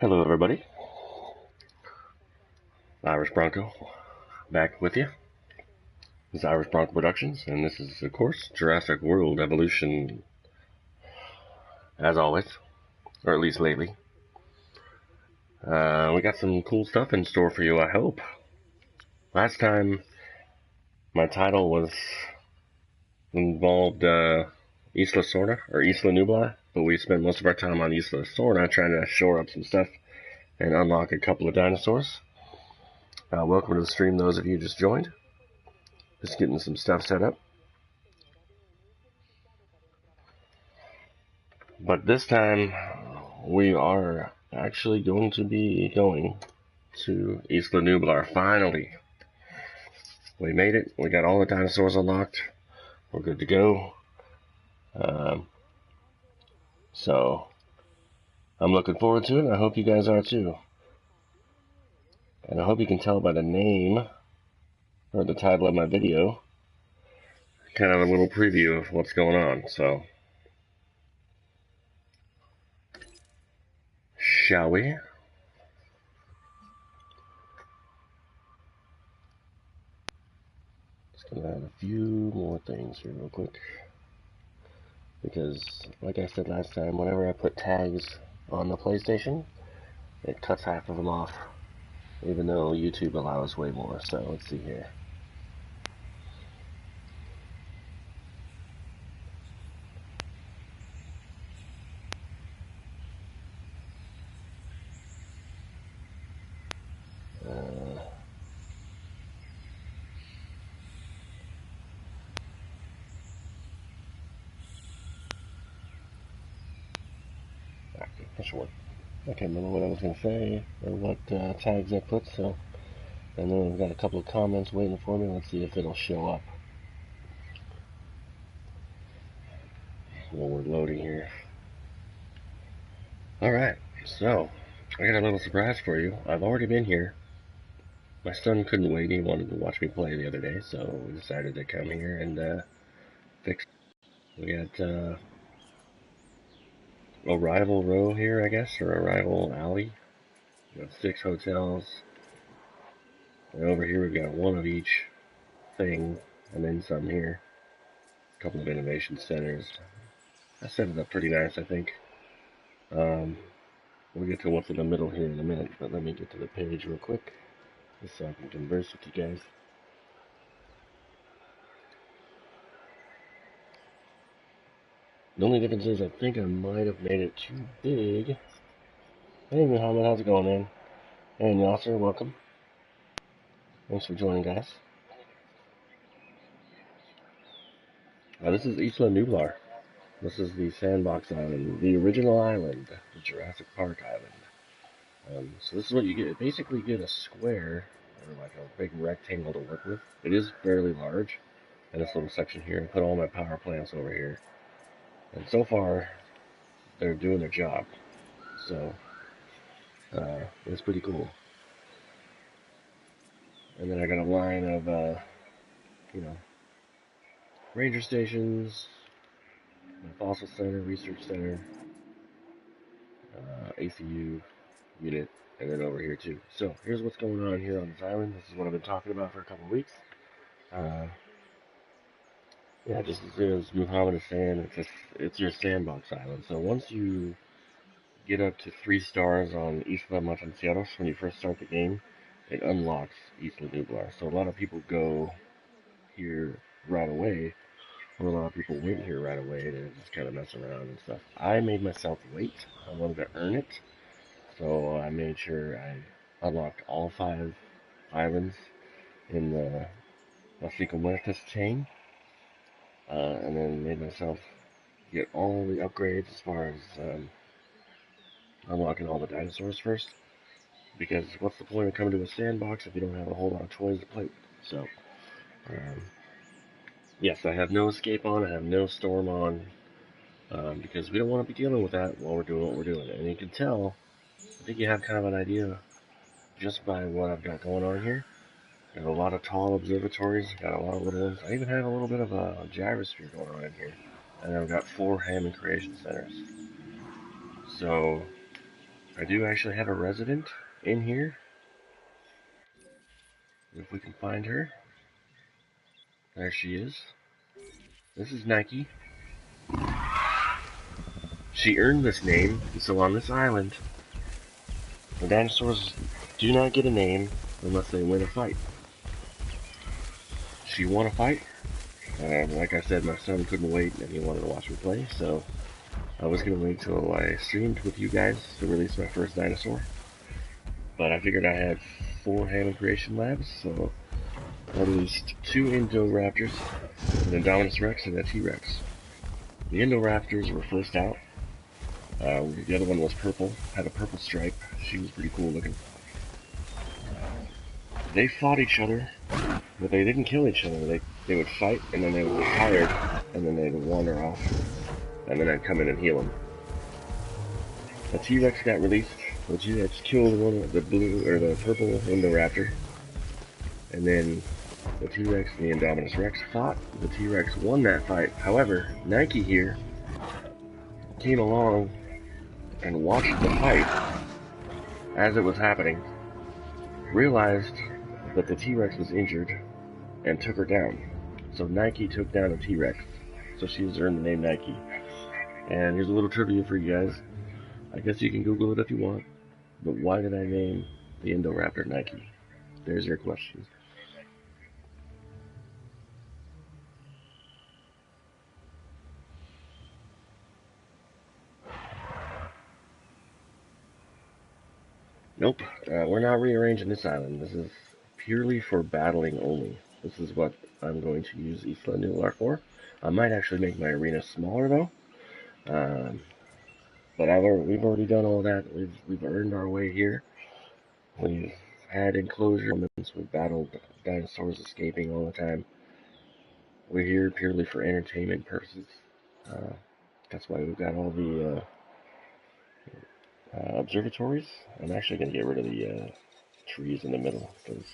Hello, everybody. Irish Bronco back with you. This is Irish Bronco Productions, and this is, of course, Jurassic World Evolution, as always, or at least lately. We got some cool stuff in store for you, I hope. Last time, my title was involved Isla Sorna, or Isla Nublar, but we spent most of our time on Isla Sorna trying to shore up some stuff and unlock a couple of dinosaurs. Welcome to the stream, those of you just joined. Just getting some stuff set up. But this time, we are actually going to be going to Isla Nublar. Finally, we made it. We got all the dinosaurs unlocked. We're good to go. So, I'm looking forward to it, and I hope you guys are too. And I hope you can tell by the name, or the title of my video, kind of a little preview of what's going on. So, shall we? Just gonna add a few more things here real quick. Because, like I said last time, whenever I put tags on the PlayStation, it cuts half of them off, even though YouTube allows way more. So let's see here. I can't remember what I was going to say or what tags I put, so I know I've got a couple of comments waiting for me. Let's see if it'll show up while we're loading here. Alright, so I got a little surprise for you. I've already been here. My son couldn't wait. He wanted to watch me play the other day, so we decided to come here and fix. We got Arrival Row here, I guess, or Arrival Alley. We got 6 hotels. And over here we've got one of each thing, and then some here. A couple of innovation centers. I set it up pretty nice, I think. We'll get to what's in the middle here in a minute, but let me get to the page real quick, just so I can converse with you guys. The only difference is I think I might have made it too big. Hey Muhammad, how's it going, man? And Yasser, welcome. Thanks for joining, guys. This is Isla Nublar. This is the Sandbox Island, the original island, the Jurassic Park Island. So this is what you get. Basically, you get a square, or like a big rectangle to work with. It is fairly large. And this little section here, I put all my power plants over here. And so far, they're doing their job. So, it's pretty cool. And then I got a line of, ranger stations, fossil center, research center, ACU unit, and then over here too. So, here's what's going on here on this island. This is what I've been talking about for a couple of weeks. Yeah, just as Muhammad is saying, it's your sandbox island. So once you get up to 3 stars on Isla Nublar when you first start the game, it unlocks Isla Nublar. So a lot of people go here right away, or a lot of people went here right away to just kind of mess around and stuff. I made myself wait. I wanted to earn it, so I made sure I unlocked all 5 islands in the Las Cinco Muertes chain. And then made myself get all the upgrades as far as unlocking all the dinosaurs first. Because what's the point of coming to a sandbox if you don't have a whole lot of toys to play with? So, yes, I have no escape on, I have no storm on, because we don't want to be dealing with that while we're doing what we're doing. And you can tell, I think you have kind of an idea just by what I've got going on here. Got a lot of tall observatories, got a lot of little ones. I even have a little bit of a gyrosphere going on in here. And I've got 4 Hammond Creation Centers. So, I do actually have a resident in here. If we can find her. There she is. This is Nike. She earned this name, so on this island, the dinosaurs do not get a name unless they win a fight. She won a fight. Like I said, my son couldn't wait and he wanted to watch me play, so I was going to wait till I streamed with you guys to release my first dinosaur. But I figured I had 4 Hammond Creation Labs, so I released 2 Indoraptors, an Indominus Rex, and a T-Rex. The Indoraptors were first out. The other one was purple, had a purple stripe. She was pretty cool looking. They fought each other, but they didn't kill each other. They would fight, and then they would get tired, and then they'd wander off, and then I'd come in and heal them. The T-Rex got released. The T-Rex killed the blue or the purple Indoraptor, and then the T-Rex and the Indominus Rex fought. The T-Rex won that fight. However, Nike here came along and watched the fight as it was happening, realized that the T-Rex was injured, and took her down. So Nike took down a T-Rex. So she has earned the name Nike. And here's a little trivia for you guys. I guess you can Google it if you want. But why did I name the Indoraptor Nike? There's your question. Nope, we're not rearranging this island. This is purely for battling only. This is what I'm going to use Isla Nublar for. I might actually make my arena smaller though. But we've already done all that. We've earned our way here. We've had enclosure moments. We've battled dinosaurs escaping all the time. We're here purely for entertainment purposes. That's why we've got all the observatories. I'm actually going to get rid of the trees in the middle because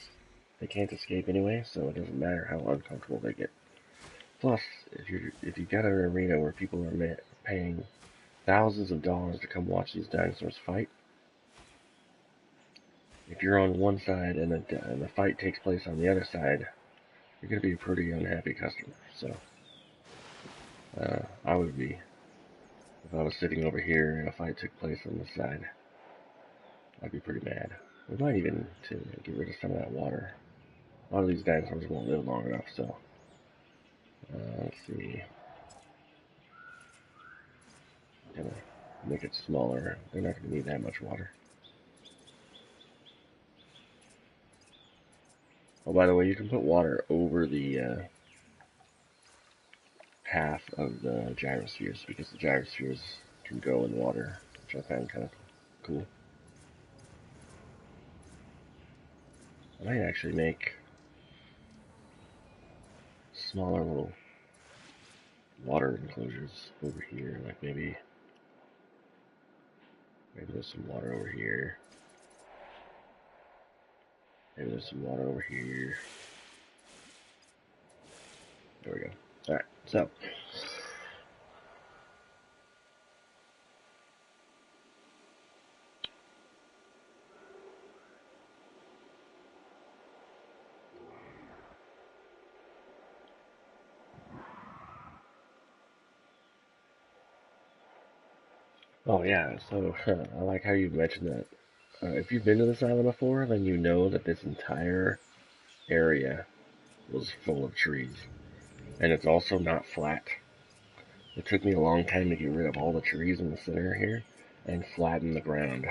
they can't escape anyway, so it doesn't matter how uncomfortable they get. Plus, if you've got an arena where people are paying thousands of dollars to come watch these dinosaurs fight, if you're on one side and the fight takes place on the other side, you're going to be a pretty unhappy customer. So, I would be if I was sitting over here and a fight took place on this side. I'd be pretty mad. We might even to get rid of some of that water. A lot of these dinosaurs won't live long enough, so let's see. Gonna make it smaller. They're not gonna need that much water. Oh, by the way, you can put water over the path of the gyrospheres because the gyrospheres can go in water, which I found kind of cool. I might actually make smaller little water enclosures over here, like maybe there's some water over here. Maybe there's some water over here. There we go. Alright, so. Oh yeah, so I like how you mentioned that. If you've been to this island before, then you know that this entire area was full of trees. And it's also not flat. It took me a long time to get rid of all the trees in the center here and flatten the ground.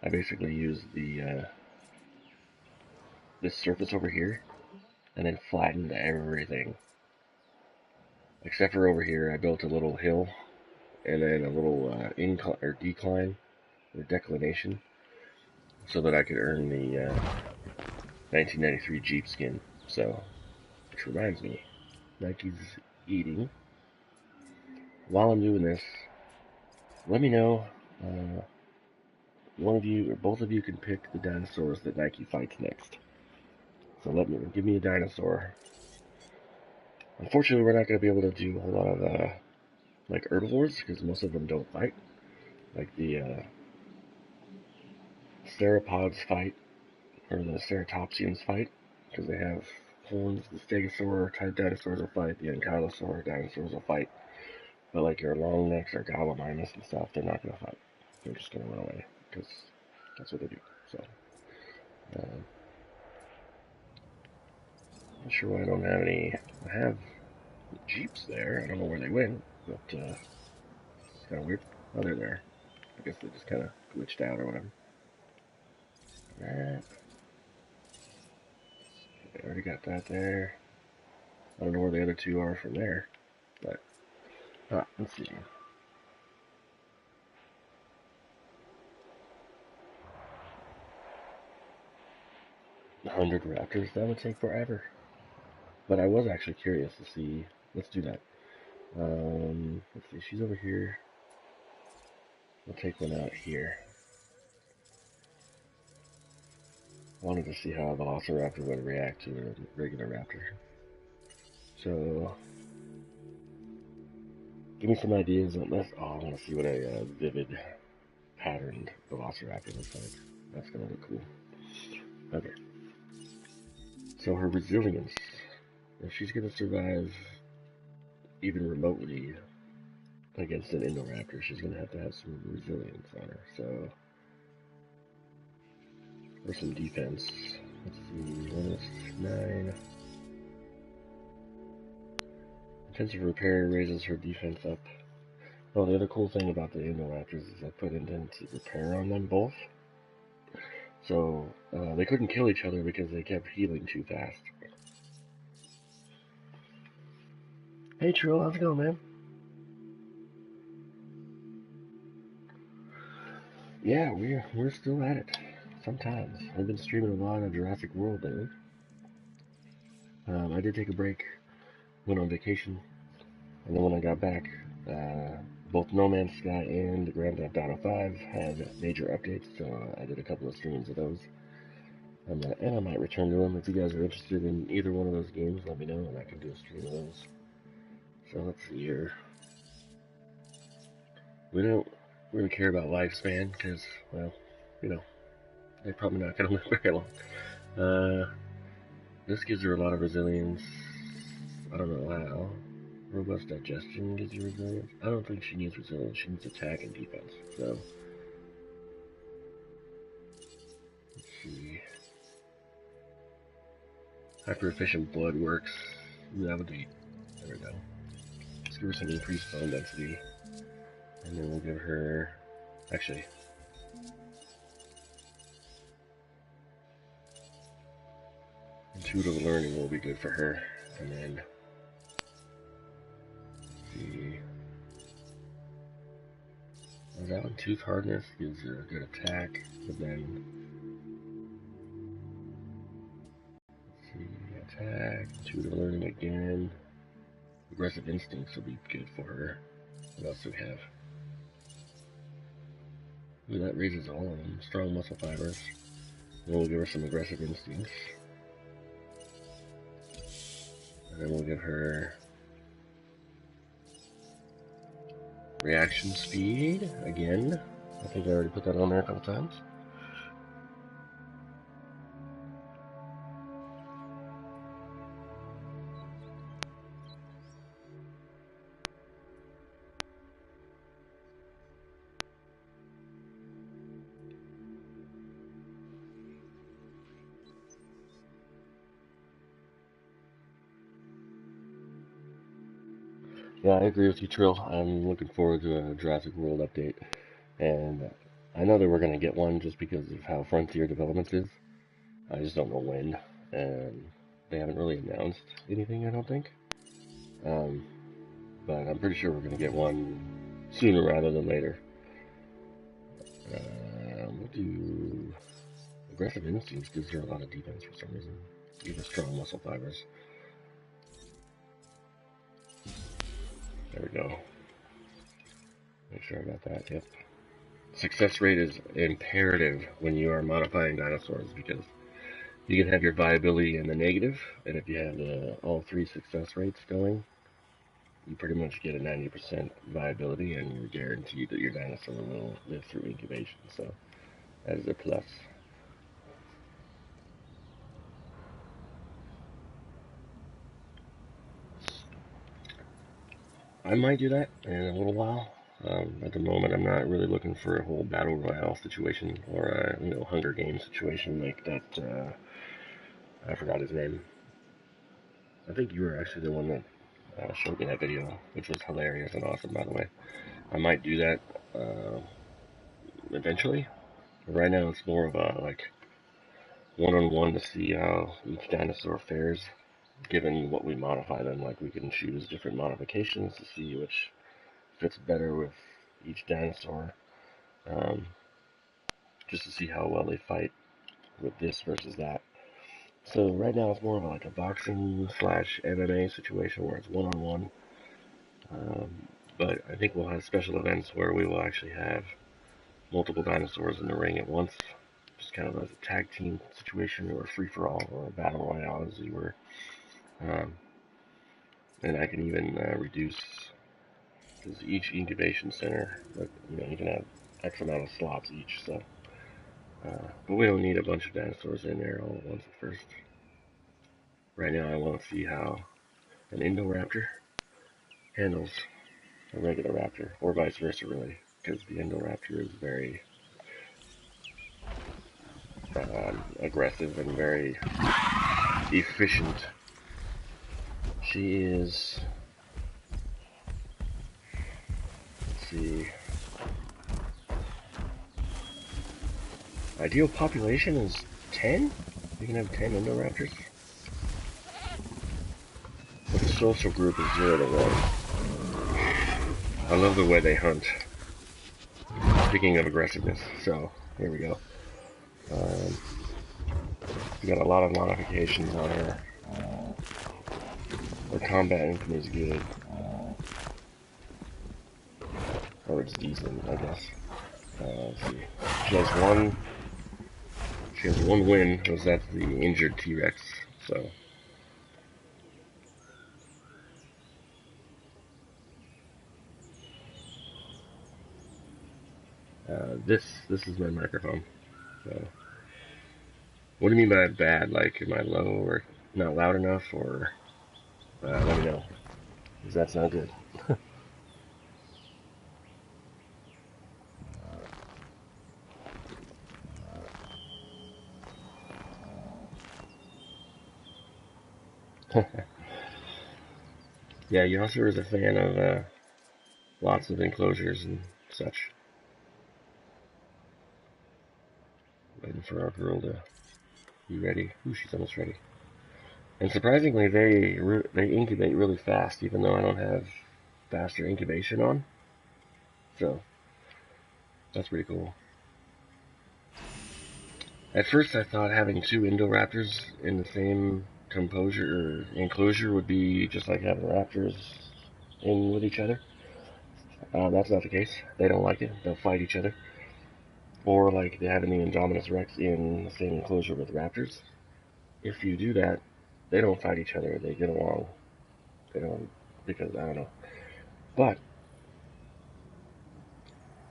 I basically used this surface over here and then flattened everything. Except for over here, I built a little hill and then a little incline or decline or declination so that I could earn the 1993 Jeep skin. So, which reminds me, Nike's eating. While I'm doing this, let me know. One of you or both of you can pick the dinosaurs that Nike fights next. So give me a dinosaur. Unfortunately, we're not going to be able to do a whole lot of like herbivores because most of them don't fight. Like the Ceropods fight, or the Ceratopsians fight, because they have horns. The Stegosaur type dinosaurs will fight, the Ankylosaur dinosaurs will fight. But like your long necks or Gallimimus and stuff, they're not gonna fight. They're just gonna run away, because that's what they do. So, not sure why I don't have any. I have Jeeps there. I don't know where they went, but it's kind of weird. Oh, they're there. I guess they just kind of glitched out or whatever. Alright. I already got that there. I don't know where the other two are from there, but let's see. 100 raptors, that would take forever. But I was actually curious to see. Let's do that. Let's see. She's over here. We'll take one out here. Wanted to see how a velociraptor would react to a regular raptor. So, give me some ideas on this. Oh, I want to see what a vivid patterned velociraptor looks like. That's going to look cool. Okay. So her resilience. If she's going to survive even remotely against an Indoraptor, she's going to have some resilience on her. So, for some defense, let's see, 1 is 9. Intensive repair raises her defense up. Oh, the other cool thing about the Indoraptors is I put intensive repair on them both. So, they couldn't kill each other because they kept healing too fast. Hey Trill, how's it going, man? Yeah, we're still at it. Sometimes. I've been streaming a lot of Jurassic World lately. I did take a break, went on vacation, and then when I got back, both No Man's Sky and Grand Theft Auto 5 had major updates, so I did a couple of streams of those. And I might return to them. If you guys are interested in either one of those games, let me know, and I can do a stream of those. So let's see here. We don't really care about lifespan, because, well, you know, they're probably not going to live very long. This gives her a lot of resilience. I don't know how. Robust digestion gives you resilience. I don't think she needs resilience. She needs attack and defense. So, let's see. Hyper efficient blood works. That would be. There we go. Let's give her some increased bone density. And then we'll give her. Actually. Intuitive learning will be good for her. And then. See. That one, tooth hardness gives her a good attack, but then let's see, attack, intuitive learning again, aggressive instincts will be good for her. What else do we have? Ooh, that raises all of them. Strong muscle fibers. And then we'll give her some aggressive instincts. And then we'll give her reaction speed again. I think I already put that on there a couple times. Yeah, I agree with you, Trill. I'm looking forward to a Jurassic World update. And I know that we're going to get one just because of how Frontier Developments is. I just don't know when. And they haven't really announced anything, I don't think. But I'm pretty sure we're going to get one sooner rather than later. We'll do aggressive instincts gives her a lot of defense for some reason. Even strong muscle fibers. There we go. Make sure I got that. Yep. Success rate is imperative when you are modifying dinosaurs because you can have your viability in the negative, and if you have all 3 success rates going, you pretty much get a 90% viability, and you're guaranteed that your dinosaur will live through incubation. So as a plus. I might do that in a little while. At the moment, I'm not really looking for a whole battle royale situation or a Hunger Games situation like that. I forgot his name. I think you were actually the one that showed me that video, which was hilarious and awesome, by the way. I might do that eventually. Right now, it's more of a like one-on-one to see how each dinosaur fares, given what we modify them. Like we can choose different modifications to see which fits better with each dinosaur, um, just to see how well they fight with this versus that. So right now it's more of like a boxing slash MMA situation where it's one-on-one. But I think we'll have special events where we will actually have multiple dinosaurs in the ring at once, just kind of as a tag team situation or a free-for-all or a battle royale as you were. And I can even reduce, because each incubation center, you can have X amount of slots each, so. But we don't need a bunch of dinosaurs in there all at once at first. Right now I want to see how an Indoraptor handles a regular raptor, or vice versa really, because the Indoraptor is very aggressive and very efficient. She is, let's see, ideal population is 10? You can have 10 Indoraptors? But the social group is 0 to 1. I love the way they hunt. Speaking of aggressiveness, so here we go. We got a lot of modifications on her. Her combat income is good. Or it's decent, I guess. Let's see. She has one win, because that's the injured T-Rex, so. This is my microphone. So, what do you mean by bad? Like, am I low or not loud enough, or let me know, because that's not good. Yeah, Yasser is a fan of lots of enclosures and such. Waiting for our girl to be ready. Ooh, she's almost ready. And surprisingly, they incubate really fast, even though I don't have faster incubation on. So that's pretty cool. At first, I thought having 2 Indoraptors in the same enclosure would be just like having raptors in with each other. That's not the case. They don't like it. They'll fight each other. Or like having the Indominus Rex in the same enclosure with raptors. If you do that, they don't fight each other. They get along. They don't, because I don't know. But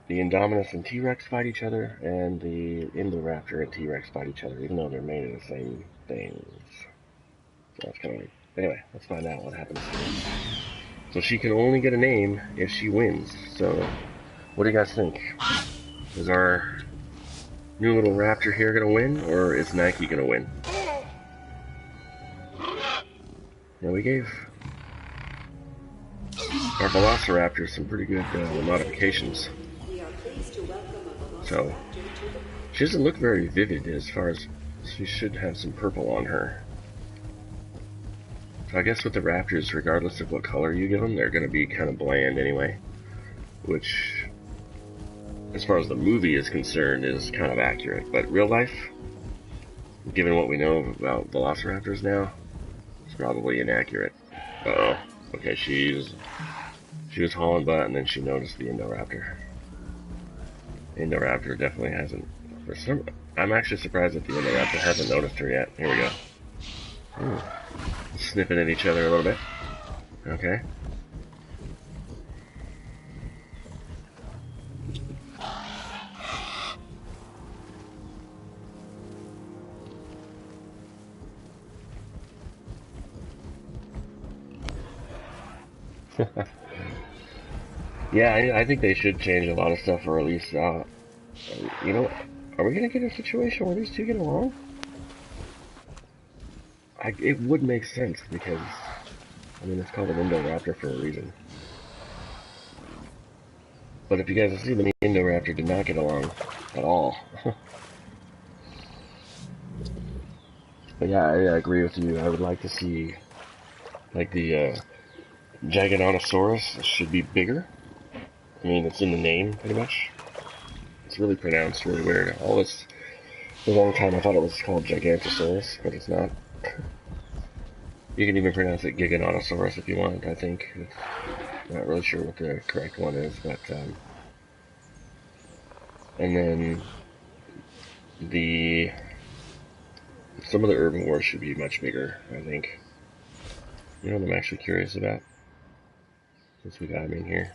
the Indominus and T-Rex fight each other, and the Indoraptor and T-Rex fight each other, even though they're made of the same things. So that's kind of like, anyway, let's find out what happens here. So she can only get a name if she wins. So, what do you guys think? Is our new little raptor here gonna win, or is Nike gonna win? Now we gave our Velociraptor some pretty good modifications. So, she doesn't look very vivid as far as, she should have some purple on her. So I guess with the raptors, regardless of what color you give them, they're going to be kind of bland anyway. Which, as far as the movie is concerned, is kind of accurate. But real life, given what we know about Velociraptors now, it's probably inaccurate. Uh-oh. Okay, she was hauling butt, and then she noticed the Indoraptor. Indoraptor definitely hasn't. I'm actually surprised that the Indoraptor hasn't noticed her yet. Here we go. Ooh. Sniffing at each other a little bit. Okay. Yeah, I think they should change a lot of stuff, or at least, you know, are we gonna get a situation where these two get along? It would make sense because, I mean, it's called an Indoraptor for a reason. But if you guys have seen, the Indoraptor did not get along at all. But yeah, I agree with you. I would like to see, like, the Giganotosaurus should be bigger. I mean, it's in the name, pretty much. It's really pronounced really weird. For a long time I thought it was called Gigantosaurus, but it's not. You can even pronounce it Giganotosaurus if you want, I think. Not really sure what the correct one is, but, and then some of the herbivores should be much bigger, I think. You know what I'm actually curious about? Since we got them in here.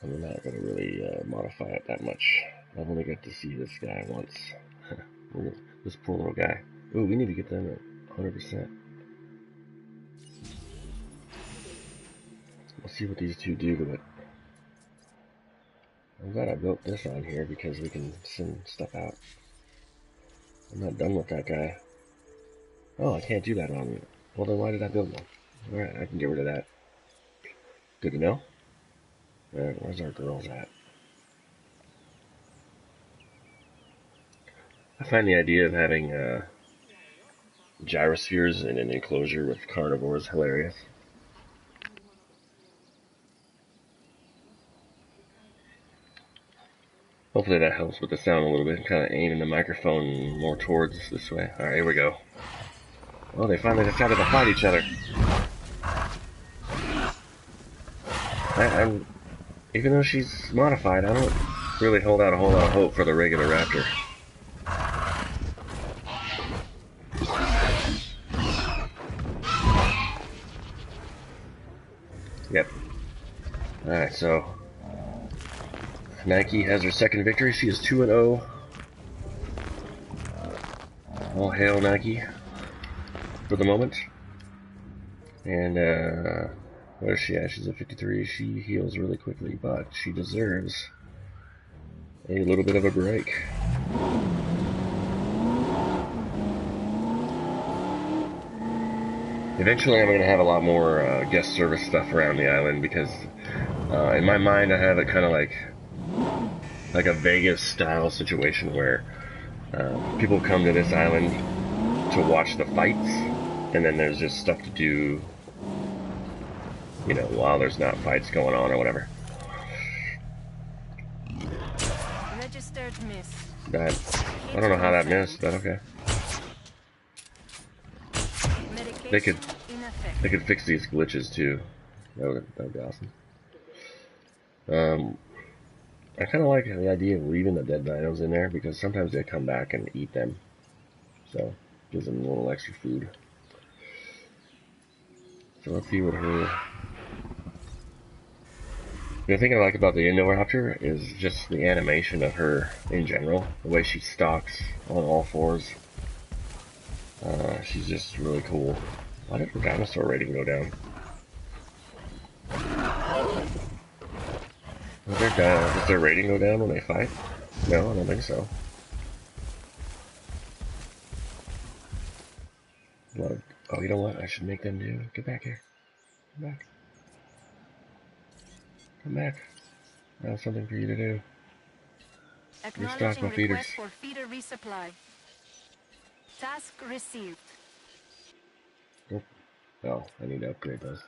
I'm not going to really modify it that much. I've only got to see this guy once. This poor little guy. Ooh, we need to get them at 100%. We'll see what these two do to it. I'm glad I built this on here because we can send stuff out. I'm not done with that guy. Oh, I can't do that on... Well, then why did I build one? Alright, I can get rid of that. Good to know. Alright, where's our girls at? I find the idea of having gyrospheres in an enclosure with carnivores hilarious. Hopefully that helps with the sound a little bit. Kind of aiming the microphone more towards this way. Alright, here we go. Oh, they finally decided to fight each other. Even though she's modified, I don't really hold out a whole lot of hope for the regular raptor. Yep. Alright, so Nike has her second victory. She is 2-0. All hail Nike for the moment. And where is she at? She's at 53. She heals really quickly, but she deserves a little bit of a break. Eventually I'm going to have a lot more guest service stuff around the island because in my mind I have it kind of like a Vegas style situation where people come to this island to watch the fights, and then there's just stuff to do, you know, while there's not fights going on or whatever. Registered miss. I don't know how that missed, but okay. They could fix these glitches too. That would be awesome. I kind of like the idea of leaving the dead dinos in there because sometimes they come back and eat them. So, gives them a little extra food. So let's see what her... The thing I like about the Indoraptor is just the animation of her in general. The way she stalks on all fours. She's just really cool. Why did her dinosaur rating go down? Does their rating go down when they fight? No, I don't think so. Oh, you know what? I should make them do. Get back here. Come back. Come back. I have something for you to do. Restock my feeders. For feeder resupply. Task received. Nope. Oh, I need to upgrade those.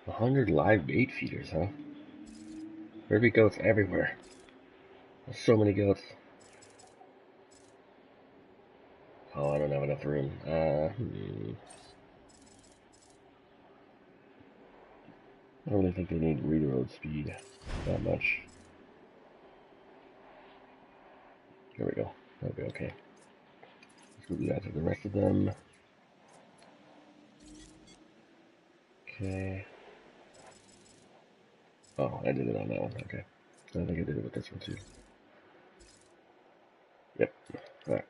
100 live bait feeders, huh? There'd be goats everywhere. There's so many goats. Oh, I don't have enough room. I don't really think they need reload speed that much. There we go. That'll be okay. Let's move that to the rest of them. Okay. Oh, I did it on that one. Okay. I think I did it with this one too. Yep. Alright.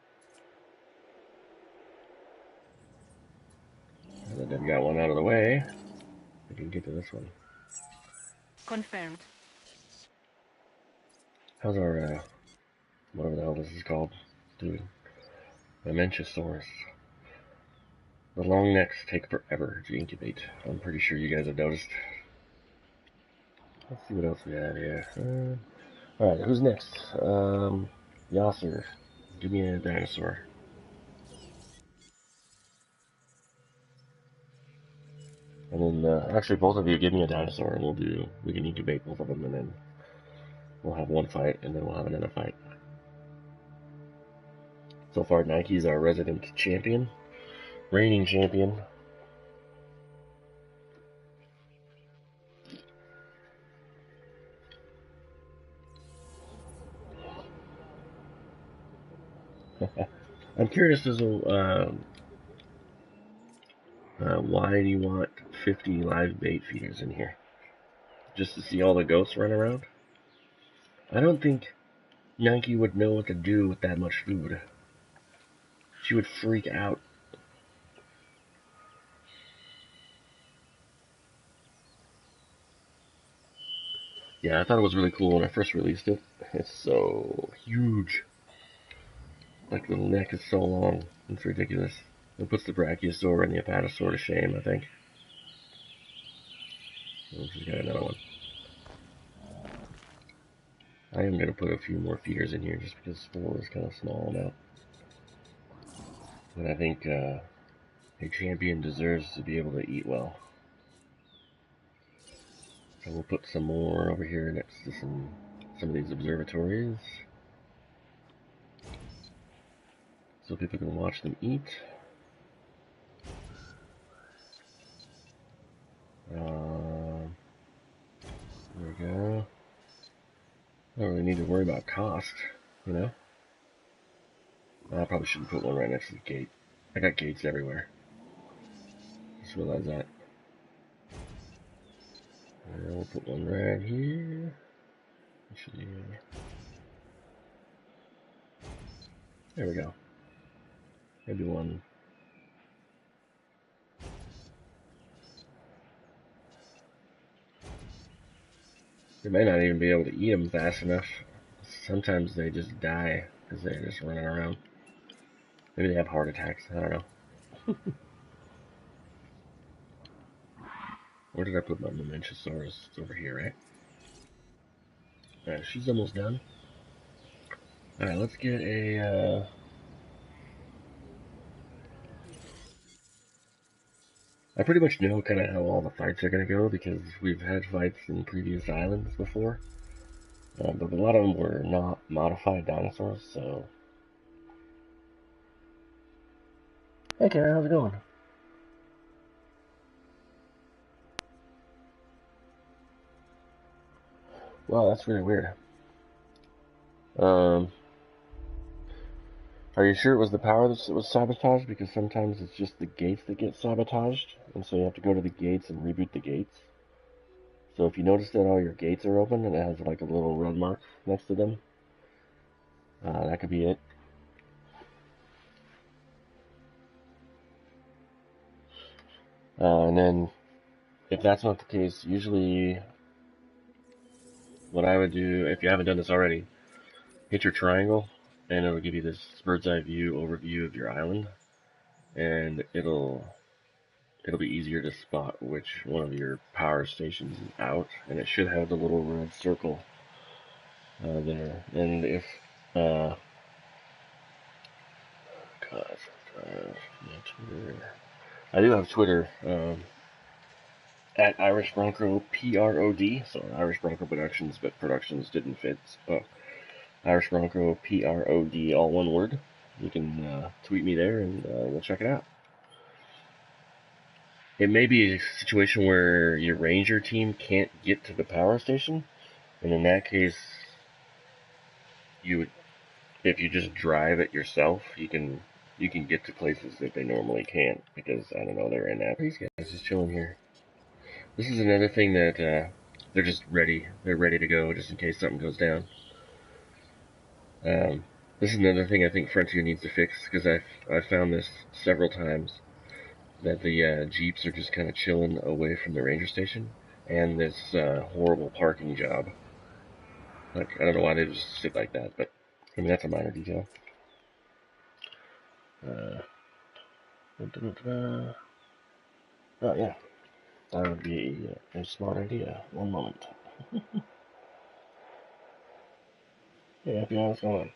that I've got one out of the way, I can get to this one. Confirmed. How's our, whatever the hell this is called, doing? Dimensiosaurus. The long necks take forever to incubate. I'm pretty sure you guys have noticed. Let's see what else we have here. Alright, who's next? Yasser. Give me a dinosaur. And then, actually, both of you give me a dinosaur, and we can incubate both of them, and then we'll have one fight, and then we'll have another fight. So far, Nike's our resident champion, reigning champion. I'm curious as to why do you want 50 live bait feeders in here? Just to see all the ghosts run around? I don't think Nike would know what to do with that much food. She would freak out. Yeah, I thought it was really cool when I first released it. It's so huge. Like, the neck is so long. It's ridiculous. It puts the brachiosaur and the apatosaur to shame, I think. She's got another one. I am going to put a few more feeders in here just because 4 is kind of small now. But I think a champion deserves to be able to eat well. So we'll put some more over here next to some of these observatories, so people can watch them eat. There we go. I don't really need to worry about cost, you know? I probably shouldn't put one right next to the gate. I got gates everywhere. Just realized that. And we'll put one right here. Actually, there we go. Maybe one. They may not even be able to eat them fast enough. Sometimes they just die because they're just running around. Maybe they have heart attacks. I don't know. Where did I put my Dimensiosaurus? It's over here, right? Alright, she's almost done. Alright, let's get a, I pretty much know kind of how all the fights are going to go because we've had fights in previous islands before. But a lot of them were not modified dinosaurs, so... Hey Kara, how's it going? Wow, that's really weird. Are you sure it was the power that was sabotaged? Because sometimes it's just the gates that get sabotaged, and so you have to go to the gates and reboot the gates. So if you notice that all your gates are open and it has like a little red mark next to them, that could be it. And then, if that's not the case, usually what I would do, if you haven't done this already, hit your triangle, and it'll give you this bird's eye view overview of your island, and it'll be easier to spot which one of your power stations is out, and it should have the little red circle there. And if gosh, Twitter. I do have Twitter at irishbronco PROD, so Irish Bronco Productions, but Productions didn't fit. So Irish Bronco PROD, all one word. You can tweet me there, and we'll check it out. It may be a situation where your ranger team can't get to the power station, and in that case, you would, if you just drive it yourself, you can get to places that they normally can't, because I don't know, they're in that. These guys just chilling here. This is another thing that they're just ready. They're ready to go just in case something goes down. This is another thing I think Frontier needs to fix, because I've found this several times. that the Jeeps are just kind of chilling away from the ranger station, and this horrible parking job. Like, I don't know why they just sit like that, but I mean, that's a minor detail. Uh, oh, yeah, that would be a smart idea. One moment. Yeah, FBI, what's going on?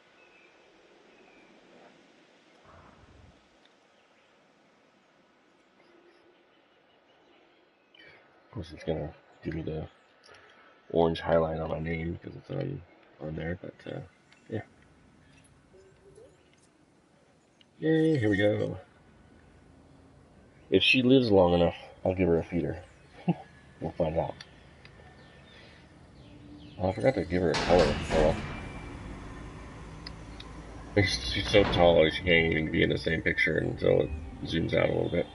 Of course, it's gonna give me the orange highlight on my name because it's on there, but yeah. Yay, here we go. If she lives long enough, I'll give her a feeder. We'll find out. Oh, I forgot to give her a color. Oh well. She's so tall, she can't even be in the same picture until it zooms out a little bit.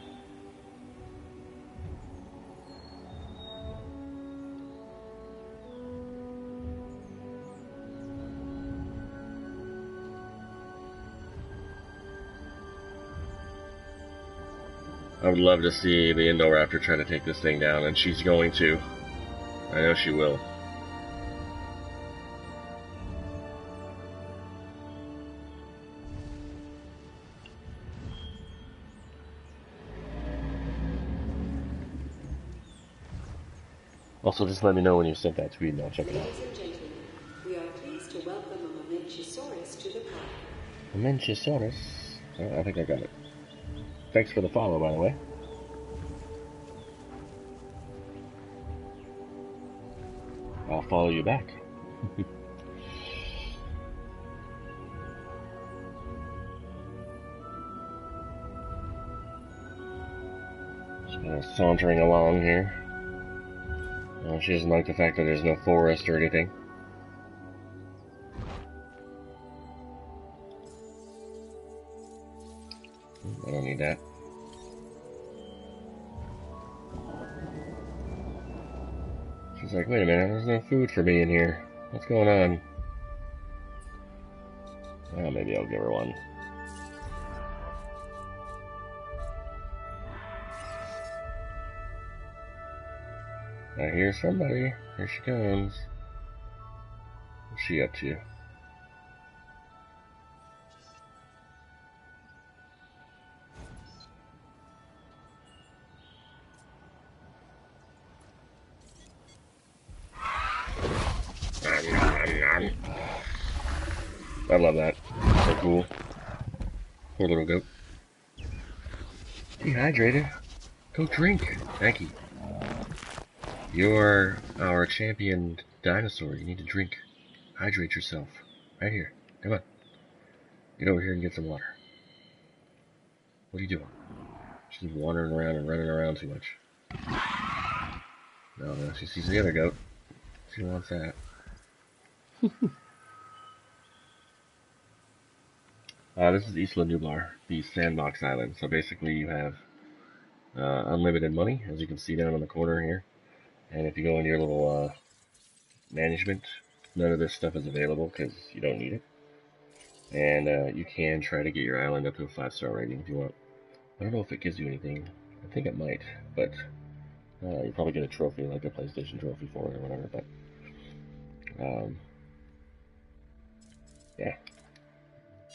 I would love to see the Indoraptor try to take this thing down, and she's going to. I know she will. Also, just let me know when you sent that tweet and I'll check it out. Ladies and gentlemen, we are pleased to welcome a Mamenchisaurus to the park. Mamenchisaurus? I think I got it. Thanks for the follow, by the way. I'll follow you back. Just kind of sauntering along here. She doesn't like the fact that there's no forest or anything. I don't need that. She's like, wait a minute, there's no food for me in here. What's going on? Well, maybe I'll give her one. I hear somebody. Here she comes. What's she up to? I love that. So cool. Poor little goat. Dehydrated. Go drink. Thank you. You're our champion dinosaur. You need to drink. Hydrate yourself. Right here. Come on. Get over here and get some water. What are you doing? She's wandering around and running around too much. No, she sees the other goat. She wants that. This is Isla Nublar, the Sandbox Island. So basically you have unlimited money, as you can see down in the corner here. And if you go into your little management, none of this stuff is available because you don't need it. And you can try to get your island up to a 5-star rating if you want. I don't know if it gives you anything. I think it might, but you probably get a trophy, like a PlayStation trophy for it or whatever. But yeah,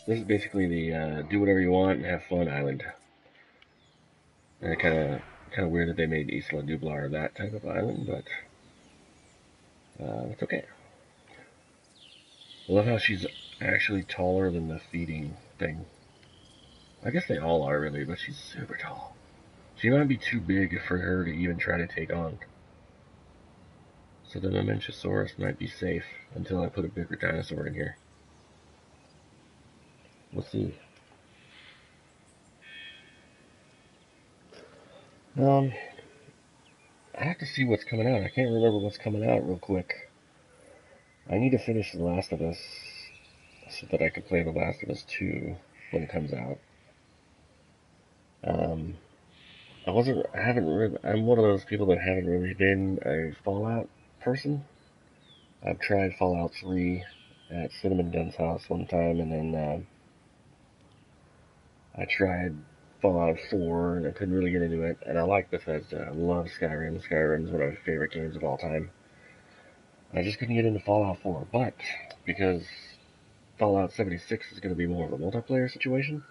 this is basically the do whatever you want and have fun island. And kind of weird that they made Isla Nublar that type of island, but it's okay. I love how she's actually taller than the feeding thing. I guess they all are really, but she's super tall. She might be too big for her to even try to take on. So the Mamenchisaurus might be safe until I put a bigger dinosaur in here. We'll see. I have to see what's coming out. I can't remember what's coming out real quick. I need to finish The Last of Us so that I can play The Last of Us 2 when it comes out. I'm one of those people that haven't really been a Fallout person. I've tried Fallout 3 at Cinnamon Dun's house one time, and then I tried Fallout 4, and I couldn't really get into it. And I like Bethesda. I love Skyrim. Skyrim's one of my favorite games of all time. I just couldn't get into Fallout 4, but because Fallout 76 is going to be more of a multiplayer situation,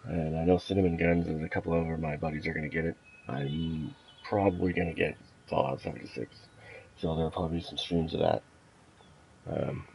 and I know Cinnamon Guns and a couple of my buddies are going to get it, I'm probably going to get Fallout 76. So there'll probably be some streams of that. Um,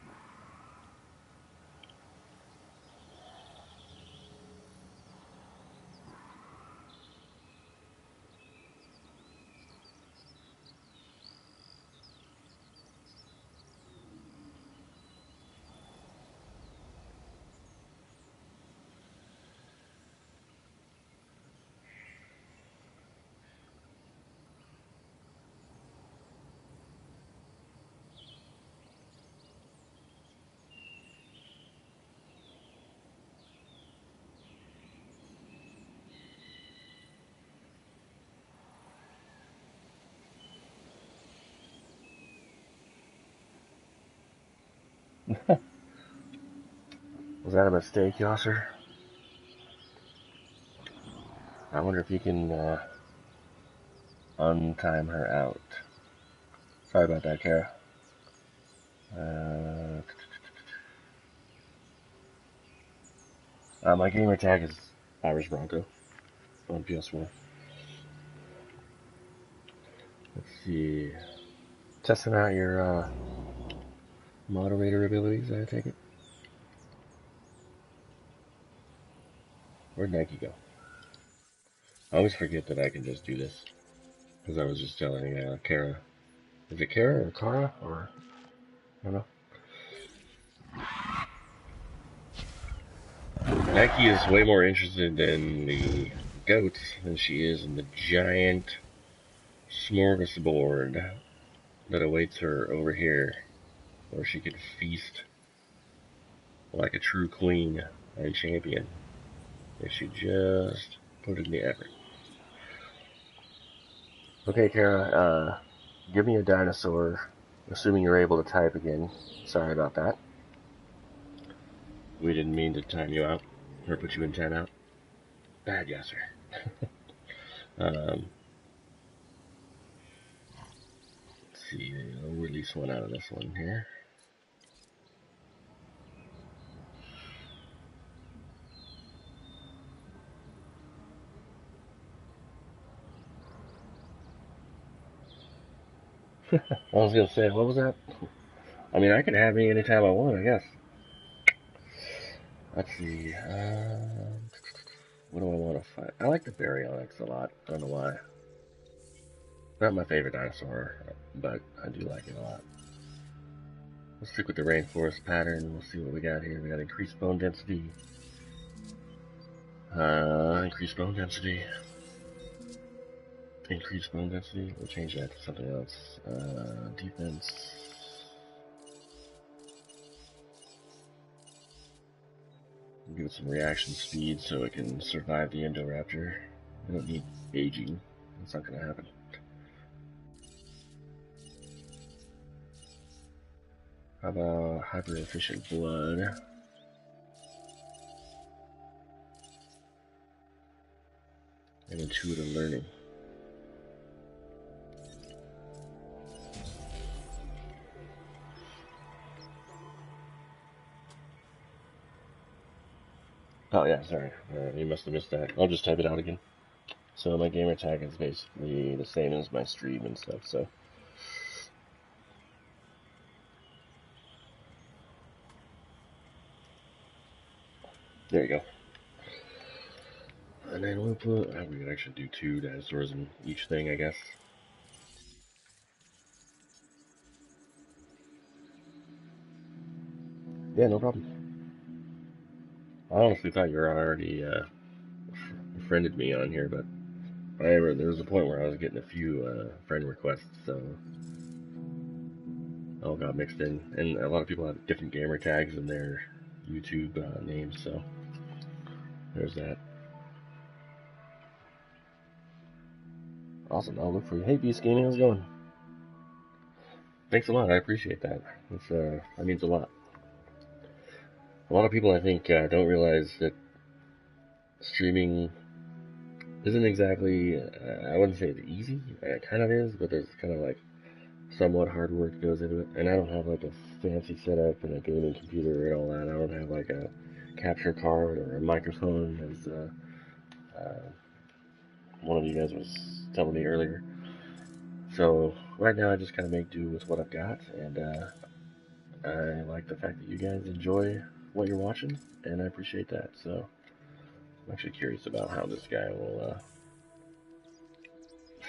was that a mistake, Yosser? I wonder if you can untime her out. Sorry about that, Kara. My gamer tag is irishbronco on PS4. Let's see. Testing out your moderator abilities, I take it. Where'd Nike go? I always forget that I can just do this. Because I was just telling Kara. Is it Kara or Kara? Or, I don't know. Nike is way more interested in the goats than she is in the giant smorgasbord that awaits her over here, where she could feast like a true queen and champion if she just put in the effort. Okay, Kara, give me a dinosaur, assuming you're able to type again. Sorry about that. We didn't mean to time you out, or put you in timeout. Bad yasser. Let's see, I'll release one out of this one here. I was gonna say, what was that? I mean, I can have me anytime I want, I guess. Let's see, what do I want to fight? I like the Baryonyx a lot, I don't know why. Not my favorite dinosaur, but I do like it a lot. Let's stick with the rainforest pattern. We'll see what we got here. We got increased bone density. Increased bone density. Increased bone density. We'll change that to something else. Defense. We'll give it some reaction speed so it can survive the Indoraptor. We don't need aging. That's not going to happen. How about hyper efficient blood? And intuitive learning. Oh yeah, sorry. You must have missed that. I'll just type it out again. So my gamer tag is basically the same as my stream and stuff, so. There you go. And then we'll put, we could actually do 2 dinosaurs in each thing, I guess. Yeah, no problem. I honestly thought you were already friended me on here, but there was a point where I was getting a few friend requests, so all got mixed in. And a lot of people have different gamer tags in their YouTube names, so there's that. Awesome, I'll look for you. Hey, Beast Gaming, how's it going? Thanks a lot, I appreciate that. That means a lot. A lot of people, I think, don't realize that streaming isn't exactly, I wouldn't say it's easy. It kind of is, but there's kind of like somewhat hard work goes into it. And I don't have like a fancy setup and a gaming computer and all that. I don't have like a capture card or a microphone, as one of you guys was telling me earlier. So right now I just kind of make do with what I've got, and I like the fact that you guys enjoy what you're watching, and I appreciate that. So I'm actually curious about how this guy will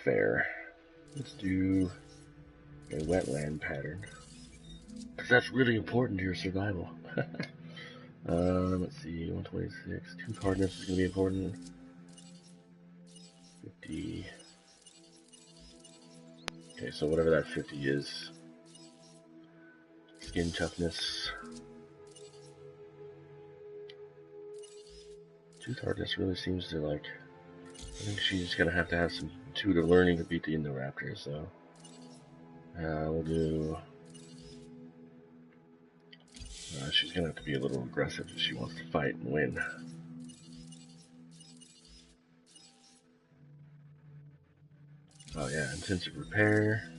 fare. Let's do a wetland pattern, because that's really important to your survival. Let's see, 126. Tooth hardness is going to be important. 50. Okay, so whatever that 50 is. Skin toughness. Tooth hardness really seems to like. I think she's going to have some intuitive learning to beat the Indoraptor, so. We'll do. She's going to have to be a little aggressive if she wants to fight and win. Oh yeah, intensive repair.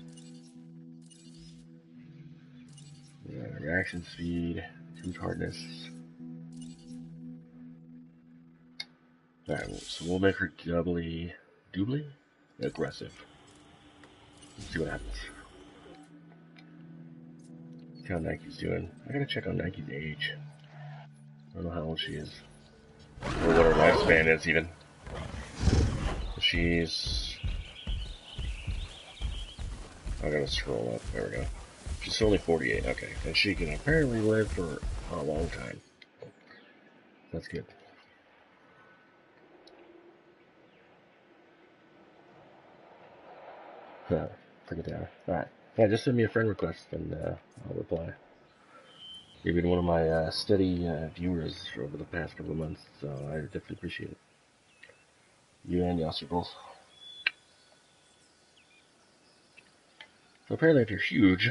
Reaction speed, tooth hardness. Alright, so we'll make her doubly aggressive. Let's see what happens. See how Nike's doing. I gotta check on Nike's age. I don't know how old she is. Or what her lifespan is, even. She's... I gotta scroll up. There we go. She's only 48. Okay. And she can apparently live for a long time. That's good. Forget that. Alright. Yeah, just send me a friend request and I'll reply. You've been one of my steady viewers over the past couple of months, so I definitely appreciate it. You and your circles. So apparently if you're huge,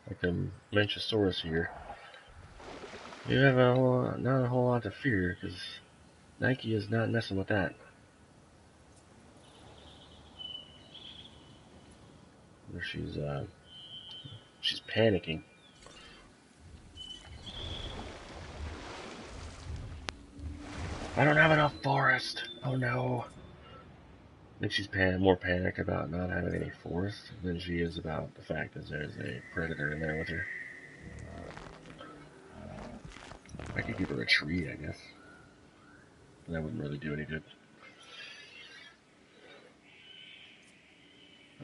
like the Manchosaurus here, you have not a whole lot to fear, because Nike is not messing with that. She's panicking. I don't have enough forest. Oh no. I think she's more panicked about not having any forest than she is about the fact that there's a predator in there with her. I could give her a tree, I guess. That wouldn't really do any good.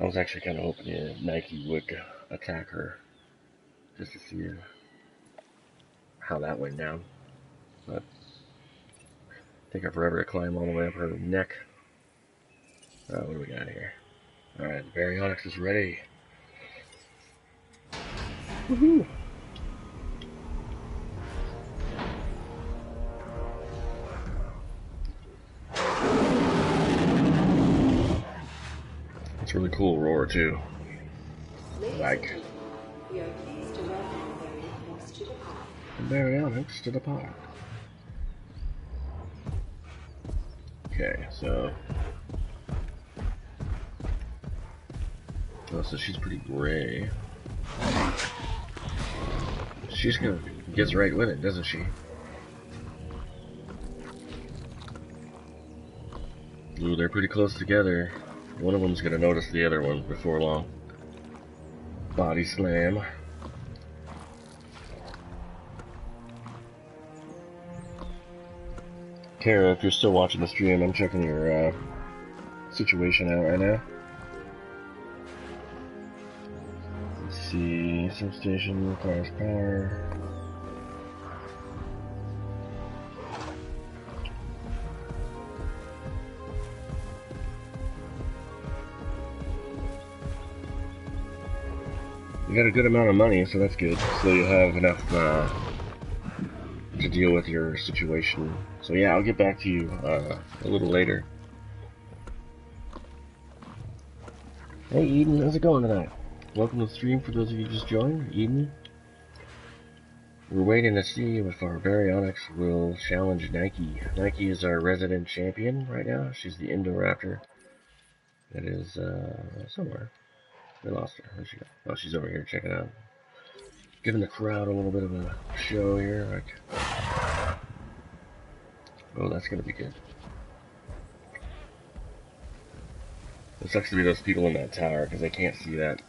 I was actually kind of hoping Nike would attack her, just to see how that went down. But take her forever to climb all the way up her neck. What do we got here? Alright, the Baryonyx is ready. Woohoo! It's a really cool roar, too. Like. We are pleased to welcome the Baryonyx to the park. The Baryonyx to the park. Okay, so. Oh, so she's pretty gray. She's gonna gets right with it, doesn't she? Ooh, they're pretty close together. One of them's gonna notice the other one before long. Body slam. Kara, if you're still watching the stream, I'm checking your situation out right now. Let's see, substation requires power. You got a good amount of money, so that's good. So you have enough to deal with your situation. So yeah, I'll get back to you a little later. Hey Eden, how's it going tonight? Welcome to the stream for those of you who just joined. Eden. We're waiting to see if our Baryonyx will challenge Nike. Nike is our resident champion right now. She's the Indoraptor. That is somewhere. We lost her. Where'd she go? Oh, she's over here checking out. Giving the crowd a little bit of a show here. Like, oh, that's gonna be good. It sucks to be those people in that tower because they can't see that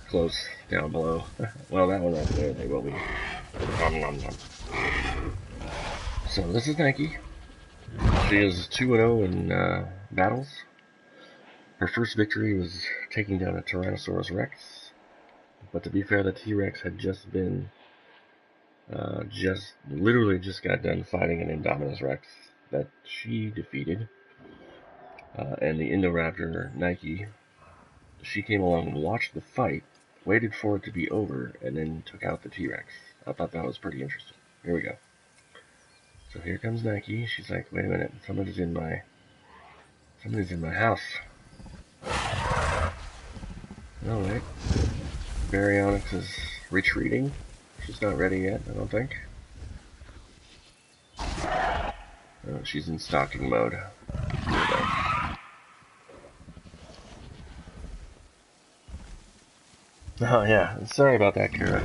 close down below. Well, that one right there, they will be. Nom, nom, nom. So this is Nike. She is 2-0 in battles. Her first victory was taking down a Tyrannosaurus Rex. But to be fair, the T-Rex had just been, literally just got done fighting an Indominus Rex that she defeated. And the Indoraptor, Nike, she came along and watched the fight, waited for it to be over, and then took out the T-Rex. I thought that was pretty interesting. Here we go. So here comes Nike. She's like, wait a minute, somebody's in my house. Alright. Baryonyx is retreating. She's not ready yet, I don't think. Oh, she's in stalking mode. Oh yeah, sorry about that, Kara.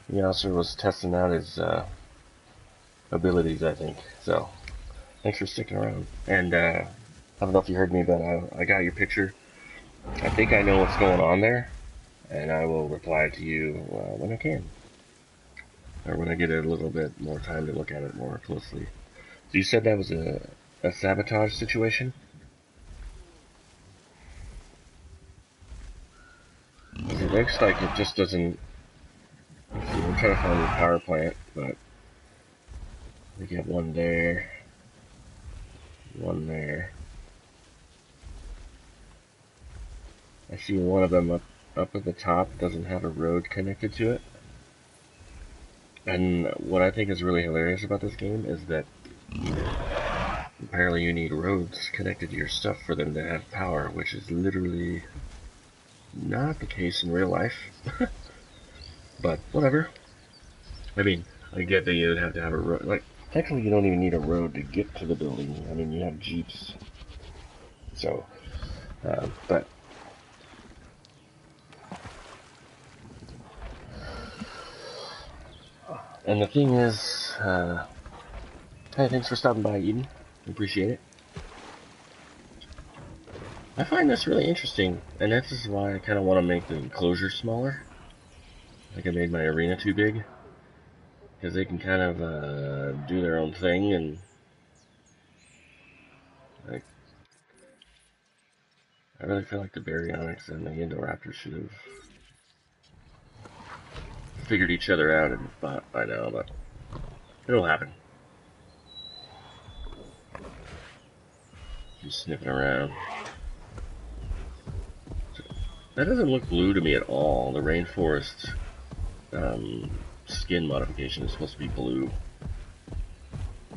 The officer was testing out his abilities, I think. So, thanks for sticking around. And I don't know if you heard me, but I got your picture. I think I know what's going on there, and I will reply to you when I can. Or when I get a little bit more time to look at it more closely. So you said that was a sabotage situation? It looks like it just doesn't... Let's see, we're trying to find the power plant, but... We get one there. One there. I see one of them up at the top doesn't have a road connected to it. And what I think is really hilarious about this game is that apparently you need roads connected to your stuff for them to have power, which is literally not the case in real life. But whatever. I mean, I get that you'd have to have a road. Like, technically you don't even need a road to get to the building. I mean, you have jeeps. So, but... And the thing is, hey, thanks for stopping by, Eden. Appreciate it. I find this really interesting, and this is why I kind of want to make the enclosure smaller. Like I made my arena too big. Because they can kind of do their own thing, and like, I really feel like the Baryonyx and the Indoraptor should have figured each other out and thought by now, but it'll happen. Just sniffing around. That doesn't look blue to me at all. The rainforest skin modification is supposed to be blue.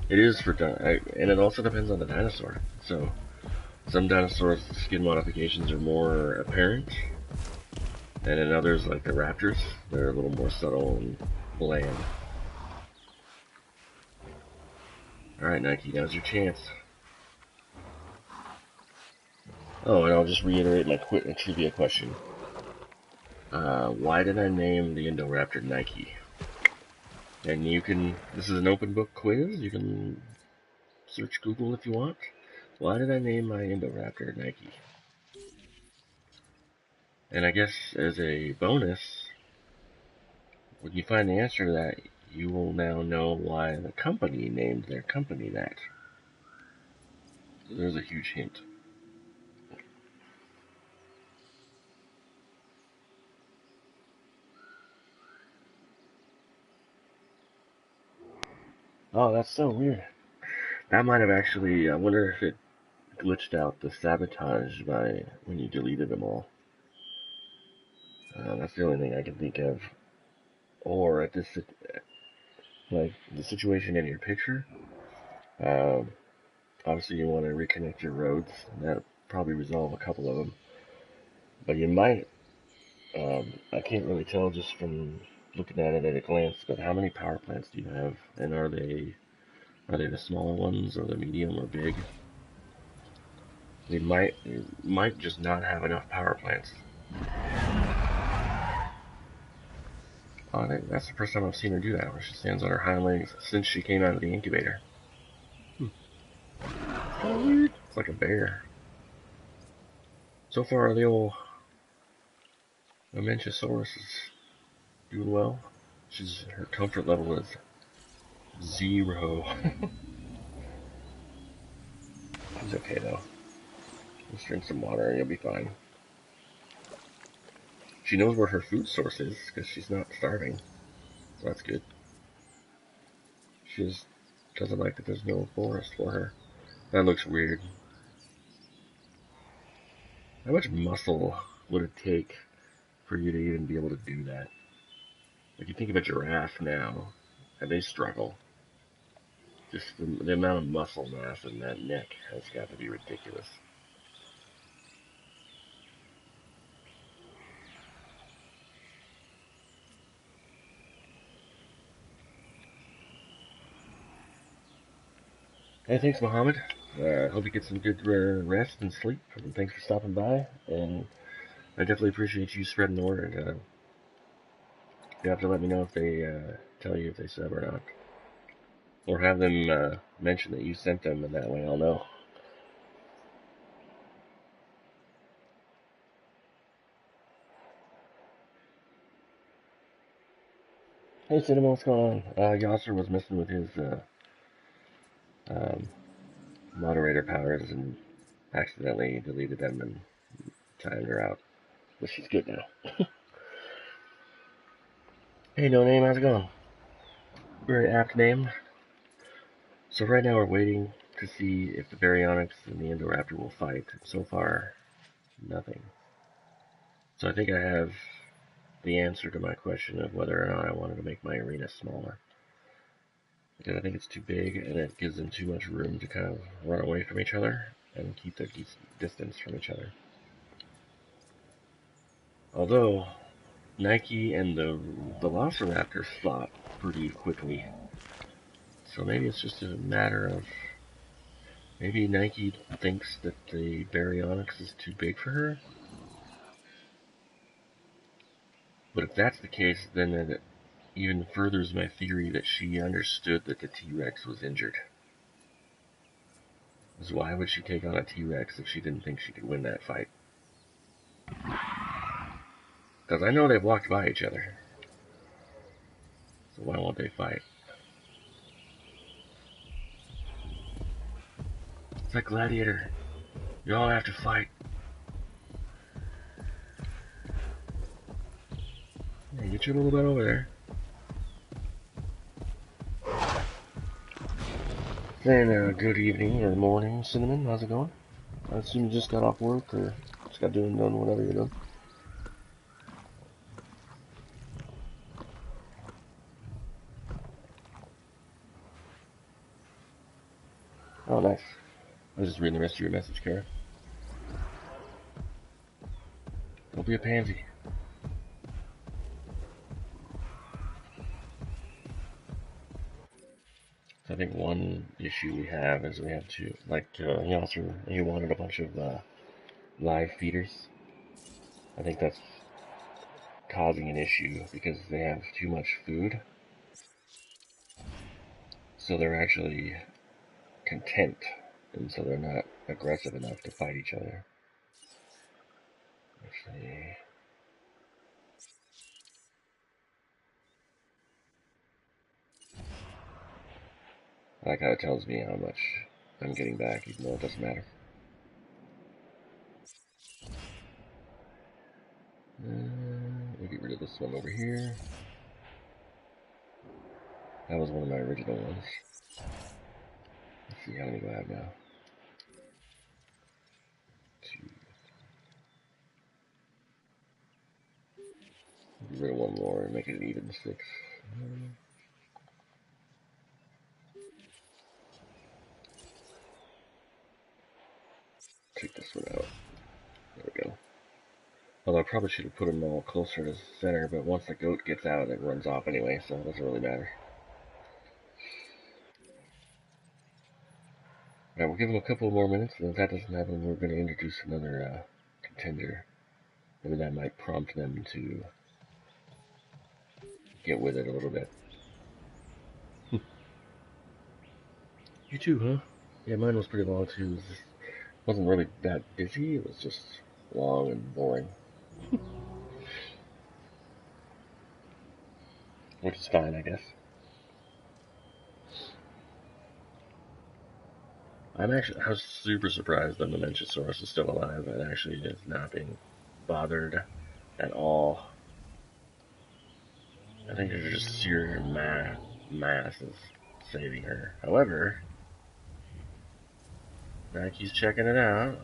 It is for, and it also depends on the dinosaur. So, some dinosaurs' skin modifications are more apparent, and in others, like the raptors, they're a little more subtle and bland. Alright, Nike, now's your chance. Oh, and I'll just reiterate my trivia question. Why did I name the Indoraptor Nike? And you can, this is an open book quiz, you can search Google if you want. Why did I name my Indoraptor Nike? And I guess as a bonus, when you find the answer to that, you will now know why the company named their company that. So there's a huge hint. Oh, that's so weird. That might have actually, I wonder if it glitched out the sabotage by when you deleted them all. That's the only thing I can think of. Or at this, like the situation in your picture. Obviously, you want to reconnect your roads. That'll probably resolve a couple of them. But you might, I can't really tell just from looking at it at a glance, but how many power plants do you have? And are they the smaller ones, or the medium, or big? They might just not have enough power plants. That's the first time I've seen her do that, where she stands on her hind legs since she came out of the incubator. It's kind of weird. It's like a bear. So far, the old Mamenchisaurus is doing well. Her comfort level is 0. She's okay though. Just drink some water and you'll be fine. She knows where her food source is because she's not starving, so that's good. She just doesn't like that there's no forest for her. That looks weird. How much muscle would it take for you to even be able to do that? Like, you think of a giraffe now, and they struggle. Just the amount of muscle mass in that neck has got to be ridiculous. Hey, thanks, Mohammed. Hope you get some good rest and sleep. And thanks for stopping by. And I definitely appreciate you spreading the word. You have to let me know if they tell you if they sub or not. Or have them mention that you sent them, and that way I'll know. Hey, Cinema, what's going on? Yasser was messing with his um, moderator powers and accidentally deleted them and timed her out. But she's good now. Hey, No Name, how's it going? Very apt name. So right now we're waiting to see if the Baryonyx and the Indoraptor will fight. So far, nothing. So I think I have the answer to my question of whether or not I wanted to make my arena smaller. Because I think it's too big and it gives them too much room to kind of run away from each other and keep their distance from each other. Although Nike and the Velociraptor fought pretty quickly. So maybe it's just a matter of, maybe Nike thinks that the Baryonyx is too big for her. But if that's the case, then it even furthers my theory that she understood that the T-Rex was injured. Because why would she take on a T-Rex if she didn't think she could win that fight? Because I know they've walked by each other. So why won't they fight? It's like Gladiator. You all have to fight. Hey, get your little bit over there. And good evening or morning, Cinnamon. How's it going? I assume you just got off work or just got done whatever you're doing. Oh, nice. I was just reading the rest of your message, Kara. Don't be a pansy. I think one issue we have is we have to, like, he wanted a bunch of live feeders. I think that's causing an issue because they have too much food. So they're actually content, and so they're not aggressive enough to fight each other. Let's see. That kind of tells me how much I'm getting back, even though it doesn't matter. We'll get rid of this one over here. That was one of my original ones. Let's see how many do I have now. 2. Get rid of one more and make it an even 6. Take this one out. There we go. Although I probably should have put them all closer to the center, but once the goat gets out, it runs off anyway, so it doesn't really matter. Alright, we'll give them a couple more minutes, and if that doesn't happen, we're going to introduce another contender. Maybe that might prompt them to get with it a little bit. You too, huh? Yeah, mine was pretty long too. It wasn't really that busy, it was just long and boring. Which is fine, I guess. I was super surprised that the Mamenchisaurus is still alive and actually is not being bothered at all. I think there's just sheer mass is saving her. However, Mackey's checking it out.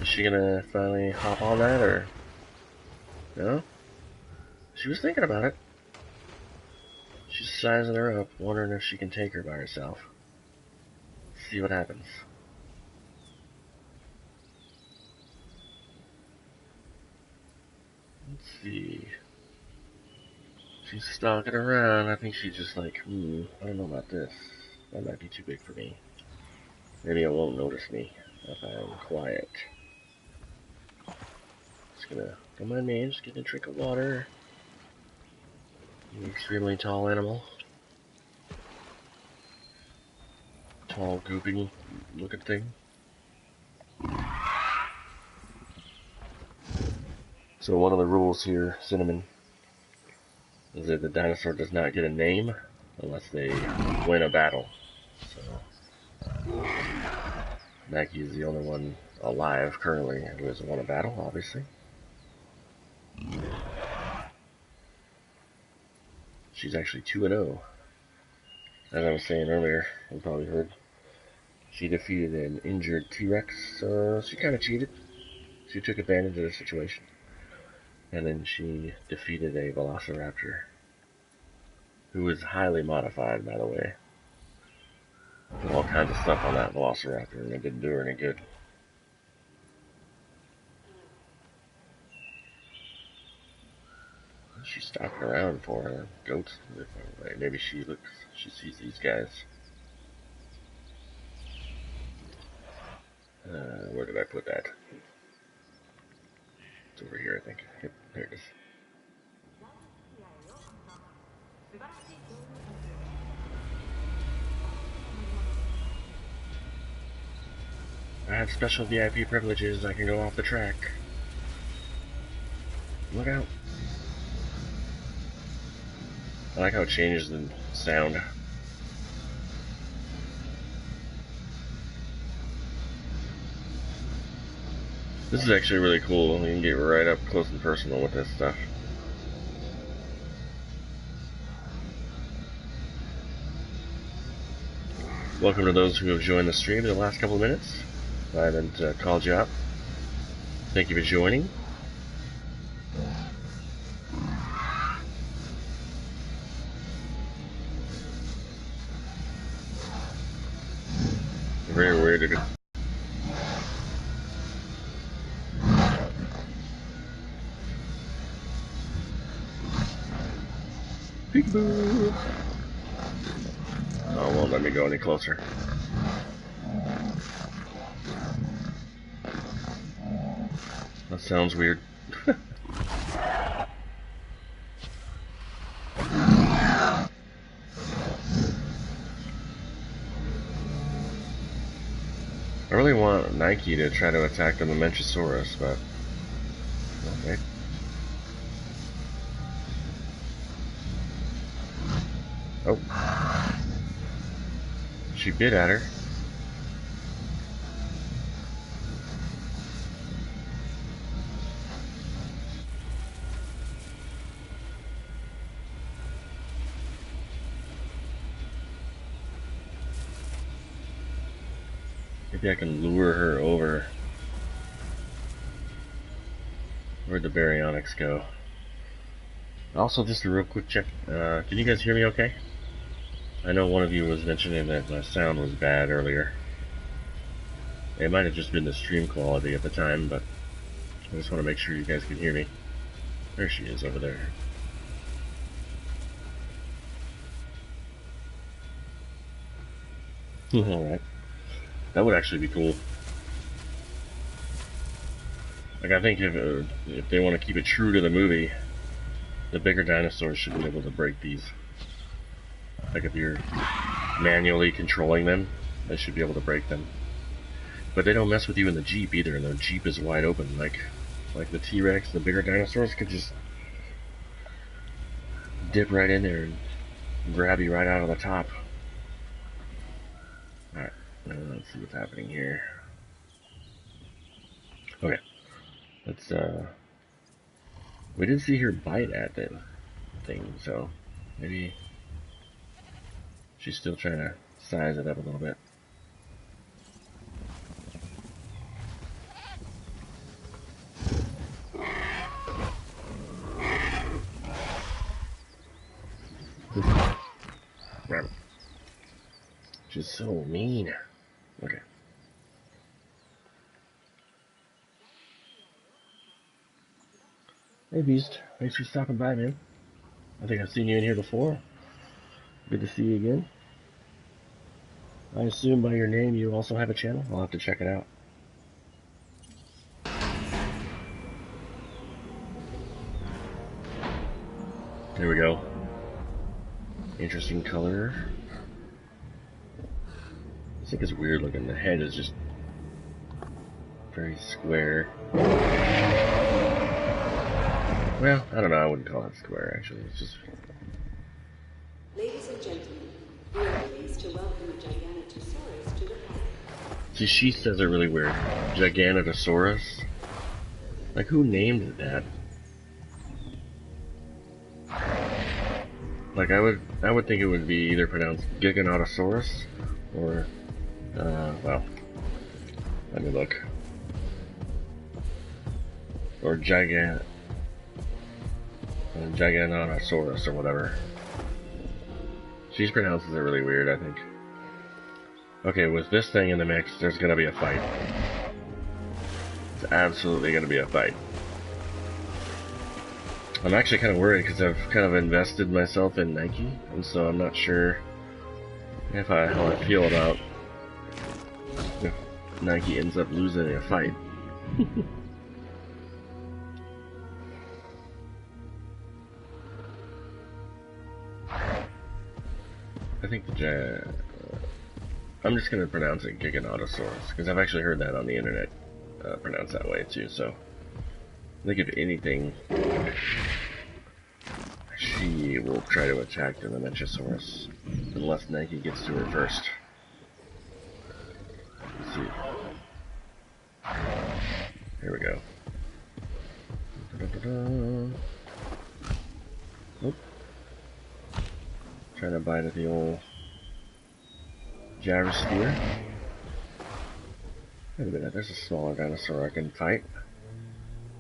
Is she gonna finally hop on that, or no? She was thinking about it. She's sizing her up, wondering if she can take her by herself. See what happens. Let's see. She's stalking around. I think she's just like, I don't know about this. That might be too big for me. Maybe it won't notice me if I'm quiet. Just gonna, don't mind me, just getting a drink of water. An extremely tall animal. Tall, goopy looking thing. So one of the rules here, Cinnamon, is that the dinosaur does not get a name unless they win a battle. So Mackie is the only one alive currently who has won a battle, obviously. She's actually 2-0. As I was saying earlier, you probably heard, she defeated an injured T-Rex, so she kind of cheated. She took advantage of the situation. And then she defeated a Velociraptor, who was highly modified, by the way. Put all kinds of stuff on that Velociraptor, and it didn't do her any good. She's stalking around for her goats. Maybe she sees these guys. Where did I put that? It's over here, I think. Yep, there it is. I have special VIP privileges. I can go off the track. Look out. I like how it changes the sound. This is actually really cool. You can get right up close and personal with this stuff. Welcome to those who have joined the stream in the last couple of minutes. I haven't called you up. Thank you for joining. Very weird. Peekaboo! Oh, won't let me go any closer. That sounds weird. I really want Nike to try to attack the Mamenchisaurus, but okay. Oh. She bit at her. Maybe I can lure her over. Where'd the baryonyx go? Also, just a real quick check. Can you guys hear me okay? I know one of you was mentioning that my sound was bad earlier. It might have just been the stream quality at the time, but I just want to make sure you guys can hear me. There she is over there. Alright. That would actually be cool. Like, I think if they want to keep it true to the movie, the bigger dinosaurs should be able to break these. Like, if you're manually controlling them, they should be able to break them. But they don't mess with you in the Jeep either, and the Jeep is wide open. Like the T-Rex, the bigger dinosaurs could just dip right in there and grab you right out of the top. Alright, let's see what's happening here. Okay, let's, we did see her bite at the thing, so maybe she's still trying to size it up a little bit. She's so mean. Okay. Hey Beast, thanks for stopping by, man. I think I've seen you in here before. Good to see you again. I assume by your name you also have a channel? I'll have to check it out. There we go. Interesting color. I think it's weird looking. The head is just very square. Well, I don't know. I wouldn't call it square, actually. It's just... Ladies and gentlemen, we are pleased to welcome a Giganotosaurus to the park. See, she says it really weird. Giganotosaurus? Like, who named it that? Like, I would think it would be either pronounced Giganotosaurus or, well, let me look. Or Giganotosaurus or whatever. She pronounces it really weird, I think. Okay, with this thing in the mix, there's gonna be a fight. It's absolutely gonna be a fight. I'm actually kind of worried because I've kind of invested myself in Nike, and so I'm not sure if how I feel about if Nike ends up losing a fight. I think I'm just gonna pronounce it Giganotosaurus because I've actually heard that on the internet pronounced that way too. So I think if anything, she will try to attack the Mamenchosaurus unless Nike gets to her first. Let's see. Here we go. Oop. Trying to bite at the old gyrosphere. Wait a minute, there's a smaller dinosaur I can fight.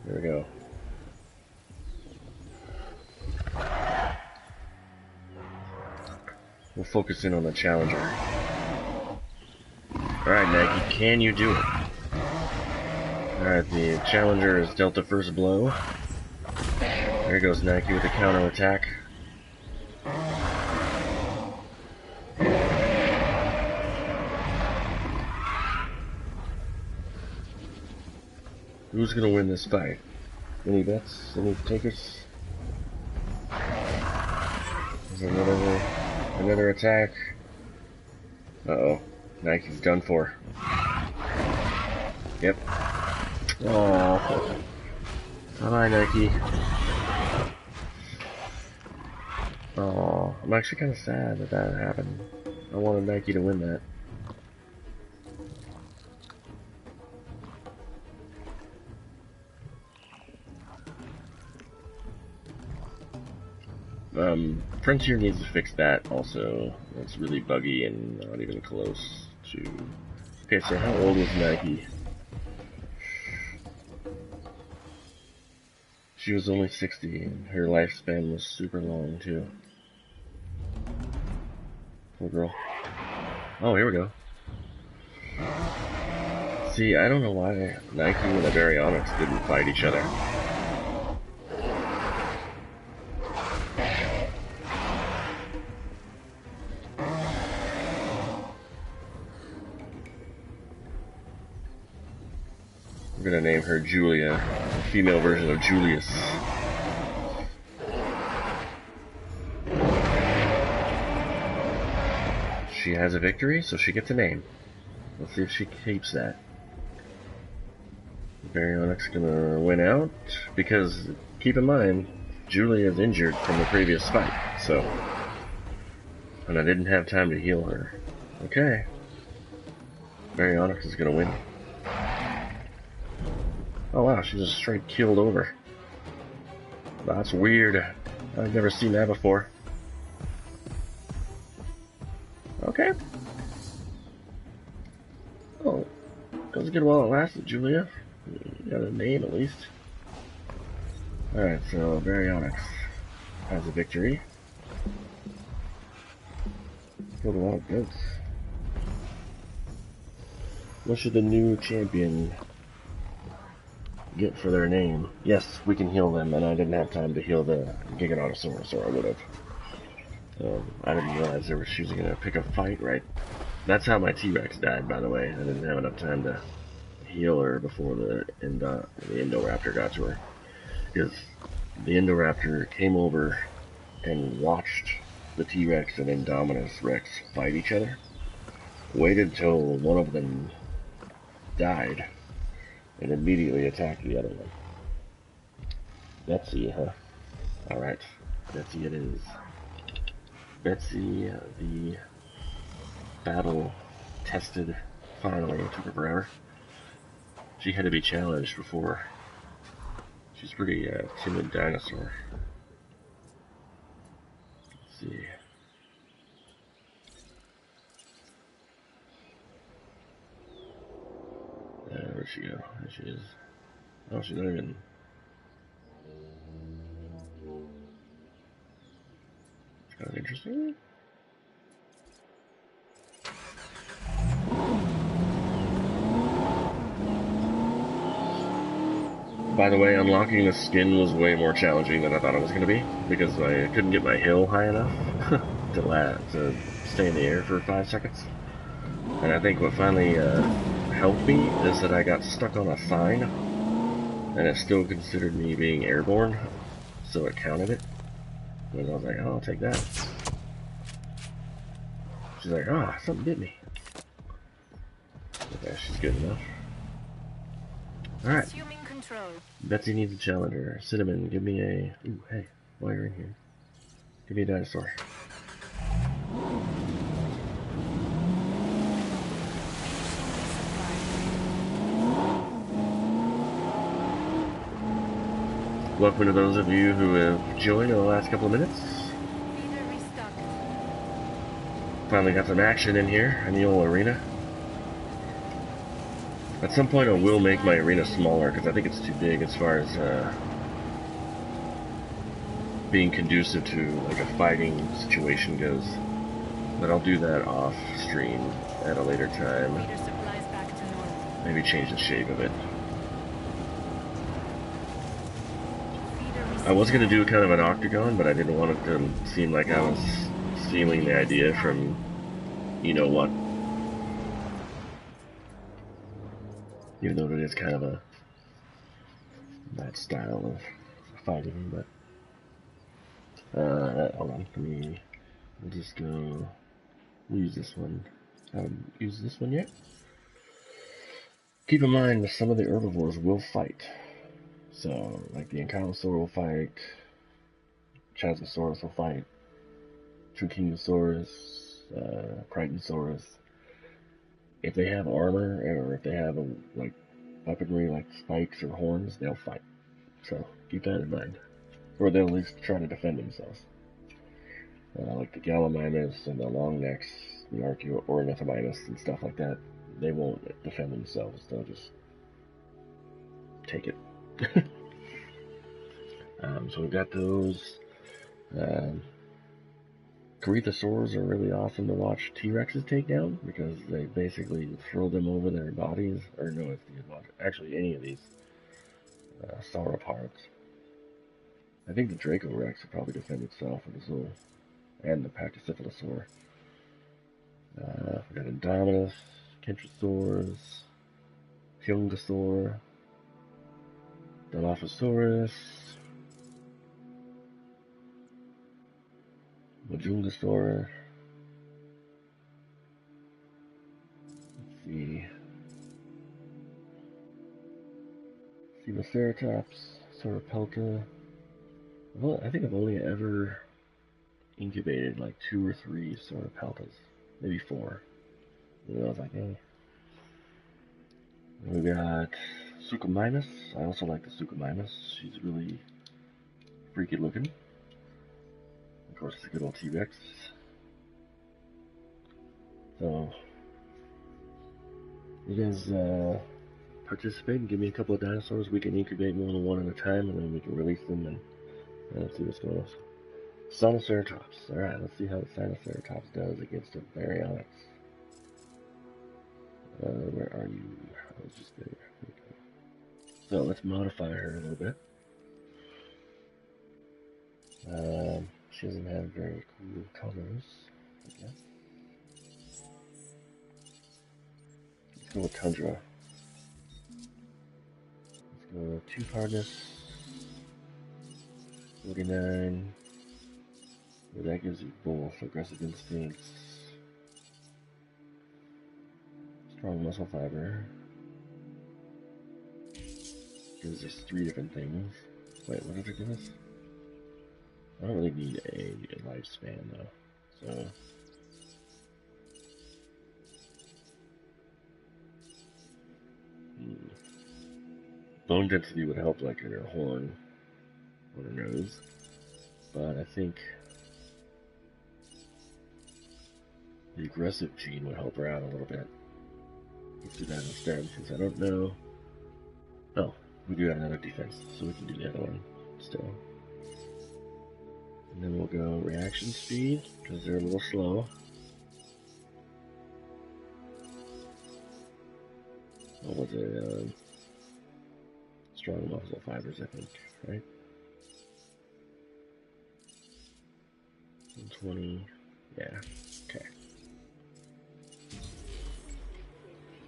There we go. We'll focus in on the challenger. Alright, Nike, can you do it? Alright, the challenger has dealt the first blow. There goes Nike with the counter attack. Who's gonna win this fight? Any bets? Any takers? There's another attack. Uh-oh. Nike's done for. Yep. Oh. Bye, Nike. Oh, I'm actually kind of sad that that happened. I wanted Nike to win that. Frontier needs to fix that also. It's really buggy and not even close to... Okay, so how old was Nike? She was only 60, and her lifespan was super long, too. Poor girl. Oh, here we go. See, I don't know why Nike and the Baryonyx didn't fight each other. I'm gonna name her Julia, female version of Julius. She has a victory, so she gets a name. Let's see if she keeps that. Baryonyx gonna win out, because keep in mind, Julia is injured from the previous fight, so. And I didn't have time to heal her. Okay. Baryonyx is gonna win. Oh wow, she just straight keeled over. That's weird. I've never seen that before. Okay. Oh, goes good while it lasted, Julia. You got a name at least. Alright, so Baryonyx has a victory. Killed a lot of goats. What should the new champion get for their name? Yes, we can heal them, and I didn't have time to heal the Giganotosaurus, or I would have. I didn't realize she was going to pick a fight, right? That's how my T-Rex died, by the way. I didn't have enough time to heal her before the Indoraptor got to her. Because the Indoraptor came over and watched the T-Rex and Indominus Rex fight each other. Waited till one of them died, and immediately attacked the other one. Betsy, huh? Alright, Betsy it is. Betsy, the battle-tested, finally, it took her forever. She had to be challenged before. She's a pretty timid dinosaur. Let's see. Where'd she go? There she is. Oh, she's not even... It's kind of interesting. By the way, unlocking the skin was way more challenging than I thought it was going to be, because I couldn't get my hill high enough to stay in the air for 5 seconds. And I think what finally helped me is that I got stuck on a sign, and it still considered me being airborne, so it counted it. And I was like, oh, I'll take that. She's like, ah, something bit me. Okay, she's good enough. Alright. Betsy needs a challenger. Cinnamon, give me a... Ooh, hey, while you're in here. Give me a dinosaur. Welcome to those of you who have joined in the last couple of minutes. Finally got some action in here in the old arena. At some point I will make my arena smaller because I think it's too big as far as being conducive to like a fighting situation goes. But I'll do that off stream at a later time. Maybe change the shape of it. I was going to do kind of an octagon, but I didn't want it to seem like I was stealing the idea from you know what. Even though it is kind of that style of fighting, but hold on, we'll just go, we'll use this one. I haven't used this one yet. Keep in mind that some of the herbivores will fight. So, like the Ankylosaur will fight, Chasmosaurus will fight, Trichinosaurus, Crichtonsaurus. If they have armor, or if they have like weaponry like spikes or horns, they'll fight. So keep that in mind, or they'll at least try to defend themselves. Like the Gallimimus and the Longnecks, the Ornithomimus and stuff like that, they won't defend themselves. They'll just take it. So we've got those. Corythosaurs are really awesome to watch T-Rexes take down because they basically throw them over their bodies. Or no, it's actually any of these sauropods. I think the Draco Rex would probably defend itself with his little, and the Pachycephalosaur. We got Indominus, Kentrosaurus, Hyungosaur, Dilophosaurus, Majungasaur. Let's see. Celoceratops, Sauropelta. Well, I think I've only ever incubated like 2 or 3 Sauropeltas, maybe 4. And I was like, hey. We got Suchomimus. I also like the Suchomimus. She's really freaky looking. Of course, it's a good old T-Rex. So, you guys participate and give me a couple of dinosaurs. We can incubate more than one at a time, and then we can release them and let's see what's going on. Sinoceratops. Alright, let's see how the Sinoceratops does against a Baryonyx. Where are you? I was just there. So let's modify her a little bit. She doesn't have very cool colors, I guess. Let's go with Tundra. Let's go 2 hardness, 49. Well, that gives you both aggressive instincts, strong muscle fiber. Gives us 3 different things. Wait, what did it give us? I don't really need a lifespan though, so. Bone density would help, like in her horn, on her nose, but I think the aggressive gene would help her out a little bit. Let's do that instead, since I don't know. Oh, we do have another defense, so we can do the other one still. And then we'll go reaction speed, because they're a little slow. What was it? Strong muscle fibers, I think, right? 120, yeah, okay.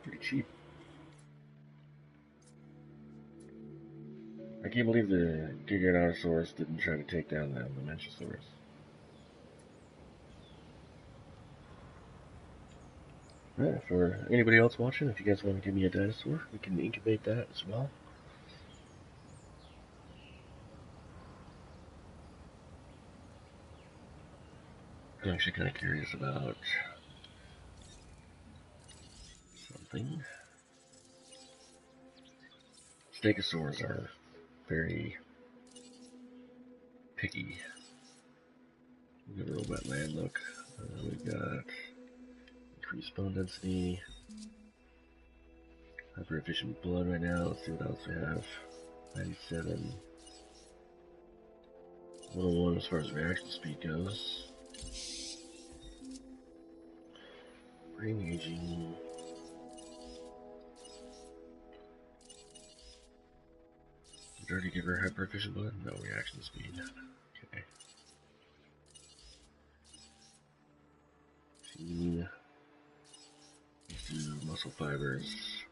Pretty cheap. I can't believe the Giganotosaurus didn't try to take down the Mamenchisaurus. Right, for anybody else watching, if you guys want to give me a dinosaur, we can incubate that as well. I'm actually kind of curious about something. Stegosaurs are very picky. We got a real wetland look. We got increased bone density, hyper efficient blood right now. Let's see what else we have. 97. 101 as far as reaction speed goes. Brain aging. Did I already give her hyper efficient blood? No, reaction speed. Okay. Let's do muscle fibers.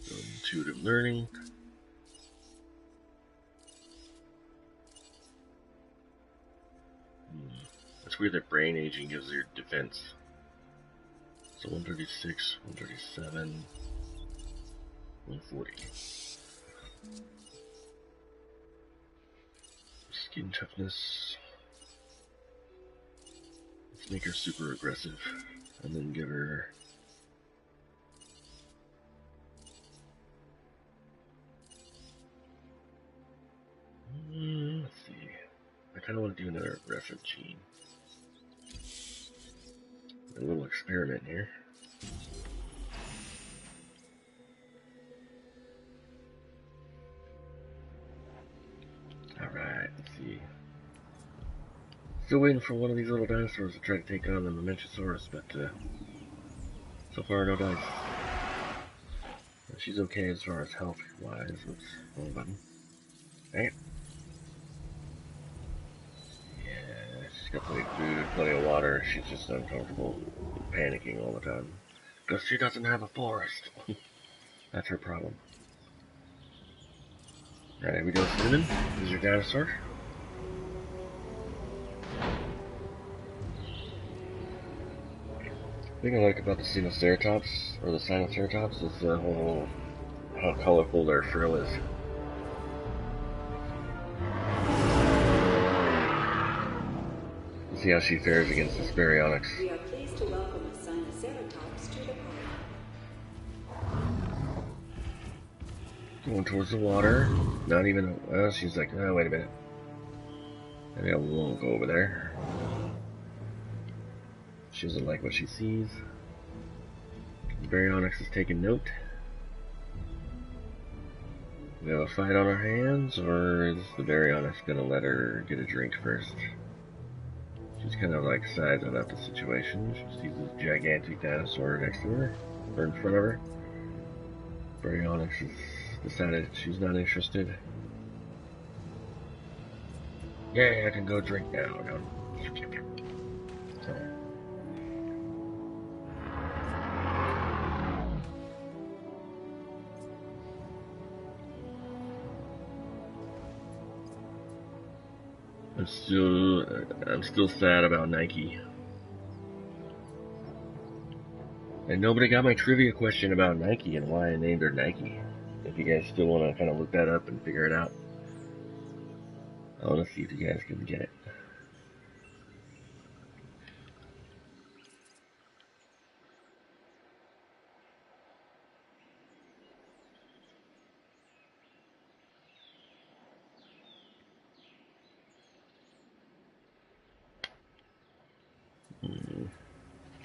So intuitive learning. That's weird that brain aging gives your defense. So 136, 137, 140. Skin toughness. Let's make her super aggressive, and then give her. Let's see. I kind of want to do another aggressive gene. A little experiment here. Still waiting for one of these little dinosaurs to try to take on the Momentosaurus, but so far no dice. She's okay as far as health-wise. Oops, wrong button. Dang it. Yeah, she's got plenty of food, plenty of water. She's just uncomfortable, panicking all the time. Because she doesn't have a forest. That's her problem. Alright, here we go, Cinnamon. This is your dinosaur. The thing I like about the Sinoceratops, or the Sinoceratops, is the whole, how colorful their frill is. See how she fares against this Baryonyx. We are pleased to welcome the Sinoceratops to the park. Going towards the water. Not even, she's like, oh, wait a minute. Maybe I won't go over there. She doesn't like what she sees. The Baryonyx is taking note. We have a fight on our hands, or is the Baryonyx gonna let her get a drink first? She's kind of like sizing up the situation. She sees this gigantic dinosaur next to her, or in front of her. Baryonyx has decided she's not interested. Yeah, I can go drink now. So. I'm still sad about Nike. And nobody got my trivia question about Nike and why I named her Nike. If you guys still want to kind of look that up and figure it out. I want to see if you guys can get it.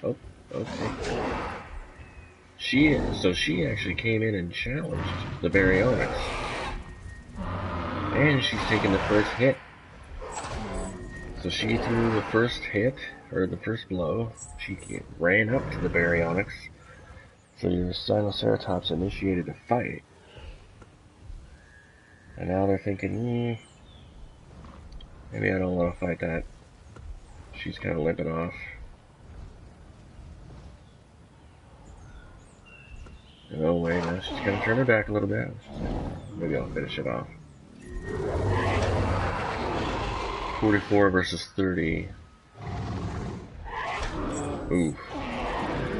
Oh, okay. She actually came in and challenged the Baryonyx. And she's taken the first hit. So she threw the first hit, or the first blow. She ran up to the Baryonyx. So your Sinoceratops initiated a fight. And now they're thinking, maybe I don't want to fight that. She's kind of limping off. Oh wait, now she's gonna turn her back a little bit. Maybe I'll finish it off. 44 versus 30. Ooh.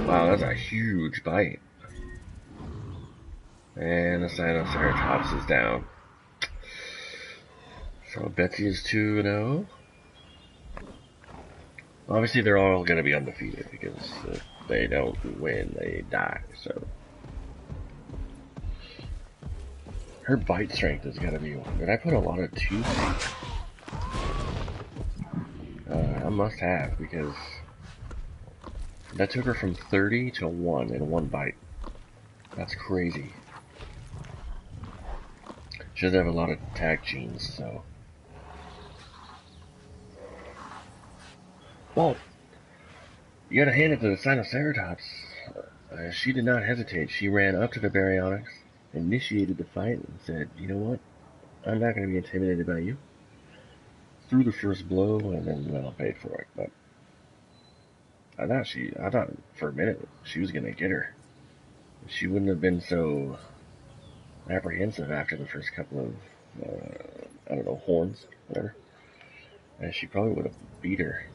Wow, that's a huge bite. And the Sinoceratops is down. So Betsy is 2-0. Obviously they're all gonna be undefeated because if they don't win, they die, so. Her bite strength is gotta be. Did I put a lot of tooth? I must have, because that took her from 30 to 1 in one bite. That's crazy. She does have a lot of tag genes, so. Well, you gotta hand it to the Sinoceratops. She did not hesitate. She ran up to the Baryonyx, initiated the fight, and said, you know what? I'm not going to be intimidated by you. Threw the first blow, and then, well, paid for it. But I thought for a minute she was going to get her. She wouldn't have been so apprehensive after the first couple of, I don't know, horns, whatever. And she probably would have beat her.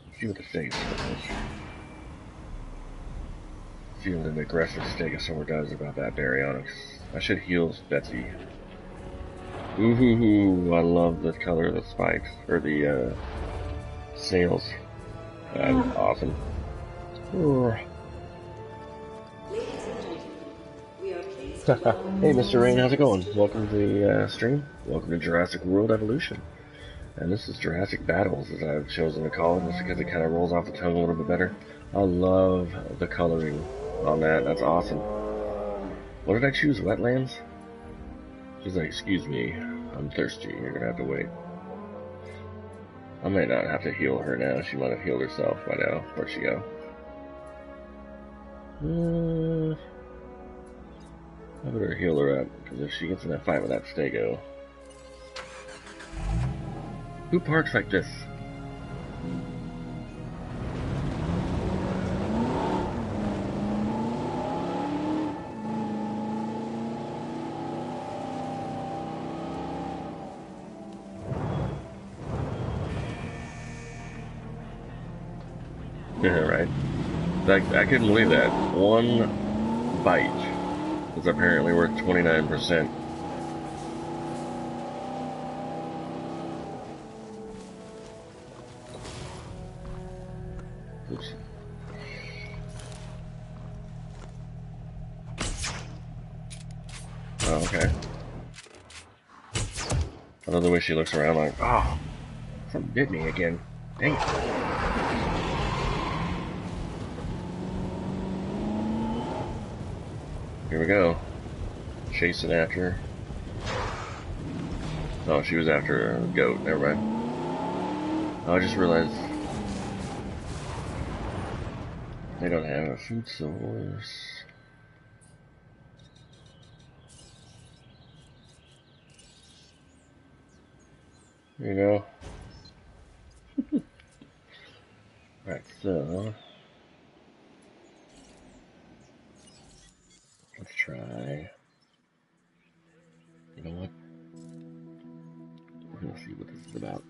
Let's see what the Stegosaur does. See what an aggressive Stegosaur does about that Baryonyx. I should heal Betsy. Ooh, I love the color of the spikes, or the sails. That's awesome. Ladies and gentlemen, we are pleased to welcome Hey, Mr. Rain, how's it going? Welcome to the stream. Welcome to Jurassic World Evolution. And this is Jurassic Battles, as I've chosen to call it, just because it kind of rolls off the tongue a little bit better. I love the coloring on that. That's awesome. What did I choose? Wetlands? She's like, excuse me, I'm thirsty. You're gonna have to wait. I might not have to heal her now. She might have healed herself by now. Where'd she go? I better heal her up, because if she gets in that fight with that stego... Who parks like this? Yeah, right. I couldn't believe that. One bite is apparently worth 29%. Oops. Oh, okay. I love the way she looks around like, oh, something bit me again. Dang it. Here we go. Chasing after her. Oh, she was after a goat. Never mind. Oh, I just realized they don't have a food source. There you go. Alright, so let's try. You know what? We're gonna see what this is about.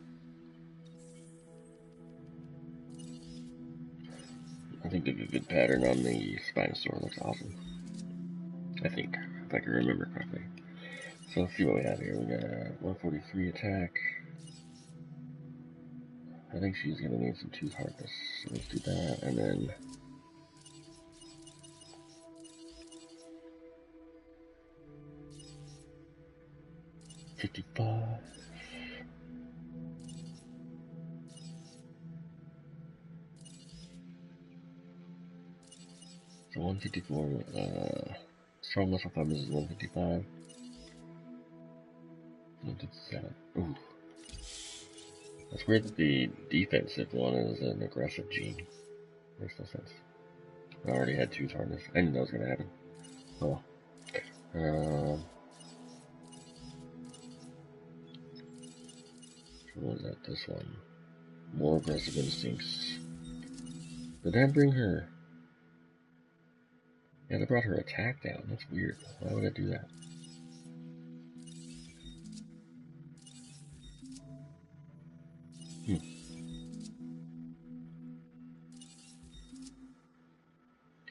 I think a good pattern on the Spinosaur looks awesome. I think, if I can remember correctly. So let's see what we have here. We got 143 attack. I think she's gonna need some tooth hardness. So let's do that, and then 55. So 154. Strong muscle fibers is 155. 157. Ooh. That's weird that the defensive one is an aggressive gene. Makes no sense. I already had tooth hardness. I knew that was gonna happen. Oh. What was that? This one. More aggressive instincts. Did that bring her? Yeah, that brought her attack down. That's weird. Why would I do that?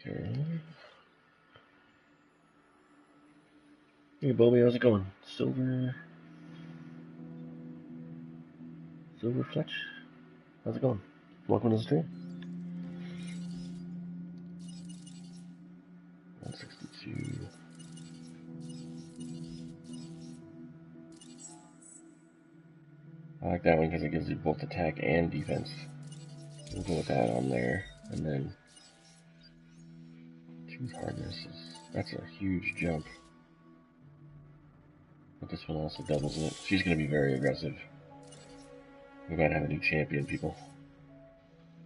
Okay. Hey, Bobby, how's it going? Silver Fletch? How's it going? Welcome to the stream. 162. I like that one because it gives you both attack and defense. We'll go with that on there. And then tooth hardness that's a huge jump. But this one also doubles it. She's going to be very aggressive. We might have a new champion, people.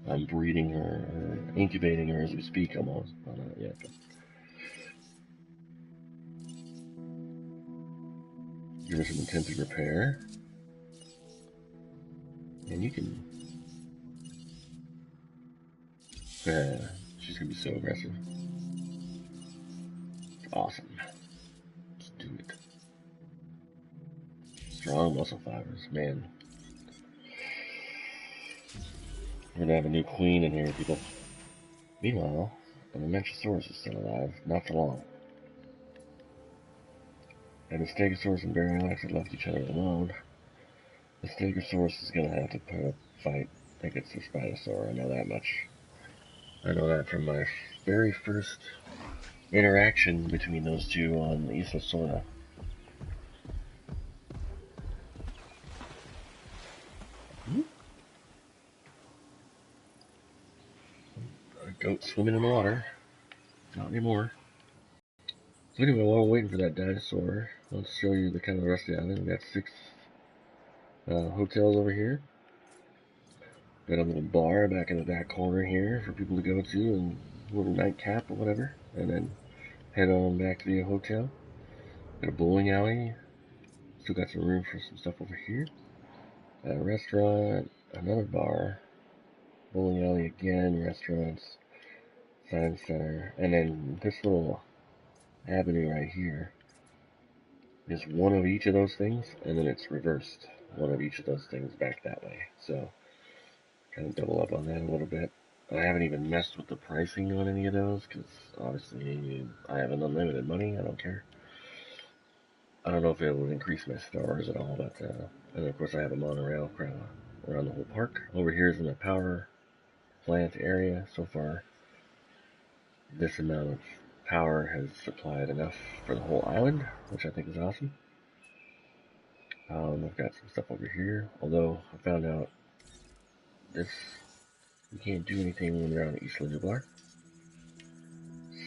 I'm breeding her, or incubating her as we speak almost. Well, not yet, but give her some intensive repair. And you can... she's going to be so aggressive. Awesome. Let's do it. Strong muscle fibers, man. We're going to have a new queen in here, people. Meanwhile, the Mamenchosaurus is still alive, not for long. And the Stegosaurus and Baryonyx have left each other alone. The Stegosaurus is going to have to put up a fight against the Spinosaur. I know that much. I know that from my very first interaction between those two on Isla Sorna. A goat swimming in the water. Not anymore. So anyway, while we're waiting for that dinosaur, let's show you the kind of the rest of the island. We got 6 hotels over here. Got a little bar back in the back corner here for people to go to and a little nightcap or whatever, and then head on back to the hotel. Got a bowling alley. Still got some room for some stuff over here. Got a restaurant, another bar, bowling alley again, restaurants, science center, and then this little avenue right here is one of each of those things, and then it's reversed one of each of those things back that way. So kind of double up on that a little bit. I haven't even messed with the pricing on any of those because obviously I have an unlimited money. I don't care. I don't know if it will increase my stars at all, but and of course I have a monorail around the whole park. Over here is in the power plant area. So far, this amount of power has supplied enough for the whole island, which I think is awesome. I've got some stuff over here, although I found out this you can't do anything when you're on Isla Nublar.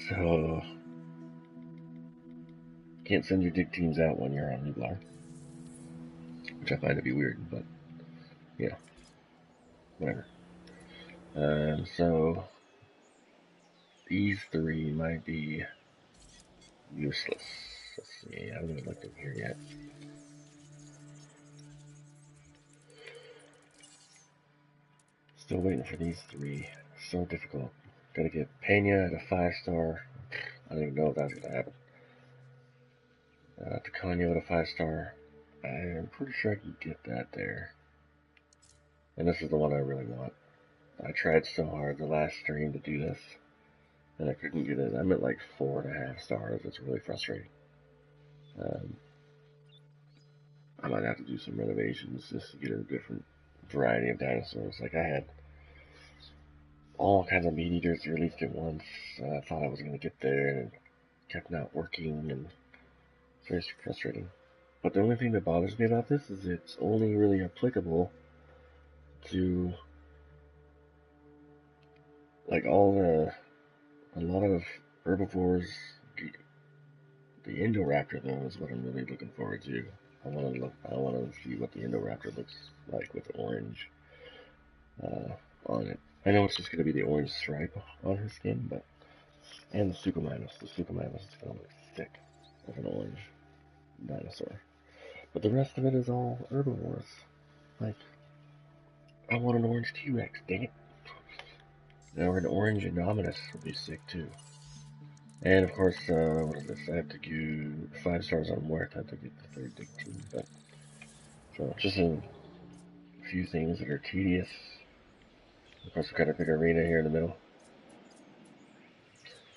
So you can't send your dig teams out when you're on Nublar, which I find to be weird, but yeah, whatever. So these three might be useless. Let's see, I haven't even looked in here yet. Still waiting for these three. So difficult. Gotta get Pena at a 5-star. I don't even know if that's gonna happen. Tacanio at a 5-star. I'm pretty sure I can get that there. And this is the one I really want. I tried so hard the last stream to do this, and I couldn't get it. I'm at like 4.5 stars. It's really frustrating. I might have to do some renovations just to get a different variety of dinosaurs. Like I had all kinds of meat eaters released at once. I thought I was going to get there, and it kept not working, and it's very frustrating. But the only thing that bothers me about this is it's only really applicable to like a lot of herbivores. The Indoraptor though is what I'm really looking forward to. I want to see what the Indoraptor looks like with orange on it. I know it's just going to be the orange stripe on his skin, but and the Suchomimus. The Suchomimus is going to look sick as an orange dinosaur. But the rest of it is all herbivores. Like, I want an orange T-Rex, dang it. Or an orange Indominus would be sick too. And of course, what is this? I have to do 5 stars on Muerta to get the 3rd dig team. But so just a few things that are tedious. Of course, we've got a big arena here in the middle.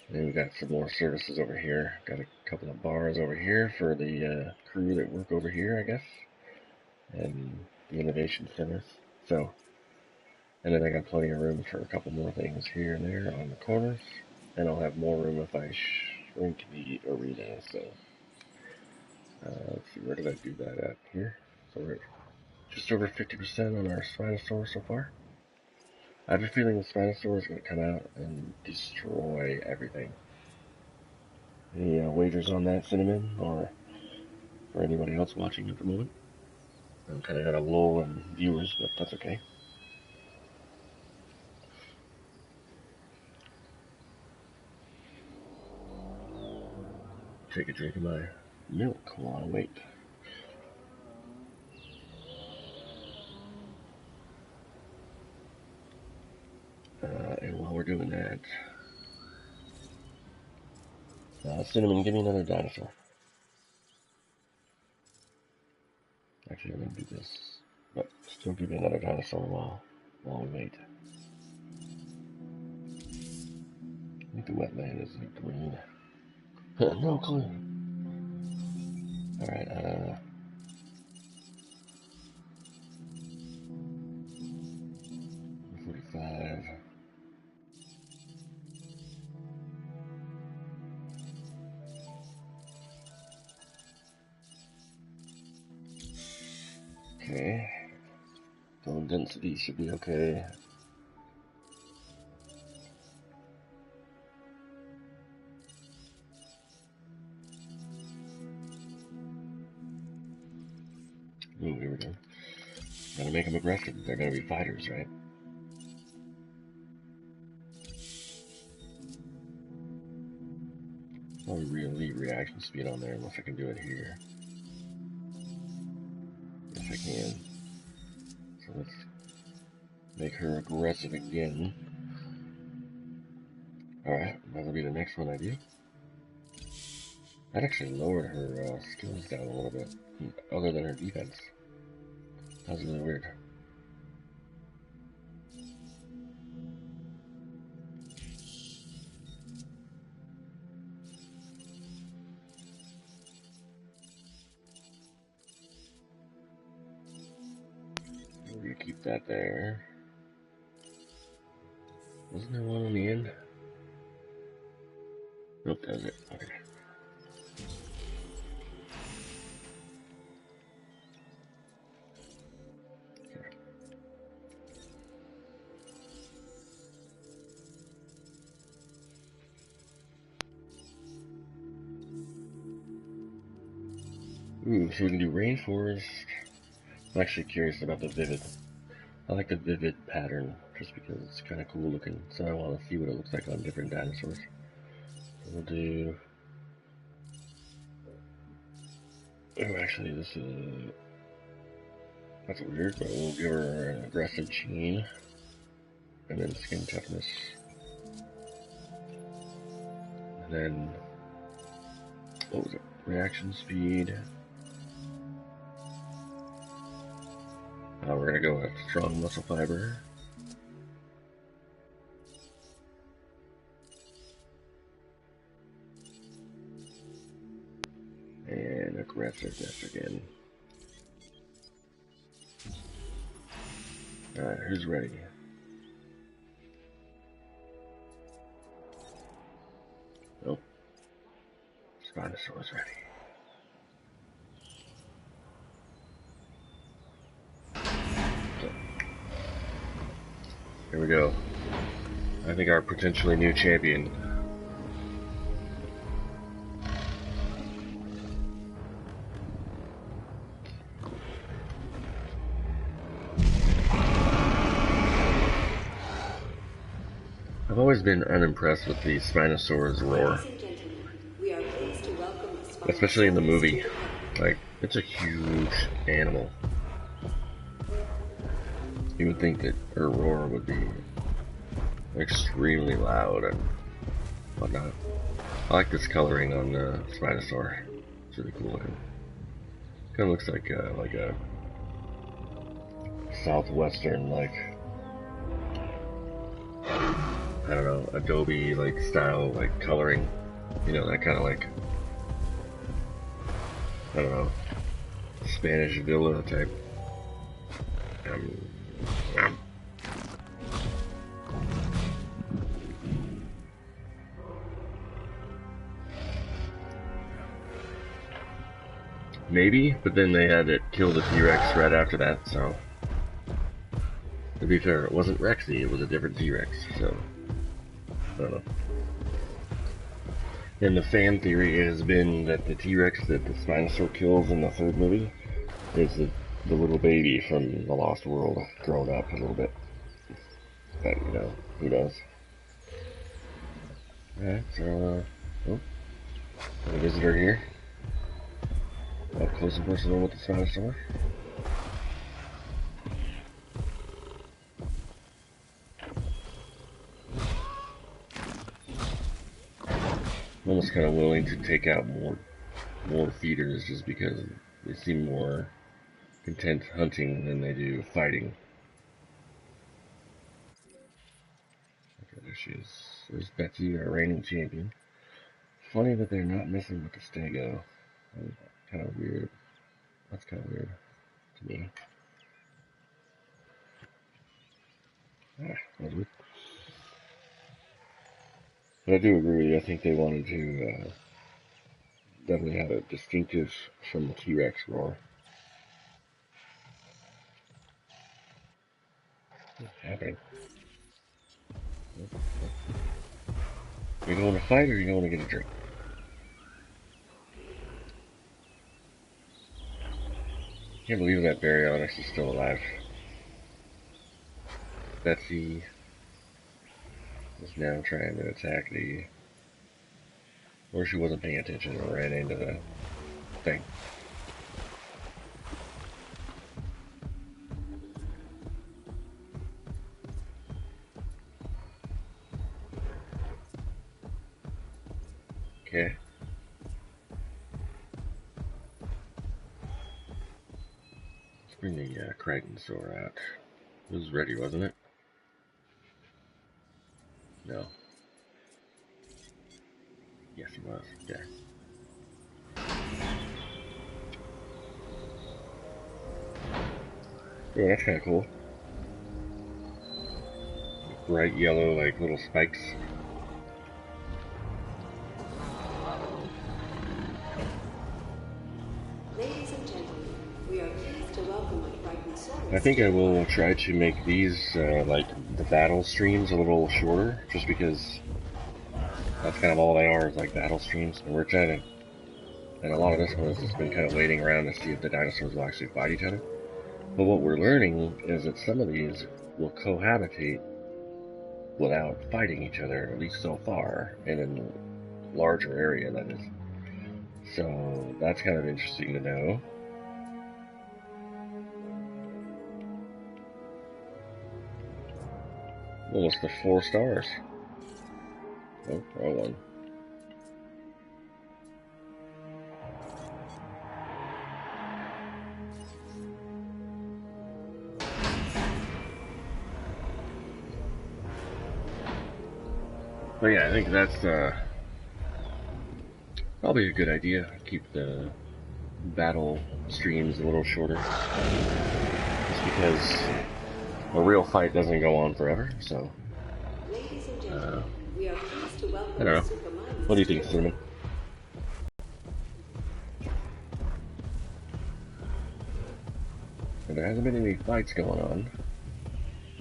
And we've got some more services over here. Got a couple of bars over here for the crew that work over here, I guess. And the innovation centers. So, and then I got plenty of room for a couple more things here and there on the corners. And I'll have more room if I shrink the arena. So, let's see, where did I do that at? Here. So we're just over 50% on our Spinosaur so far. I have a feeling the Spinosaur is going to come out and destroy everything. Any wagers on that, Cinnamon, or for anybody else watching at the moment? I'm kind of at a lull in viewers, but that's okay. Take a drink of my milk while I wait. And while we're doing that, Cinnamon, give me another dinosaur. Actually, I'm going to do this, but still give me another dinosaur while we wait. I think the wetland is like green. No clue. Alright, 45. Okay. Bone density should be okay. Ooh, here we go. Gotta make them aggressive. They're gonna be fighters, right? probably leave reaction speed on there unless I can do it here. Yes, I can. So let's make her aggressive again. Alright, that'll be the next one I do. That actually lowered her skills down a little bit, other than her defense. That was really weird. We're gonna keep that there. Wasn't there one on the end? Nope, that was it. Okay. Ooh, so we can do rainforest. I'm actually curious about the vivid. I like the vivid pattern just because it's kind of cool looking. So I want to see what it looks like on different dinosaurs. So we'll do. Oh, actually, this is. That's weird, but we'll give her an aggressive chain. And then skin toughness. And then. What was it? Reaction speed. We're gonna go with strong muscle fiber. And aggressiveness again. Alright, who's ready? Nope. Spinosaurus ready. So, here we go. I think our potentially new champion. I've always been unimpressed with the Spinosaurus roar. Especially in the movie. Like, it's a huge animal. You would think that her roar would be extremely loud and whatnot. I like this coloring on the Spinosaur. It's really cool looking. Kind of looks like a southwestern, like, I don't know, Adobe like style, like coloring. You know, that kind of like, I don't know, Spanish villa type. Maybe, but then they had to kill the T-Rex right after that, so. To be fair, it wasn't Rexy, it was a different T-Rex, so. I don't know. And the fan theory has been that the T-Rex that the Spinosaur kills in the third movie is the little baby from the Lost World, grown up a little bit. But, you know, who knows? Alright, so, oh, got a visitor here. Up close and personal with the Spinosaur. I'm almost kind of willing to take out more feeders just because they seem more content hunting than they do fighting. Okay, there she is. There's Betsy, our reigning champion. Funny that they're not messing with the Stego. Kind of weird. That's kind of weird to me. That was weird. But I do agree with you. I think they wanted to definitely have a distinctive from the T-Rex roar. What's happening? You going to fight or you going to get a drink? Can't believe that Baryonyx is still alive. Betsy is now trying to attack the Or she wasn't paying attention and ran into the thing. Okay. Let's bring the Crichtonsaur out. It was ready, wasn't it? No. Yes, it was. Okay. Oh, that's kind of cool. Bright yellow, like little spikes. Ladies and gentlemen, we are pleased to welcome a Crichtonsaurus. I think I will try to make these, like, the battle streams a little shorter, just because that's kind of all they are, is like battle streams. And we're trying to, and a lot of this one has just been kind of waiting around to see if the dinosaurs will actually fight each other. But what we're learning is that some of these will cohabitate without fighting each other, at least so far, and in a larger area, that is. So that's kind of interesting to know. Almost the 4 stars. Oh, wrong one. But yeah, I think that's probably a good idea. Keep the battle streams a little shorter. Just because a real fight doesn't go on forever, so. Ladies and gentlemen, we are pleased to welcome I don't know. Superman. What do you think, Cinnamon? And there hasn't been any fights going on.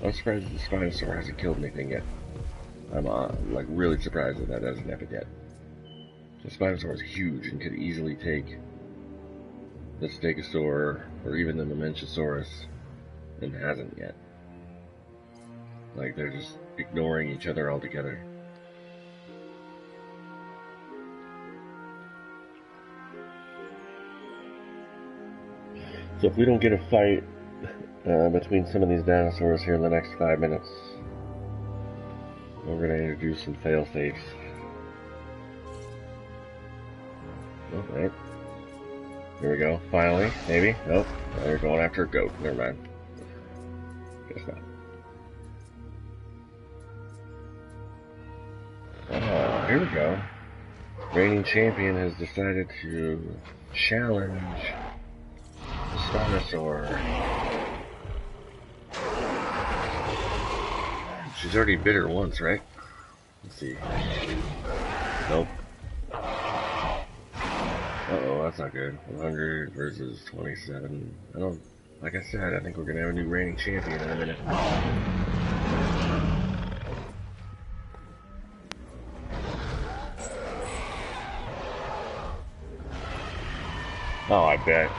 I'm surprised the Spinosaur hasn't killed anything yet. I'm like really surprised that hasn't happened yet. The Spinosaur is huge and could easily take the Stegosaur or even the Mamenchisaurus, and hasn't yet. Like they're just ignoring each other altogether. So if we don't get a fight between some of these dinosaurs here in the next 5 minutes, we're going to introduce some fail-safes. Alright. Here we go. Finally. Maybe. Nope. They're going after a goat. Never mind. Guess not. Oh, here we go. Reigning champion has decided to challenge the Spinosaur. She's already bit her once, right? Let's see. Nope. Uh-oh, that's not good. 100 versus 27. I don't... Like I said, I think we're gonna have a new reigning champion in a minute. Oh, I bet.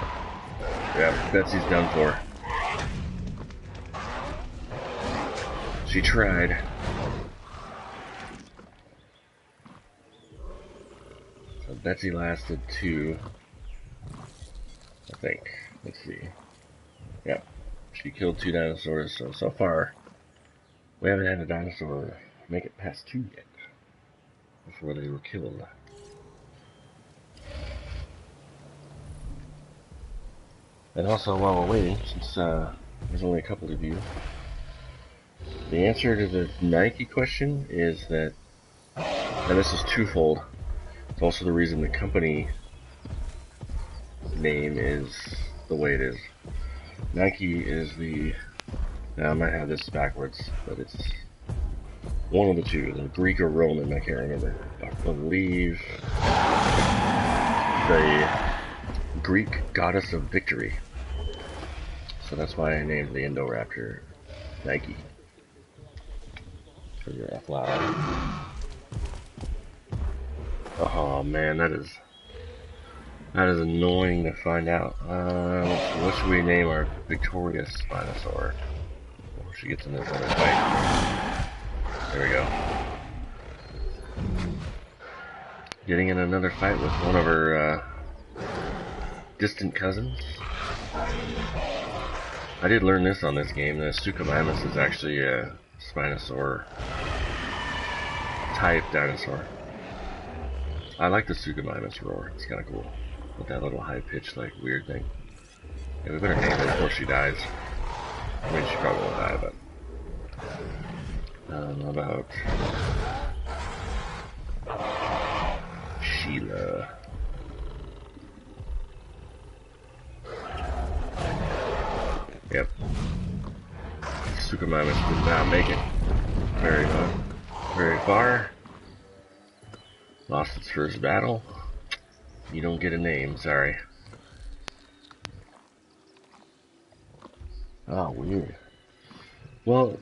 Yeah, Betsy's done for. She tried. So Betsy lasted 2. I think. Let's see. Yep. She killed 2 dinosaurs, so far we haven't had a dinosaur make it past 2 yet before they were killed. And also, while we're waiting, since there's only a couple of you, the answer to the Nike question is that, and this is twofold. It's also the reason the company name is the way it is. Nike is the, now I might have this backwards, but it's one of the two, the Greek or Roman, I can't remember. I believe the Greek goddess of victory. So that's why I named the Indoraptor Nike. For your FYI. Oh man, that is annoying to find out. What should we name our victorious Spinosaur? Before she gets in this other fight. There we go. Getting in another fight with one of her distant cousins. I did learn this on this game. The Suchomimus is actually a Spinosaur type dinosaur. I like the Suchomimus roar. It's kind of cool. With that little high-pitched, like, weird thing. Yeah, we better name her before she dies. I mean, she probably won't die, but... about... Sheila. Yep. Suchomimus did not make it very far. Lost its first battle. You don't get a name, sorry. Oh, weird. Well,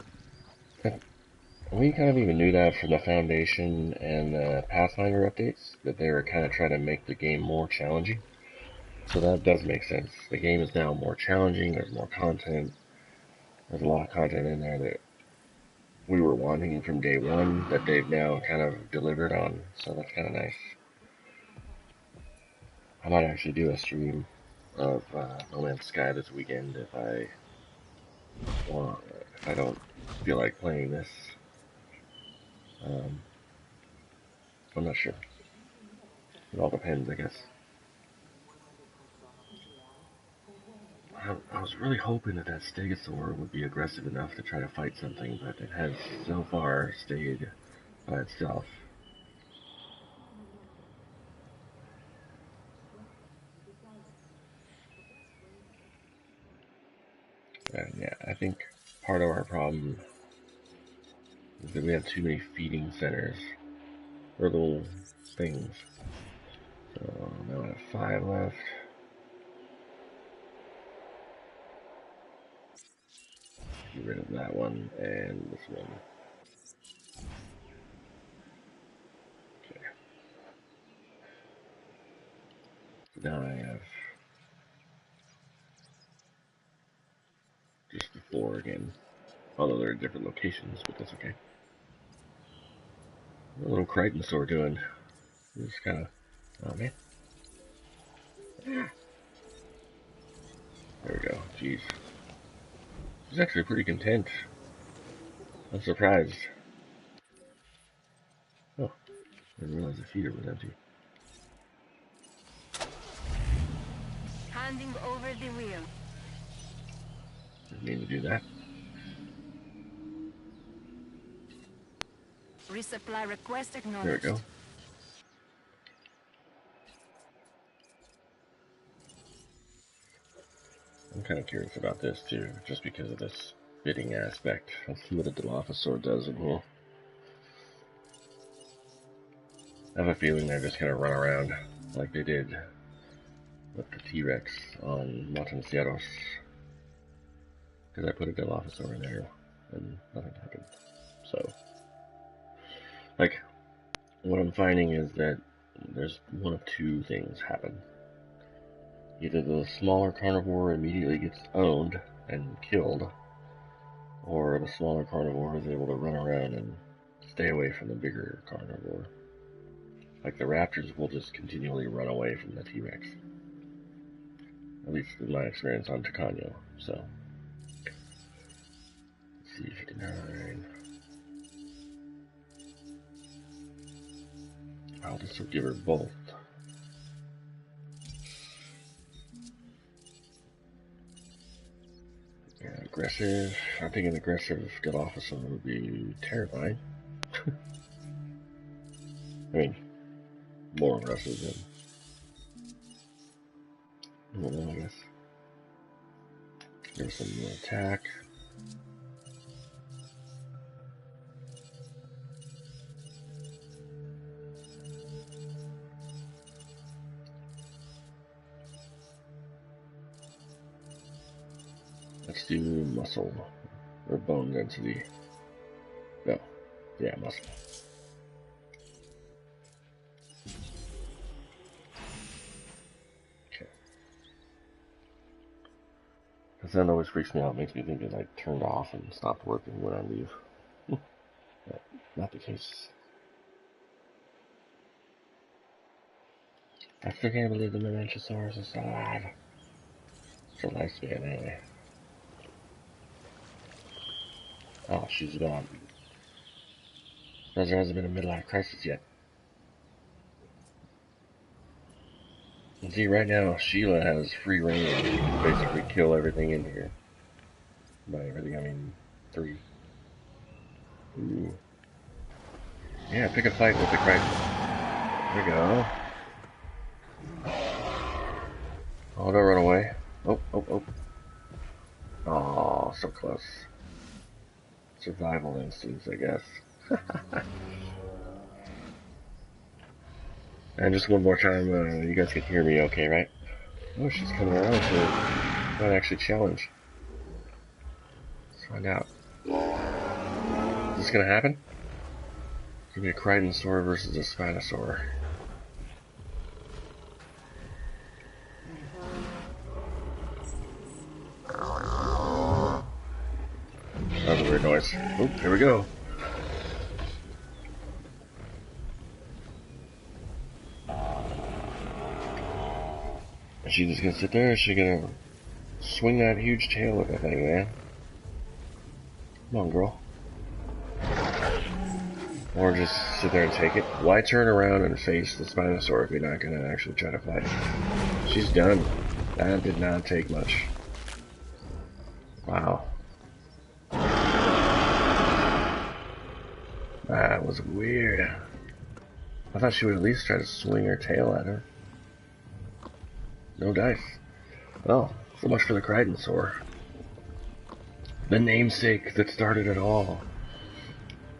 we kind of even knew that from the Foundation and the Pathfinder updates, that they were kind of trying to make the game more challenging. So that does make sense. The game is now more challenging, there's more content. There's a lot of content in there that we were wanting from day one that they've now kind of delivered on, so that's kind of nice. I might actually do a stream of No Man's Sky this weekend if I don't feel like playing this. I'm not sure. It all depends, I guess. I was really hoping that Stegosaur would be aggressive enough to try to fight something, but it has so far stayed by itself. And yeah, I think part of our problem is that we have too many feeding centers, or little things. So now I have 5 left. Get rid of that one and this one. Okay. So now I have just the 4 again. Although they're at different locations, but that's okay. What a little Crichtonsaur doing? Just kind of... Oh, man. There we go. Jeez. He's actually pretty content. I'm surprised. Oh. I didn't realize the feeder was empty. Handing over the wheel. Didn't mean to do that. Resupply request acknowledged. There we go. I'm kind of curious about this too, just because of this bidding aspect. Let's see what a Dilophosaur does in here. I have a feeling they're just gonna run around like they did with the T-Rex on Matancieros. Because I put a Dilophosaur in there and nothing happened. So, like, what I'm finding is that there's one of two things happen. Either the smaller carnivore immediately gets owned and killed, or the smaller carnivore is able to run around and stay away from the bigger carnivore. Like the raptors will just continually run away from the T-Rex. At least in my experience on Tacano. So, let's see if you can hide. I'll just give her both. Yeah, aggressive. I think an aggressive Dilophosaur would be terrifying. I mean, more aggressive than normal, I guess. There's some more attack. Let's do muscle or bone density. No, yeah, muscle. Okay. Because that always freaks me out. It makes me think it like turned off and stopped working when I leave. Not the case. I still can't believe the Mamenchosaurus is alive. It's her lifespan, anyway. Oh, she's gone. There hasn't been a midlife crisis yet. And see, right now, Sheila has free reign. She can basically kill everything in here. By everything, I mean 3. Ooh. Yeah, pick a fight with the Crichton. There we go. Oh, don't run away. Oh, oh, oh. Oh, so close. Survival instincts, I guess. And just one more time, you guys can hear me okay, right? Oh, she's coming around to not actually challenge. Let's find out. Is this gonna happen? It's gonna be a Crichtonsaur versus a Spinosaur. That was a weird noise. Oh, here we go. Is she just gonna sit there, or is she gonna swing that huge tail at that thing, man? Come on, girl. Or just sit there and take it. Why turn around and face the Spinosaur if you're not gonna actually try to fight? She's done. That did not take much. Wow. That was weird. I thought she would at least try to swing her tail at her. No dice. Well, so much for the Crichtonsaur. The namesake that started it all.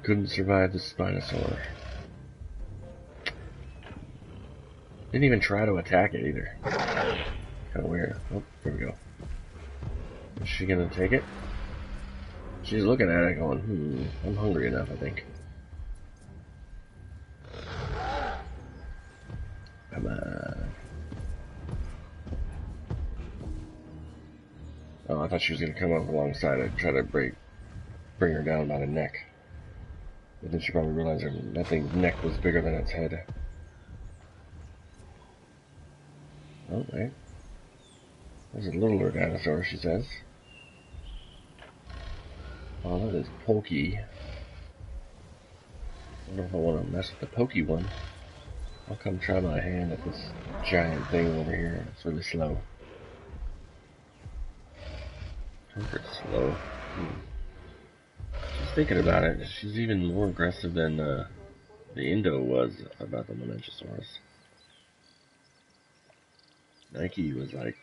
Couldn't survive the Spinosaur. Didn't even try to attack it either. Kinda weird. Oh, here we go. Is she gonna take it? She's looking at it going, I'm hungry enough, I think. Come on. Oh, I thought she was gonna come up alongside it and try to bring her down by the neck. But then she probably realized that thing's neck was bigger than its head. Oh, wait. There's a littler dinosaur, she says. Oh, that is Pokey. I don't know if I want to mess with the Pokey one. I'll come try my hand at this giant thing over here. It's really slow. Comfort's slow. She's thinking about it. She's even more aggressive than the Indo was about the Mamenchosaurus. Nike was like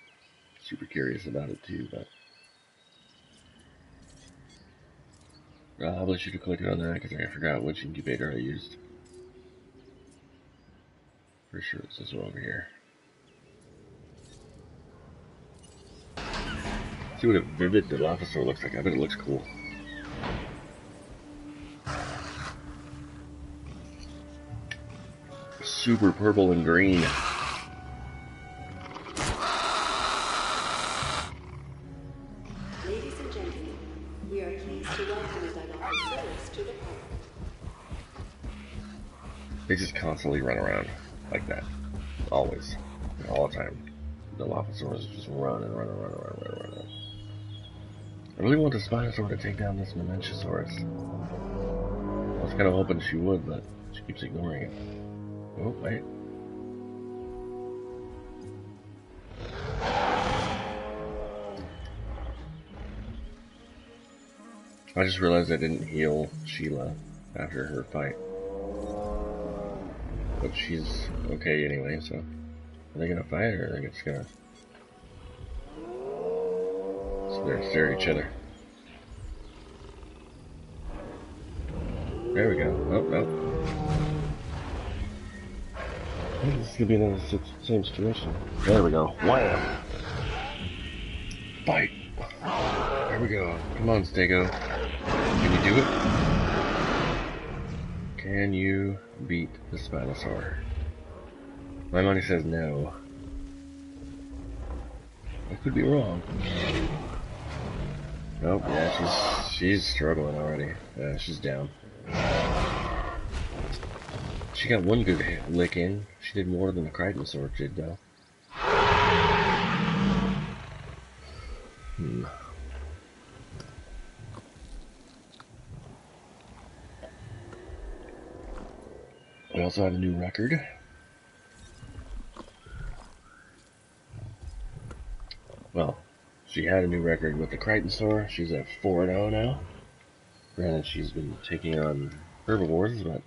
super curious about it too, but I probably should have clicked on that because I forgot which incubator I used. For sure it's this one over here. See what a vivid Dilophosaur looks like. I bet it looks cool. Super purple and green. Ladies and gentlemen, we are pleased to welcome the Dilophosaurus to the park. They just constantly run around like that. Always. All the time. Dilophosaurs just run and run and run and run and run and run. I really want the Spinosaur to take down this Mamenchosaurus. I was kind of hoping she would, but she keeps ignoring it. Oh, wait. I just realized I didn't heal Sheila after her fight. But she's okay anyway, so... Are they gonna fight, or are they just gonna... So they're gonna stare at each other. There we go. Oh, no. I think this is gonna be another same situation. There we go. Wham! Fight! There we go. Come on, Stego. Can you do it? Can you beat the Spinosaur? My money says no. I could be wrong. Nope, yeah, she's struggling already. Yeah, she's down. She got one good lick in. She did more than the Crichton did, though. We also had a new record. Well, she had a new record with the Crichton. She's at 4-0 now. Granted, she's been taking on herbivores, but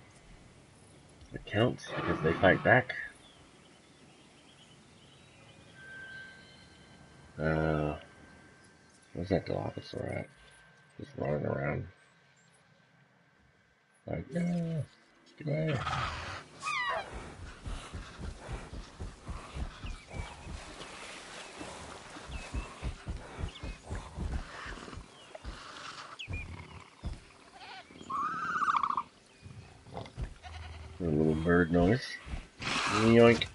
it counts because they fight back. Where's that Dilophosaur at? Just running around. Like, no, get away. A little bird noise. Yoink.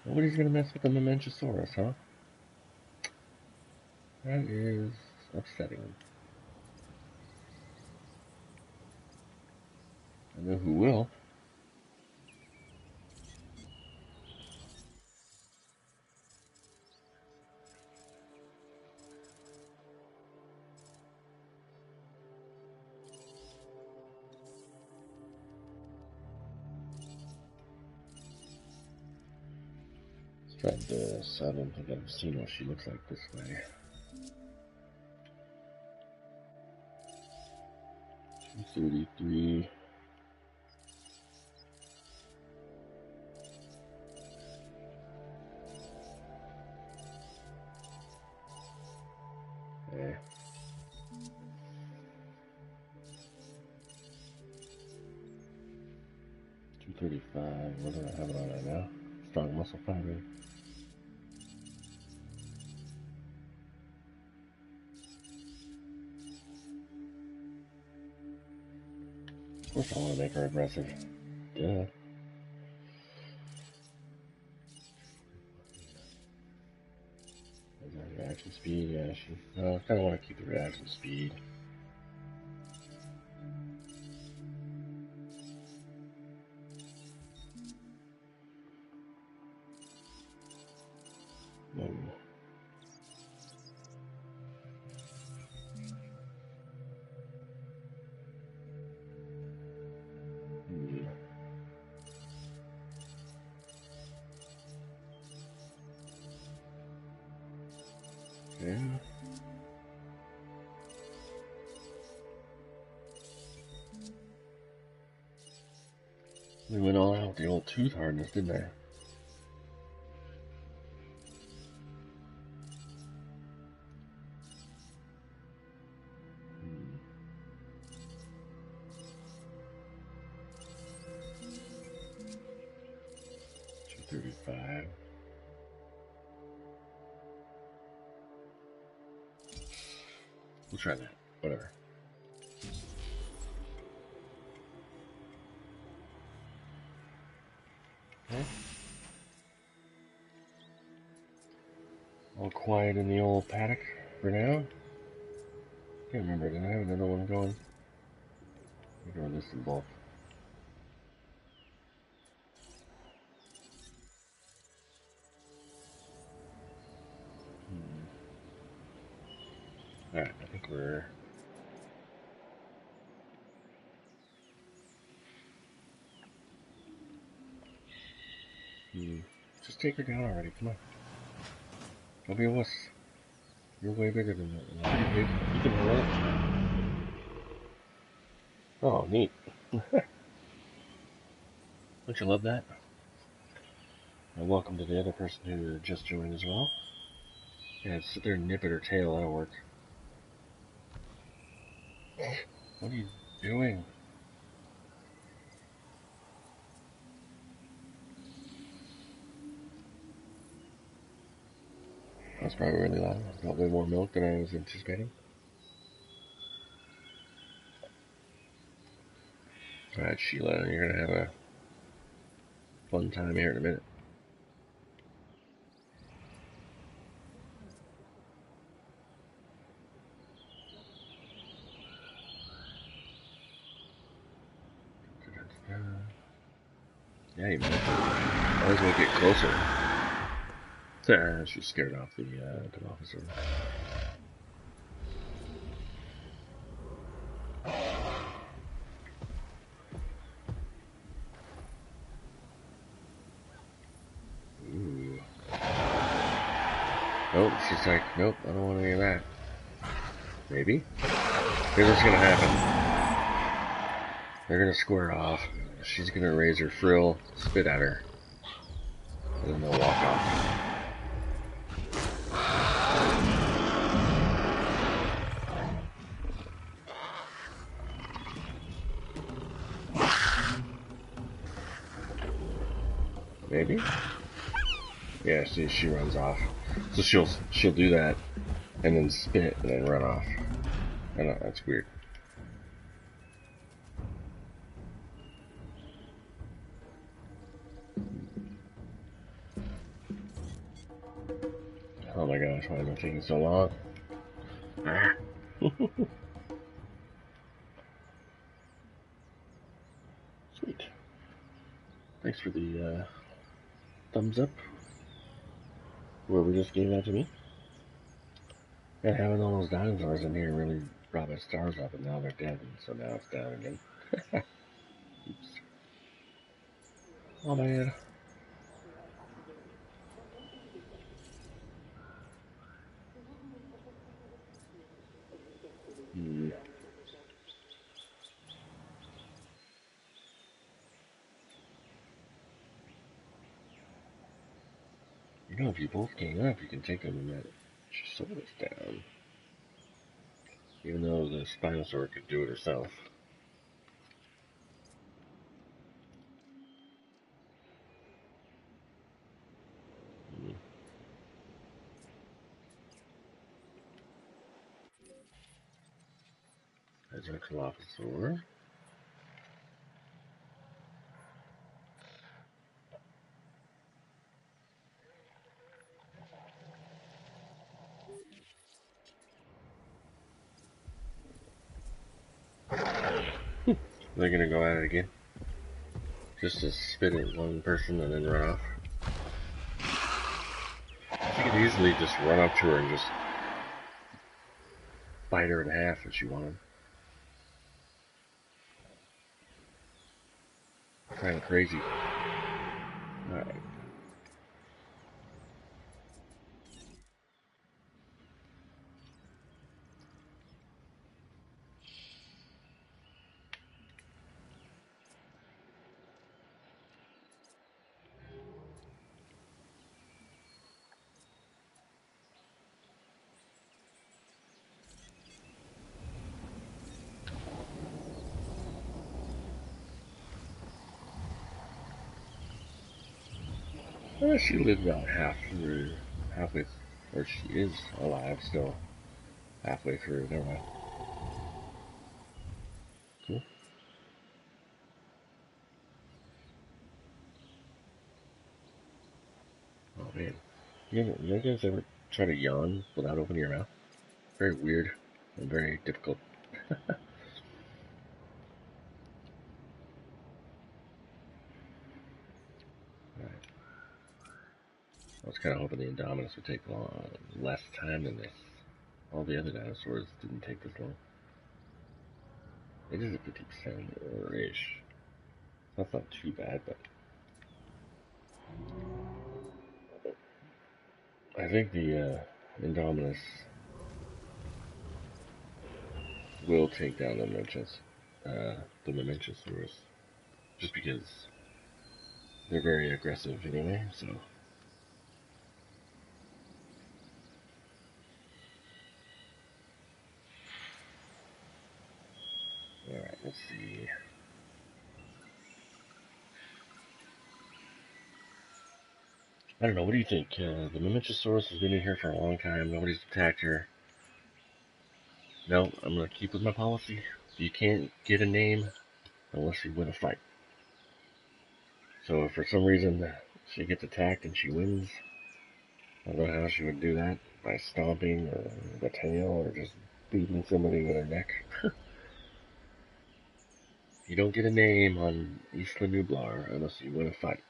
Nobody's gonna mess with the Mamenchisaurus, huh? That is upsetting. I know who will. Tried this. I don't think I've seen what she looks like this way. 233. Okay. 235. What do I have it on right now? Strong muscle fiber. Of course I want to make her aggressive. Duh. Reaction speed, yeah, I kind of want to keep the reaction speed. Okay. We went all out with the old tooth hardness, didn't I? 235. We'll try that. Whatever. Okay. All quiet in the old paddock for now. Can't remember, did I have another one going? I'm going this in bulk. Alright, I think we're... Just take her down already, come on. Don't be a wuss. You're way bigger than that. Pretty big. You can hold it. Oh, neat. Don't you love that? And welcome to the other person who just joined as well. Yeah, sit there and nip at her tail, that'll work. What are you doing? That's probably really loud. I got way more milk than I was anticipating. Alright, Sheila, you're gonna have a fun time here in a minute. Yeah, you might as well get closer. She scared off the officer. Ooh. Nope, she's like, nope, I don't want any of that. Maybe? Here's what's gonna happen. They're gonna square off. She's gonna raise her frill, spit at her, and then they'll walk off. Maybe? Yeah, see, she runs off. So she'll do that, and then spit, and then run off. I know, that's weird. Oh my gosh, why am I taking so long? Ah. Sweet. Thanks for the thumbs up. Whoever just gave that to me. Yeah, having all those dinosaurs in here really brought my stars up, and now they're dead, and so now it's down again. Oops. Oh man. Hmm. You know, if you both gang up, you can take them and that Chisaurus down. Even though the Spinosaur could do it herself. Hmm. There's our Dilophosaur. They're gonna go at it again. Just to spit at one person and then run off. I could easily just run up to her and just bite her in half if she wanted. Kind of crazy. Alright. She lived about halfway, or she is alive still, halfway through. Never mind. Cool. Oh man, you guys ever try to yawn without opening your mouth? Very weird and very difficult. Right. I was kind of hoping the Indominus would take less time than this. All the other dinosaurs didn't take this long. It is a 50% or ish. That's not too bad, but I think the Indominus will take down the Mamenchisaurus, just because they're very aggressive anyway. So, all right, let's see. I don't know. What do you think? The Mamenchisaurus has been in here for a long time. Nobody's attacked her. No, I'm gonna keep with my policy. You can't get a name unless you win a fight. So if for some reason she gets attacked and she wins, I don't know how she would do that. By stomping or the tail or just beating somebody with her neck. You don't get a name on Isla Nublar unless you win a fight.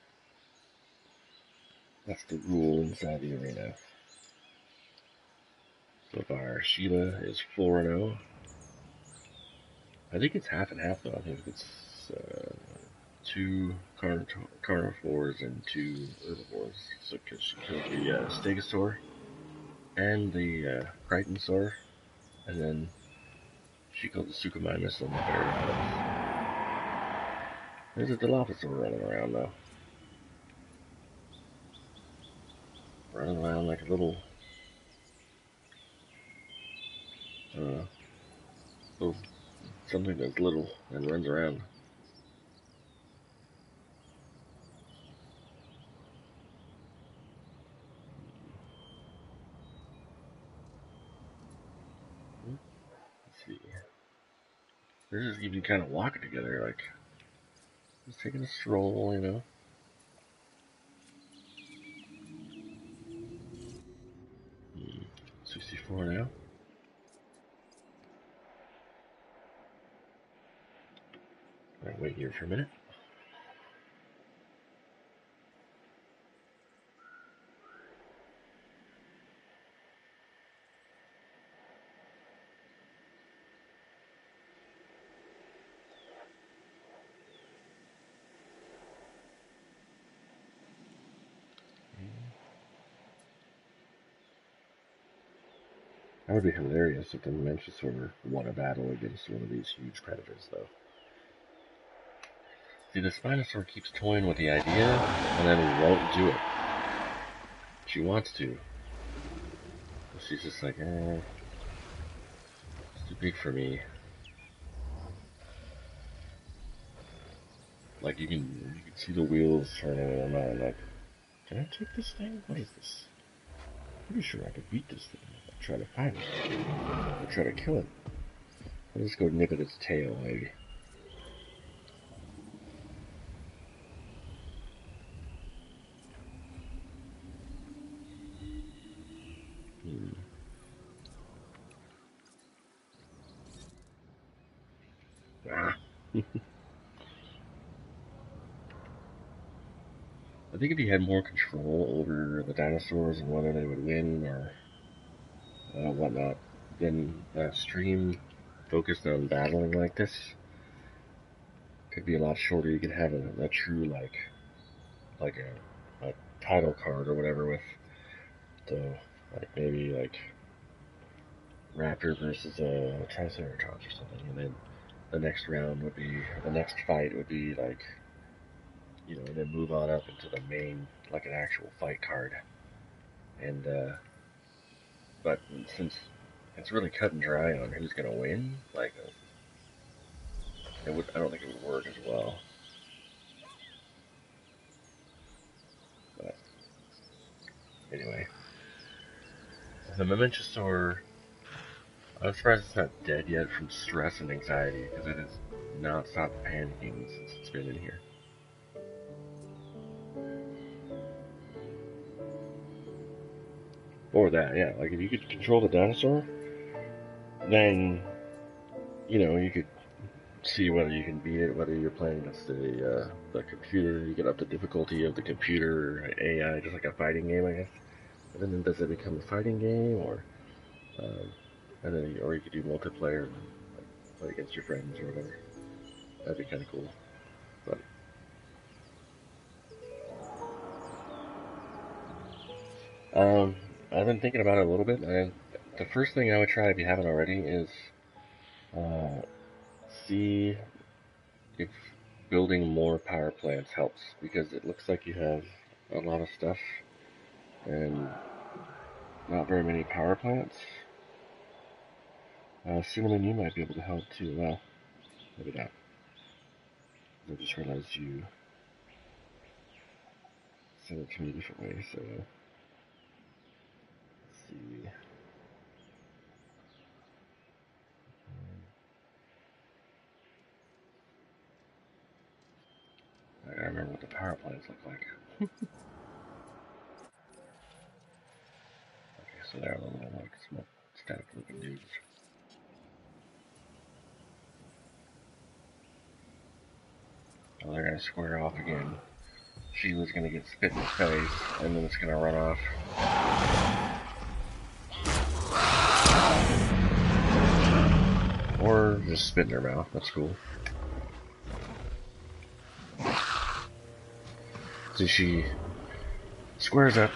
That's the rule inside the arena. So far, Sheila is 4-0. I think it's half and half though. I think it's 2 carnivores and 2 herbivores. So cause she killed the stegosaur and the crichtonsaur, and then she killed the suchomimus and the barracudas. There's a dilophosaur running around though. Running around like a little, little something that's little and runs around. Let's see. They're just even kind of walking together, like just taking a stroll, you know. 64 now. I'll wait here for a minute. That would be hilarious if the Manchisaur won a battle against one of these huge predators, though. See, the Spinosaur keeps toying with the idea and then won't do it. She wants to. But she's just like, it's too big for me. Like, you can see the wheels turning in her mind, like, can I take this thing? What is this? I'm pretty sure I could beat this thing. I'll try to fight it. I'll try to kill it. I'll just go nip at its tail, maybe. Ah. I think if you had more control over the dinosaurs and whether they would win or whatnot, then a stream focused on battling like this could be a lot shorter. You could have a true like a title card or whatever with the like maybe like raptor versus a triceratops or something, and then the next round would be the next fight would be like and then move on up into the main like an actual fight card. And but since it's really cut and dry on who's gonna win, like I don't think it would work as well. But anyway, the Mementosaur. I'm surprised it's not dead yet from stress and anxiety because it has not stopped panicking since it's been in here. Or that, yeah. Like if you could control the dinosaur, then you could see whether you can beat it, whether you're playing against the computer. You can up the difficulty of the computer AI, just like a fighting game, I guess. And then does it become a fighting game, or or you could do multiplayer, and like, play against your friends or whatever. That'd be kind of cool. But I've been thinking about it a little bit. And the first thing I would try, if you haven't already, is uh, see if building more power plants helps, because it looks like you have a lot of stuff and not very many power plants. Cinnamon, you might be able to help too. Well, maybe not. I just realized you sent it to me a different way, so let's see. remember what the power plants look like. Okay, so they're a little like smoke static looking dudes. Oh, they're gonna square off again. Sheila's gonna get spit in the face, and then it's gonna run off. Or just spit in her mouth, that's cool. So she squares up,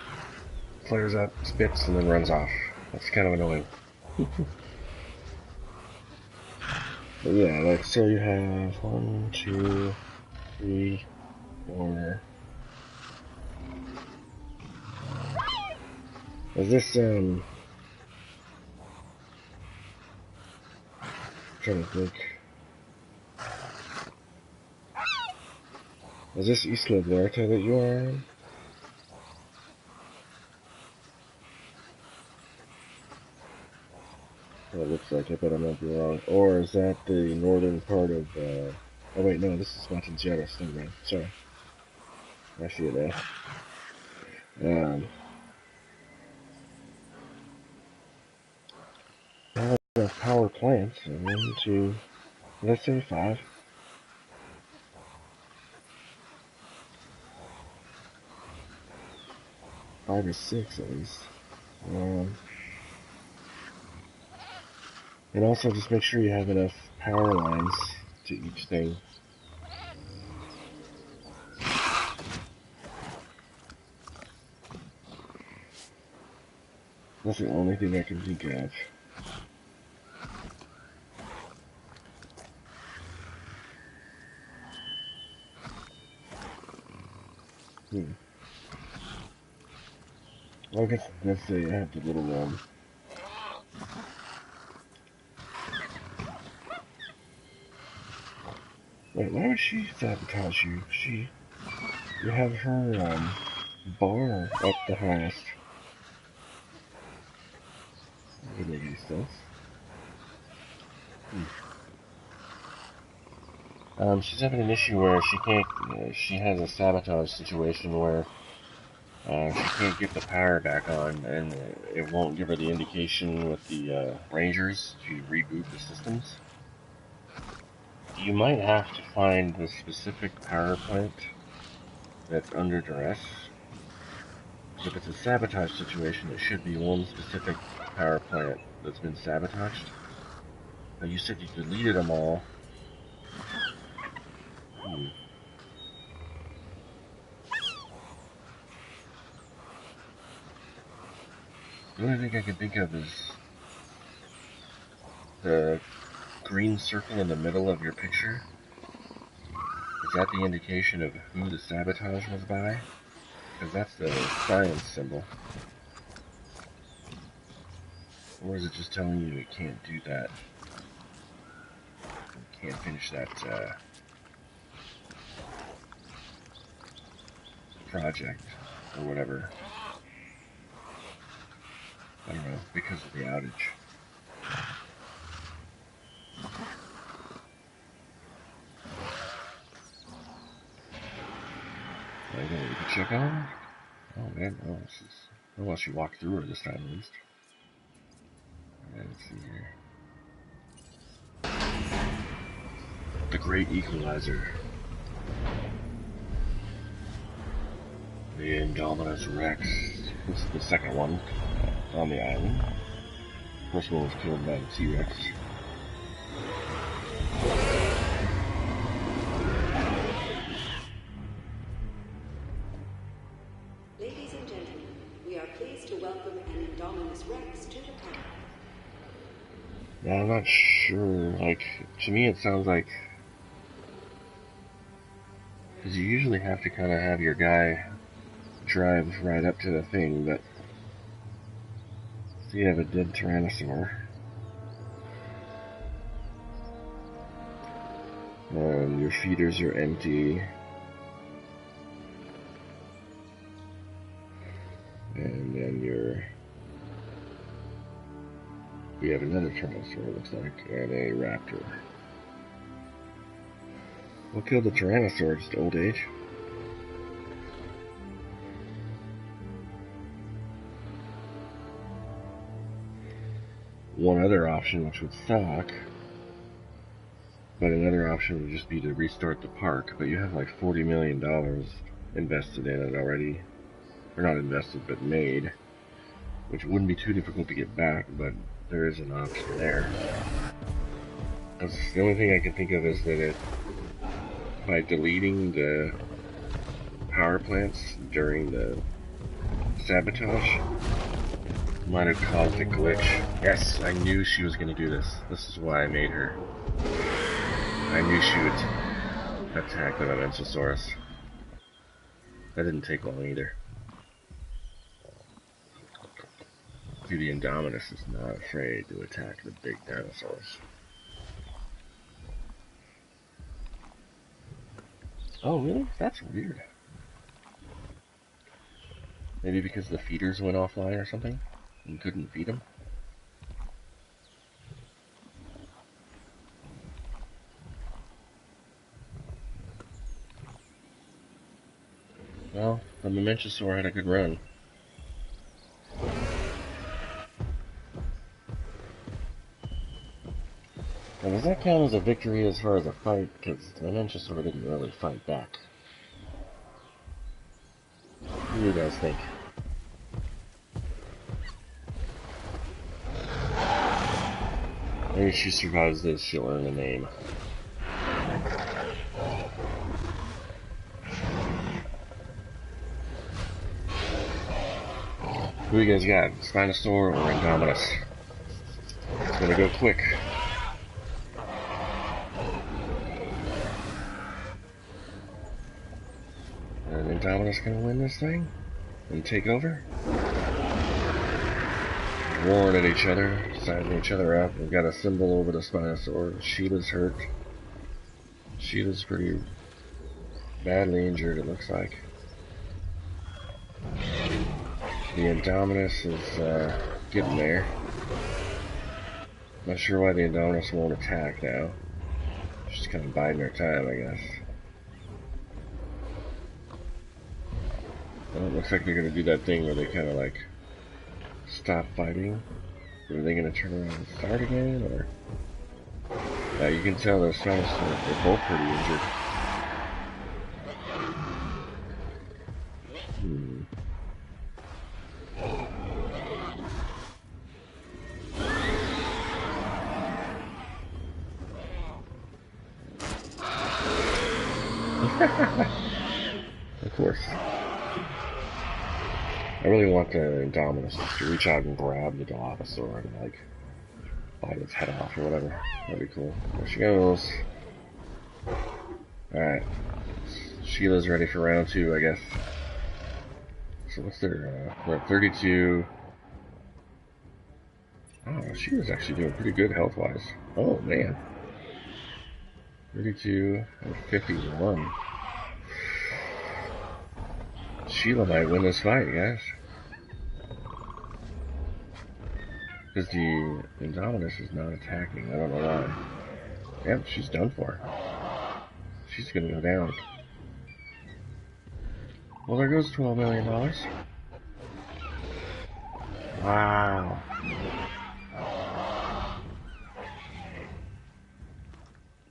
flares up, spits, and then runs off. That's kind of annoying. But yeah, like, so you have 1, 2, 3, 4. Is this, trying to think. Is this Isla Nublar that you are in? Well, it looks like it, but I might be wrong. Or is that the northern part of, oh wait, no, this is Matanzianos, never mind. Sorry. I see it now. Now we have power plants. 1, 2, let's say 5. Five or 6 at least. And also just make sure you have enough power lines to each thing. That's the only thing I can think of. Well, I guess let's say I have the little one. Wait, why would she sabotage you? You have her bar up the highest. That would make any sense. She's having an issue where she can't. She has a sabotage situation where she can't get the power back on, and it won't give her the indication with the rangers to reboot the systems. You might have to find the specific power plant that's under duress. If it's a sabotage situation, it should be one specific power plant that's been sabotaged. Now you said you deleted them all. The only thing I can think of is the green circle in the middle of your picture. Is that the indication of who the sabotage was by? Because that's the science symbol. Or is it just telling you it can't do that? It can't finish that project or whatever. I don't know, because of the outage. Okay, we can check on her. Oh man, oh, this is. Well, she walked through her this time at least. Alright, let's see here. The Great Equalizer. The Indominus Rex. This is the second one on the island. First one was killed by the T-Rex. Ladies and gentlemen, we are pleased to welcome an Indominus Rex to the park. Yeah, I'm not sure. Like, to me it sounds like... Because you usually have to kind of have your guy drive right up to the thing, but... So you have a dead Tyrannosaur. Your feeders are empty. And then we have another Tyrannosaur, it looks like, and a Raptor. What killed the Tyrannosaur? Just old age? one other option, which would suck, but another option would just be to restart the park, but you have like $40 million invested in it already. Or not invested, but made, which wouldn't be too difficult to get back, but there is an option there. The only thing I can think of is that by deleting the power plants during the sabotage, might have caused a glitch. Yes, I knew she was going to do this. This is why I made her. I knew she would attack the Mamentosaurus. That didn't take long either. See, the Indominus is not afraid to attack the big dinosaurs. Oh, really? That's weird. Maybe because the feeders went offline or something? And couldn't feed them? Well, the Mamentosaur had a good run. Now, does that count as a victory as far as a fight? Because the Mamentosaur didn't really fight back. What do you guys think? Maybe if she survives this, she'll earn a name. Who you guys got? Spinosaur or Indominus? It's gonna go quick. And Indominus gonna win this thing? And take over? Roaring at each other, sizing each other up. We've got a symbol over the Spinosaur. Sheila's hurt. Sheila's pretty badly injured, it looks like. The Indominus is getting there. Not sure why the Indominus won't attack now. She's kind of biding her time, I guess. Well, it looks like they're going to do that thing where they kind of like stop fighting. Are they going to turn around and start again? Or you can tell those Spinosaurs, they're both pretty injured. Of course. I really want the Indominus to reach out and grab the Dilophosaur and like bite its head off or whatever. That'd be cool. There she goes. Alright. Sheila's ready for round 2, I guess. So what's their, we're at 32. Oh, she was actually doing pretty good health-wise. Oh, man. 32 and 51. Sheila might win this fight, guys. Because the Indominus is not attacking. I don't know why. Yep, she's done for. She's gonna go down. Well, there goes $12 million. Wow.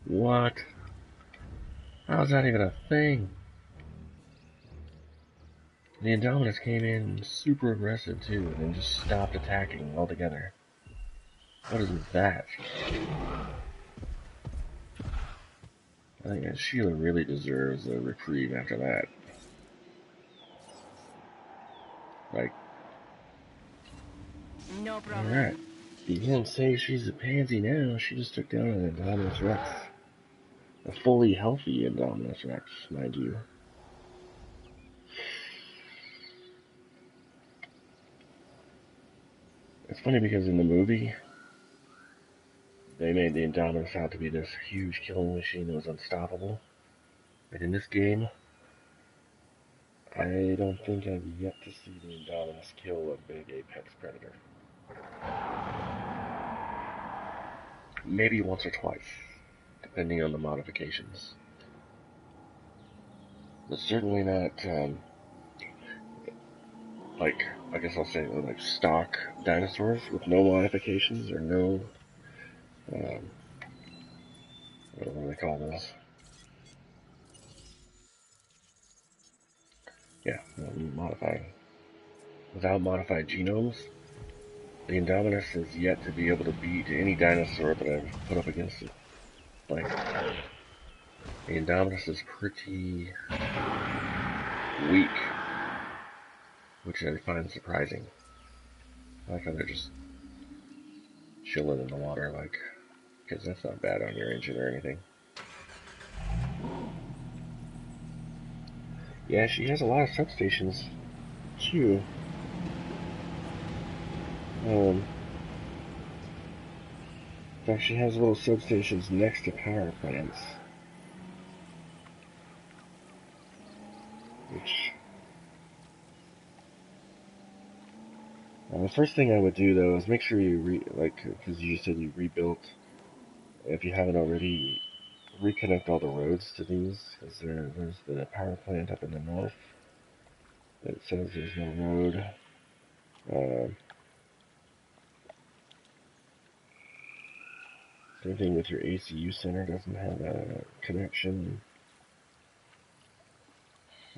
What? How's that even a thing? The Indominus came in super aggressive too, and then just stopped attacking altogether. What is that? I think that Sheila really deserves a reprieve after that. Like, No problem. alright. You can't say she's a pansy now. She just took down an Indominus Rex. A fully healthy Indominus Rex, mind you. It's funny because in the movie, they made the Indominus out to be this huge killing machine that was unstoppable. But in this game, I don't think I've yet to see the Indominus kill a big apex predator. Maybe once or twice, depending on the modifications. But certainly not, like, I guess I'll say like stock dinosaurs with no modifications or no, um, what do they call those? Yeah, modifying. Without modified genomes, the Indominus has yet to be able to beat any dinosaur that I've put up against it. Like, the Indominus is pretty weak, which I find surprising. I like how they're just chilling in the water, like, because that's not bad on your engine or anything. Yeah, she has a lot of substations, too. In fact, she has little substations next to power plants, which... the first thing I would do, though, is make sure you, because you said you rebuilt, if you haven't already, reconnect all the roads to these, because there's the power plant up in the north that says there's no road. Same thing with your ACU center, doesn't have a connection.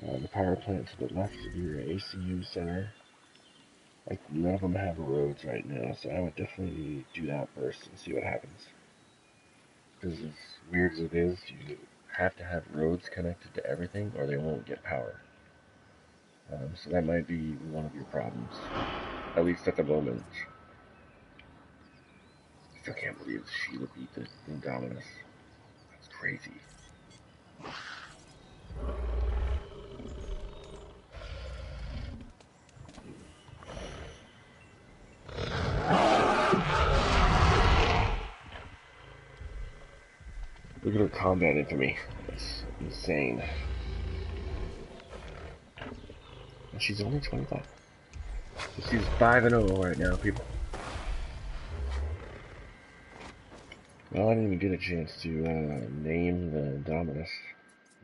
The power plant to the left of your ACU center, like, none of them have roads right now, so I would definitely do that first and see what happens. Because as weird as it is, you have to have roads connected to everything or they won't get power. So that might be one of your problems, at least at the moment. Still can't believe Sheila beat the Indominus. That's crazy. Look at her combat infamy. That's insane. And she's only 25. So she's 5-0 right now, people. Well, I didn't even get a chance to name the Indominus.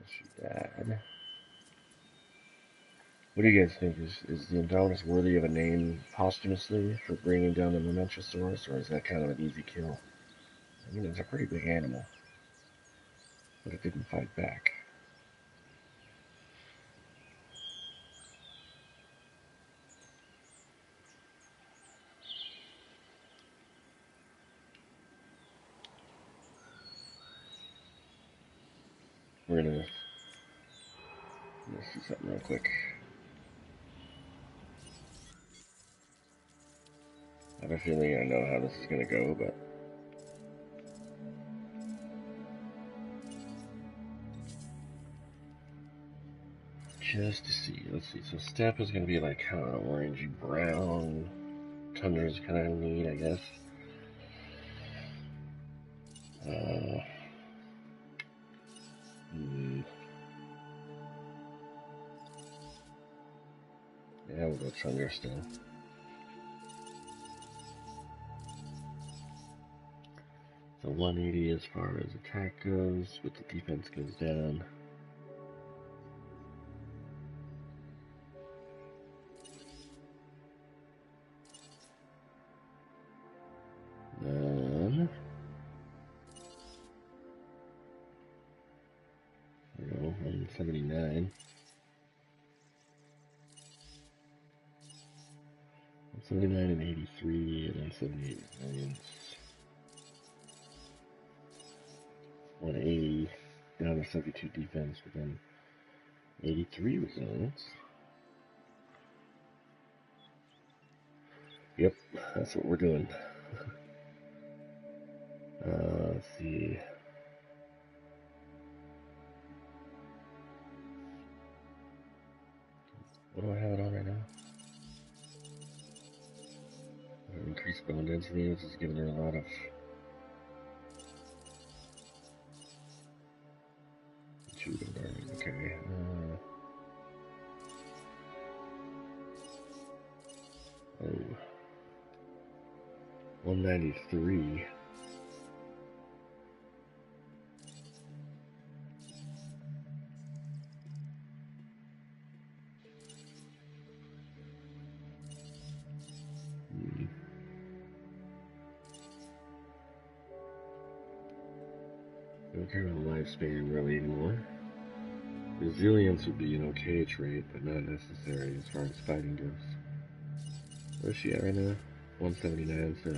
She died. What do you guys think? Is the Indominus worthy of a name posthumously for bringing down the Momentosaurus, or is that kind of an easy kill? I mean, it's a pretty big animal, but it didn't fight back. We're gonna see something real quick. I have a feeling I know how this is gonna go, but just to see. Let's see. So step is gonna be like kind of orangey brown. Tundra is kind of neat, I guess. Yeah, we'll go Tundra still. So 180 as far as attack goes, but the defense goes down. Then, I don't know, 179. 179 and 83, and then 78 millions. 180, down to 72 defense, but then 83 resilience. Yep, that's what we're doing. Let's see. What do I have it on right now? Increased bone density, which is giving her a lot of... Okay. 193. Don't care about lifespan really anymore. Resilience would be an okay trait, but not necessary as far as fighting goes. Where's she at right now? 179, so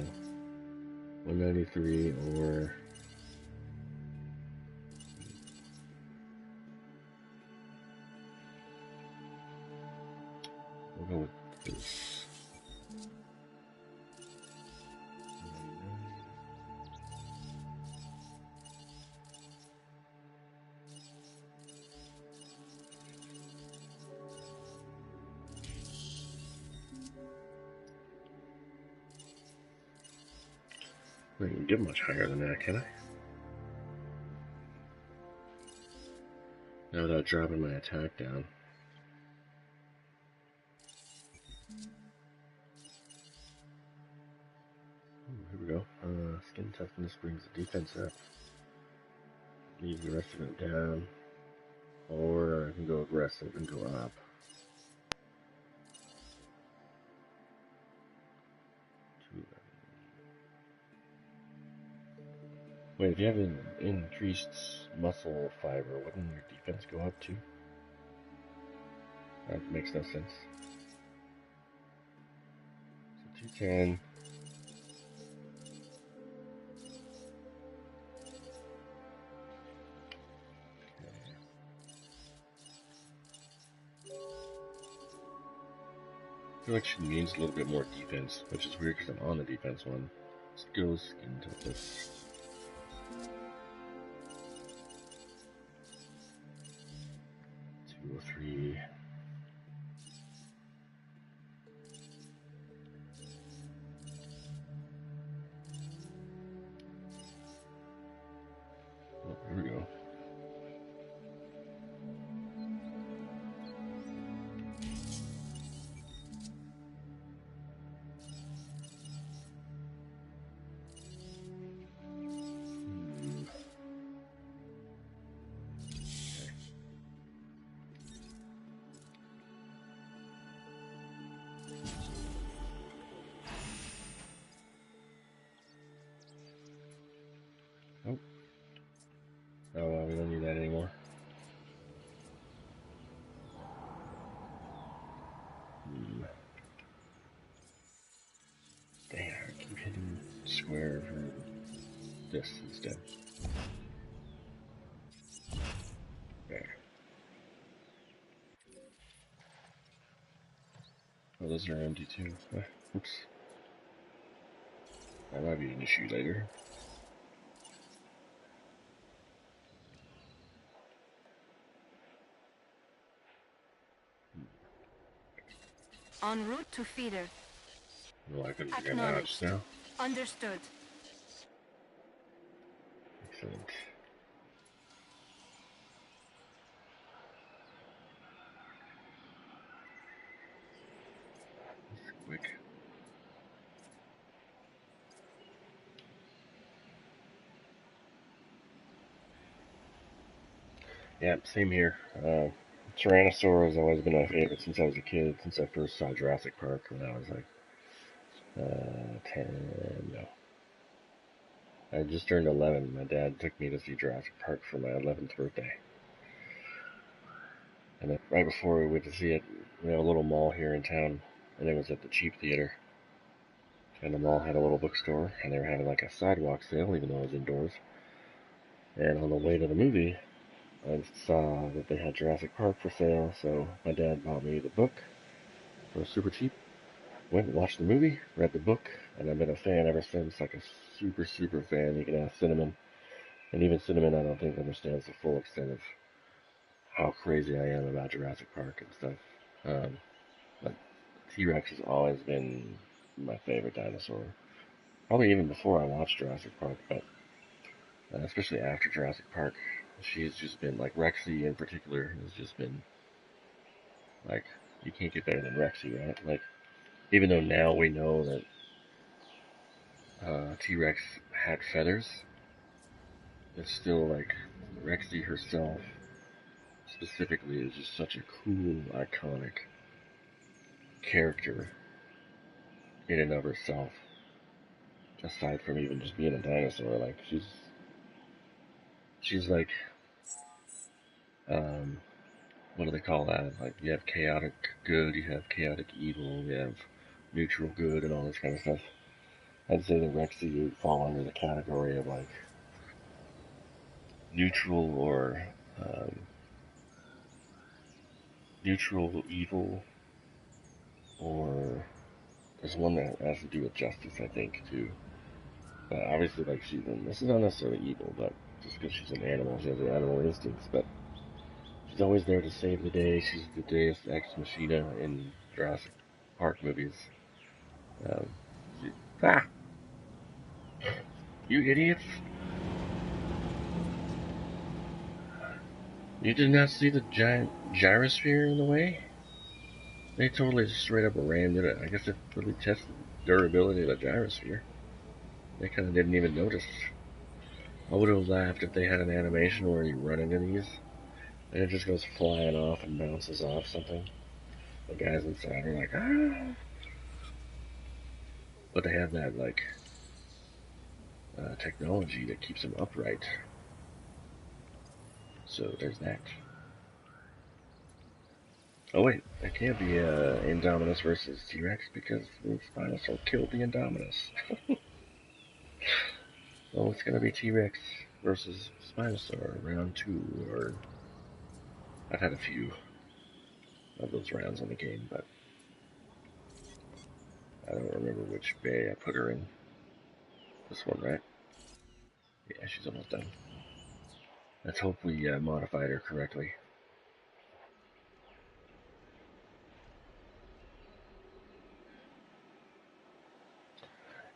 193 or... We'll go with this. I can get much higher than that, can I? Now without dropping my attack down. Ooh, here we go. Skin toughness brings the defense up. Leave the rest of it down. Or I can go aggressive and go up. Wait, if you have an increased muscle fiber, wouldn't your defense go up too? That makes no sense. So 210. I feel like she needs a little bit more defense, which is weird because I'm on the defense one. Let's go skin toughness. 203. Oh, here we go. Oh. Oh, we don't need that anymore. Dang, I keep hitting square for this instead. There. Oh, those are empty too. Oops. That might be an issue later. En route to feeder. Well, I couldn't figure that out just now. Understood. Excellent. That's quick. Yeah, same here. Tyrannosaur has always been my favorite since I was a kid, since I first saw Jurassic Park when I was like 10, no. I just turned 11. My dad took me to see Jurassic Park for my 11th birthday. And then right before we went to see it, we have a little mall here in town, and it was at the cheap theater. And the mall had a little bookstore, and they were having like a sidewalk sale, even though it was indoors. And on the way to the movie, I saw that they had Jurassic Park for sale, so my dad bought me the book for super cheap. Went and watched the movie, read the book, and I've been a fan ever since, like a super, super fan. You can ask Cinnamon. And even Cinnamon, I don't think, understands the full extent of how crazy I am about Jurassic Park and stuff. But T-Rex has always been my favorite dinosaur. Probably even before I watched Jurassic Park, but especially after Jurassic Park, she's just been, like, Rexy in particular has just been, like, you can't get better than Rexy, right? Like, even though now we know that T-Rex had feathers, it's still, like, Rexy herself specifically is just such a cool, iconic character in and of herself. Aside from even just being a dinosaur, like, she's she's like, what do they call that? Like, you have chaotic good, you have chaotic evil, you have neutral good, and all this kind of stuff. I'd say the Rexy would fall under the category of like neutral or um, neutral evil, or there's one that has to do with justice, I think, too. But obviously, like, this is not necessarily evil, but just because she's an animal, she has the animal instincts, but she's always there to save the day. She's the Deus Ex Machina in Jurassic Park movies. Um, she, ah! You idiots! You did not see the giant gyrosphere in the way? They totally straight up rammed it. I guess it really tested the durability of the gyrosphere. They kind of didn't even notice. I would have laughed if they had an animation where you run into these, and it just goes flying off and bounces off something. The guys inside are like, ah! But they have that, like, technology that keeps them upright. So there's that. Oh wait, it can't be Indominus versus T-Rex because the Spinosaur killed the Indominus. Well, it's gonna be T-Rex versus Spinosaur round 2, or I've had a few of those rounds in the game, but I don't remember which bay I put her in. This one, right? Yeah, she's almost done. Let's hope we modified her correctly.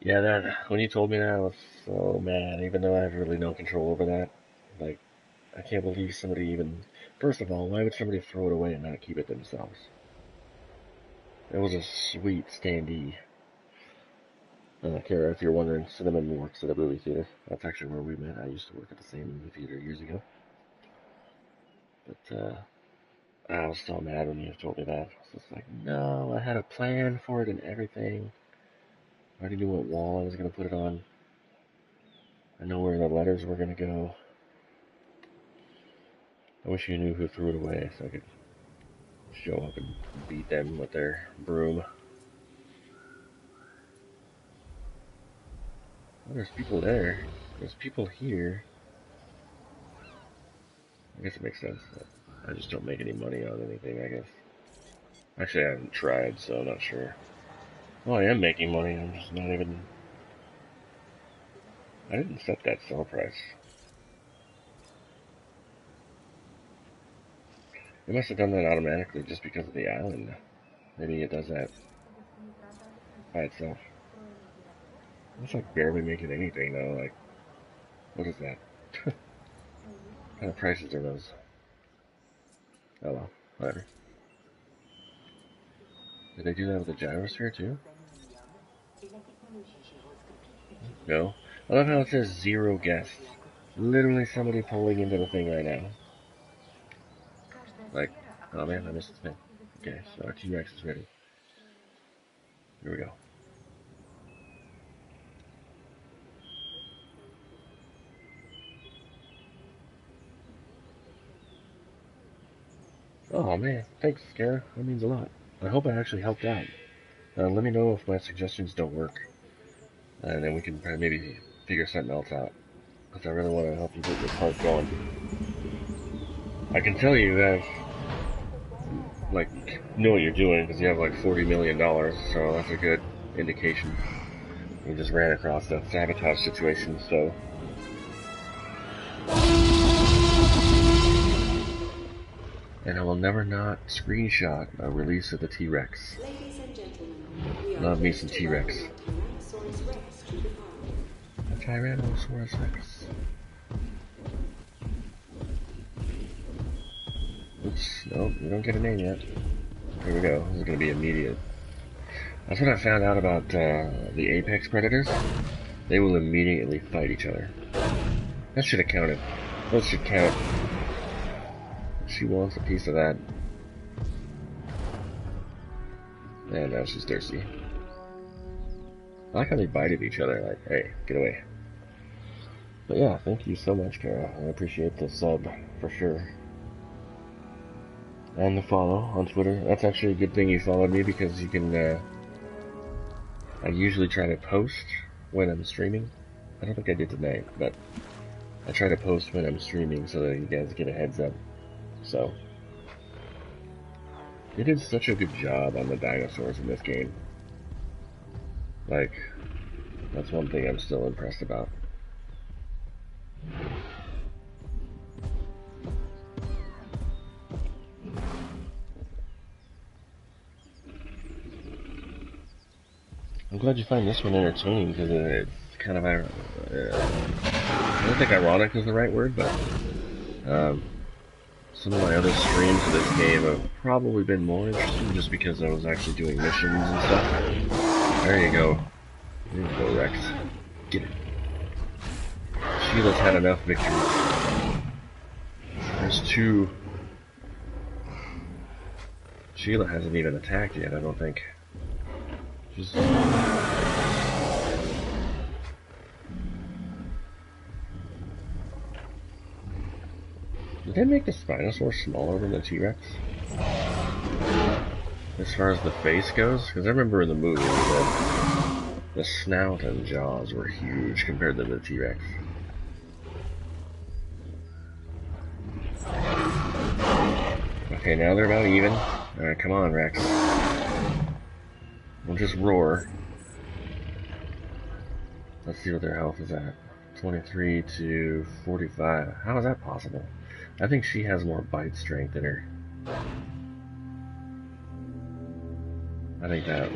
Yeah, that when you told me that, I was so mad, even though I have really no control over that. Like, I can't believe somebody even... First of all, why would somebody throw it away and not keep it themselves? It was a sweet standee. Kara, if you're wondering, Cinnamon works at a movie theater. That's actually where we met. I used to work at the same movie theater years ago. But, I was so mad when you told me that. I was just like, no, I had a plan for it and everything. I already knew what wall I was going to put it on. I know where the letters were going to go. I wish you knew who threw it away so I could show up and beat them with their broom. Oh, there's people there. There's people here. I guess it makes sense. I just don't make any money on anything, I guess. Actually, I haven't tried, so I'm not sure. Well, I am making money. I'm just not even... I didn't set that sell price. It must have done that automatically just because of the island. Maybe it does that by itself. It's like barely making anything though. Like, what is that? What kind of prices are those? Oh well, whatever. Did they do that with the gyrosphere too? No. I love how it says 0 guests. Literally somebody pulling into the thing right now. Like, oh man, I missed the thing. Okay, so our T-Rex is ready. Here we go. Oh man, thanks, Scara. That means a lot. I hope I actually helped out. Let me know if my suggestions don't work. And then we can maybe figure something else out. Because I really want to help you get your park going. I can tell you guys, like, know what you're doing because you have like $40 million, so that's a good indication. We just ran across that sabotage situation, so... And I will never not screenshot a release of the T-Rex. Ladies and gentlemen, Love me some T-Rex. A Tyrannosaurus Rex. Oops, nope, we don't get a name yet. Here we go, this is going to be immediate. That's what I found out about the apex predators. They will immediately fight each other. That should have counted. Those should count. She wants a piece of that. And now she's thirsty. I like how they bite at each other, like, hey, get away. But yeah, thank you so much, Kara. I appreciate the sub for sure. And the follow on Twitter. That's actually a good thing you followed me because you can, I usually try to post when I'm streaming. I don't think I did tonight, but I try to post when I'm streaming so that you guys get a heads up. So, they did such a good job on the dinosaurs in this game. Like, that's one thing I'm still impressed about. I'm glad you find this one entertaining because it's kind of, I don't think ironic is the right word, but some of my other streams of this game have probably been more interesting just because I was actually doing missions and stuff. There you go. There you go, Rex. Get it. Sheila's had enough victories. There's 2. Sheila hasn't even attacked yet, I don't think. She's... Did they make the Spinosaurus smaller than the T-Rex? As far as the face goes? Because I remember in the movie that the snout and jaws were huge compared to the T-Rex. Okay, now they're about even. Alright, come on, Rex. We'll just roar. Let's see what their health is at. 23 to 45. How is that possible? I think she has more bite strength in her. I think that...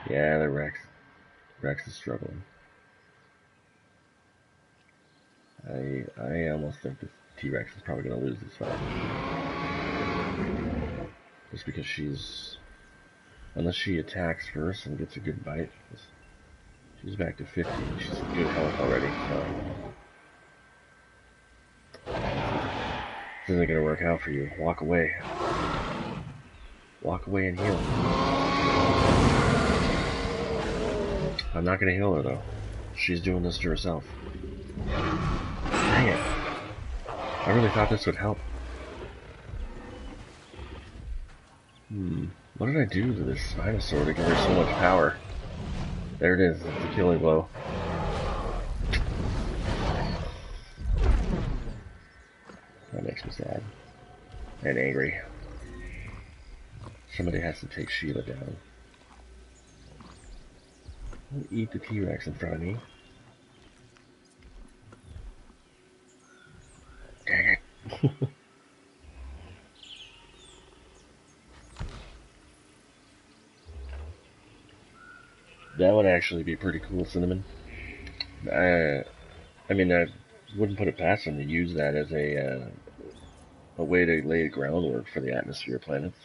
Yeah, the Rex is struggling. I almost think this T-Rex is probably going to lose this fight. Just because she's... Unless she attacks first and gets a good bite. She's back to 50. She's in good health already, so... This isn't going to work out for you. Walk away. Walk away and heal. I'm not going to heal her, though. She's doing this to herself. Dang it. I really thought this would help. What did I do to this Spinosaur to give her so much power? There it is. It's a killing blow. That makes me sad. And angry. Somebody has to take Sheila down. Don't eat the T-Rex in front of me. Dang it. That would actually be pretty cool, Cinnamon. I mean, I wouldn't put it past them to use that as a way to lay the groundwork for the atmosphere planets,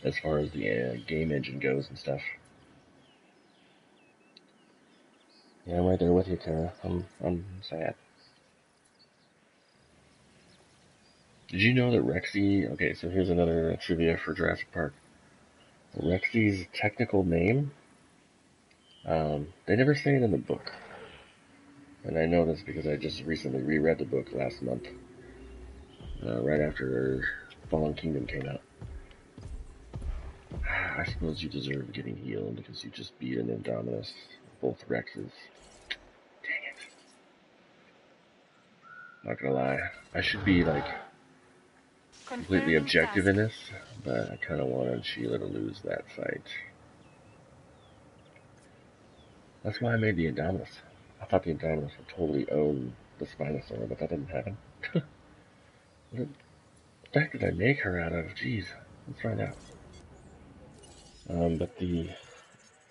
as far as the game engine goes and stuff. Yeah, I'm right there with you, Tara. I'm sad. Did you know that Rexy... Okay, so here's another trivia for Jurassic Park. Rexy's technical name, they never say it in the book. And I know this because I just recently reread the book last month, right after Fallen Kingdom came out. I suppose you deserve getting healed because you just beat an Indominus, both Rexes. Dang it. Not gonna lie, I should be like completely objective in this, but I kind of wanted Sheila to lose that fight. That's why I made the Indominus. I thought the Indominus would totally own the Spinosaur, but that didn't happen. What the heck did I make her out of? Jeez, let's find out. But the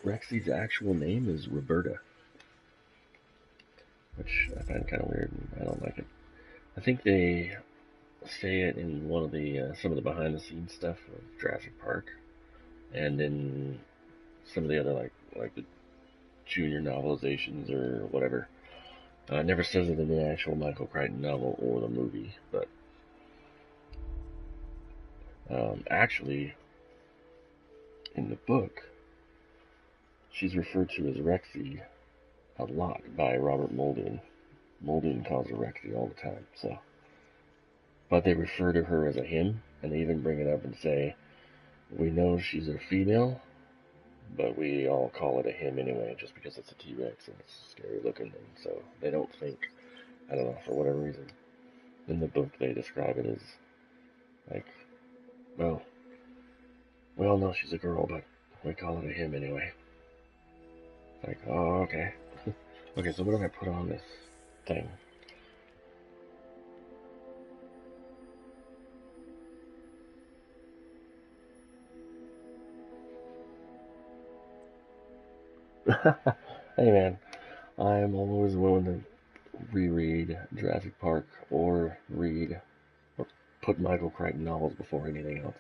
Rexy's actual name is Roberta, which I find kind of weird and I don't like it. I think they say it in one of the some of the behind-the-scenes stuff of Jurassic Park, and in some of the other like the junior novelizations or whatever. It never says it in the actual Michael Crichton novel or the movie, but actually, in the book, she's referred to as Rexy a lot by Robert Muldoon. Muldoon calls her Rexy all the time, so. But they refer to her as a him, and they even bring it up and say, we know she's a female, but we all call it a him anyway, just because it's a T-Rex and it's scary looking, and so they don't think, I don't know, for whatever reason. In the book they describe it as, like, well, we all know she's a girl, but we call it a him anyway. Like, oh, okay. Okay, so what do I put on this thing? Hey man, I'm always willing to reread Jurassic Park or put Michael Crichton novels before anything else.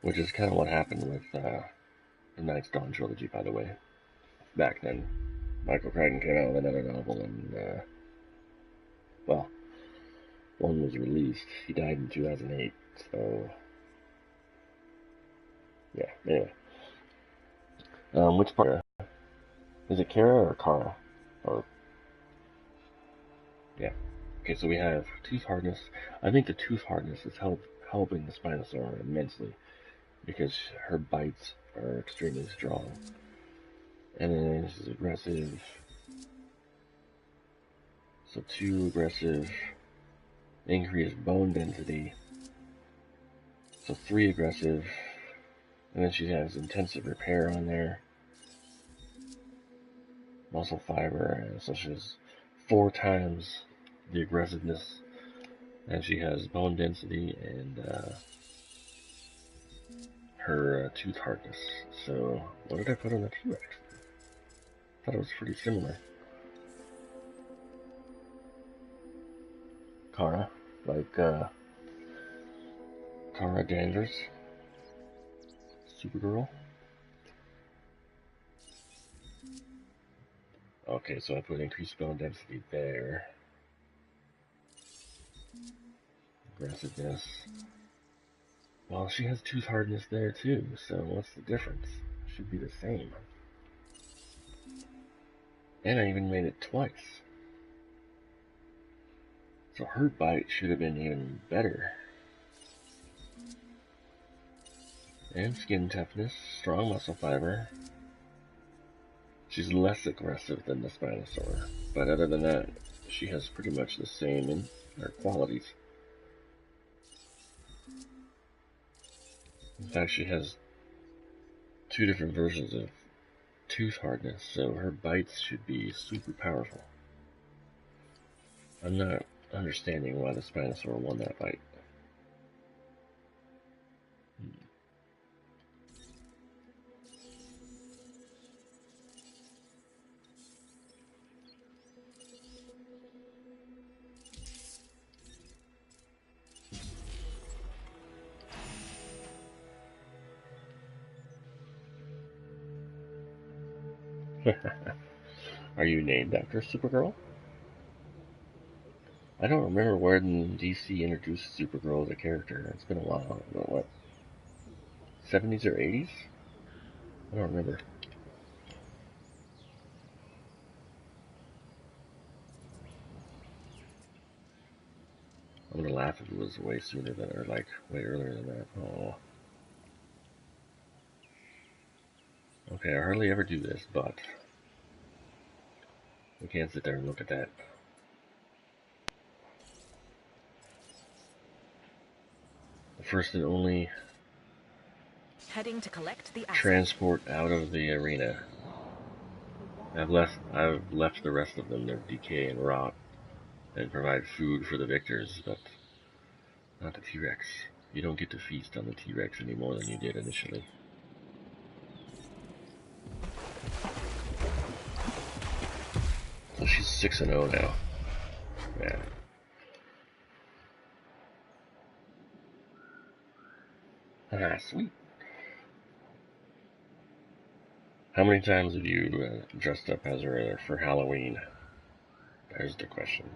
Which is kind of what happened with the Night's Dawn trilogy, by the way. Back then, Michael Crichton came out with another novel, and, well, one was released. He died in 2008, so, yeah, anyway. Which part? Is it Kara or Kara? Or, yeah. Okay, so we have tooth hardness. I think the tooth hardness is helping the Spinosaur immensely, because her bites are extremely strong. And then this is aggressive. So 2 aggressive, increased bone density. So 3 aggressive, and then she has intensive repair on there. Muscle fiber, and so she has 4 times the aggressiveness, and she has bone density and her tooth hardness. So what did I put on the T-Rex? I thought it was pretty similar. Kara, like Kara Danvers, Supergirl. Okay, so I put increased bone density there. Aggressiveness. Well, she has tooth hardness there too, so what's the difference? Should be the same. And I even made it twice. So her bite should have been even better. And skin toughness, strong muscle fiber. She's less aggressive than the Spinosaur, but other than that, she has pretty much the same in her qualities. In fact, she has 2 different versions of tooth hardness, so her bites should be super powerful. I'm not understanding why the Spinosaur won that fight. Are you named after Supergirl? I don't remember when DC introduced Supergirl as a character. It's been a while. What? 70s or 80s? I don't remember. I'm gonna laugh if it was way sooner than, or like way earlier than that. Oh. Okay, I hardly ever do this, but we can't sit there and look at that. The first and only Heading to collect the transport out of the arena. I've left the rest of them to decay and rot and provide food for the victors, but not the T-Rex. You don't get to feast on the T-Rex any more than you did initially. So she's 6-0 now. Yeah. Ah, sweet. How many times have you dressed up as her for Halloween? There's the question.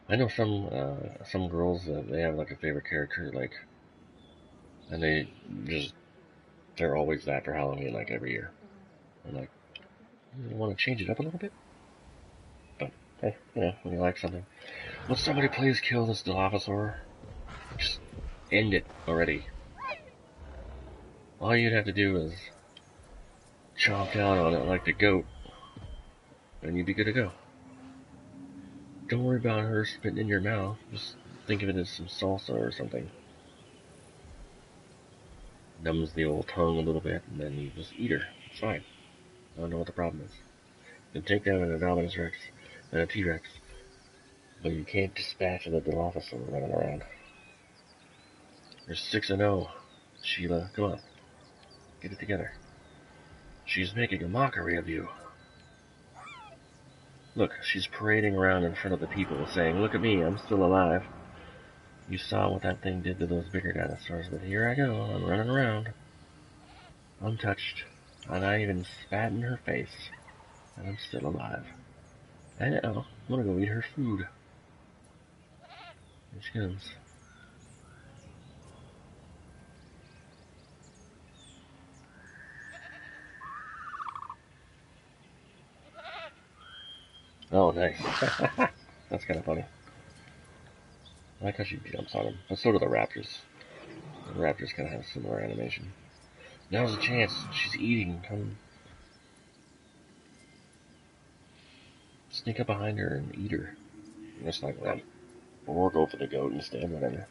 I know some girls they have like a favorite character, like, and they're always that for Halloween, like every year. I'm like, you want to change it up a little bit? But, hey, when you like something. Will somebody please kill this Dilophosaur? Just end it already. All you'd have to do is chomp down on it like the goat, and you'd be good to go. Don't worry about her spitting in your mouth. Just think of it as some salsa or something. Numbs the old tongue a little bit, and then you just eat her. It's fine. I don't know what the problem is. You can take down an Indominus Rex and a T-Rex, but you can't dispatch the Dilophosaur running around. You're 6-0, Sheila. Come on. Get it together. She's making a mockery of you. Look, she's parading around in front of the people saying, look at me, I'm still alive. You saw what that thing did to those bigger dinosaurs, but here I go, I'm running around. Untouched. And I even spat in her face. And I'm still alive. And I'm gonna go eat her food. Here she comes. Oh, nice. That's kind of funny. I like how she jumps on him. But so do the raptors. The raptors kind of have similar animation. Now's a chance. She's eating. Come sneak up behind her and eat her. Just like that. Or go for the goat instead, whatever.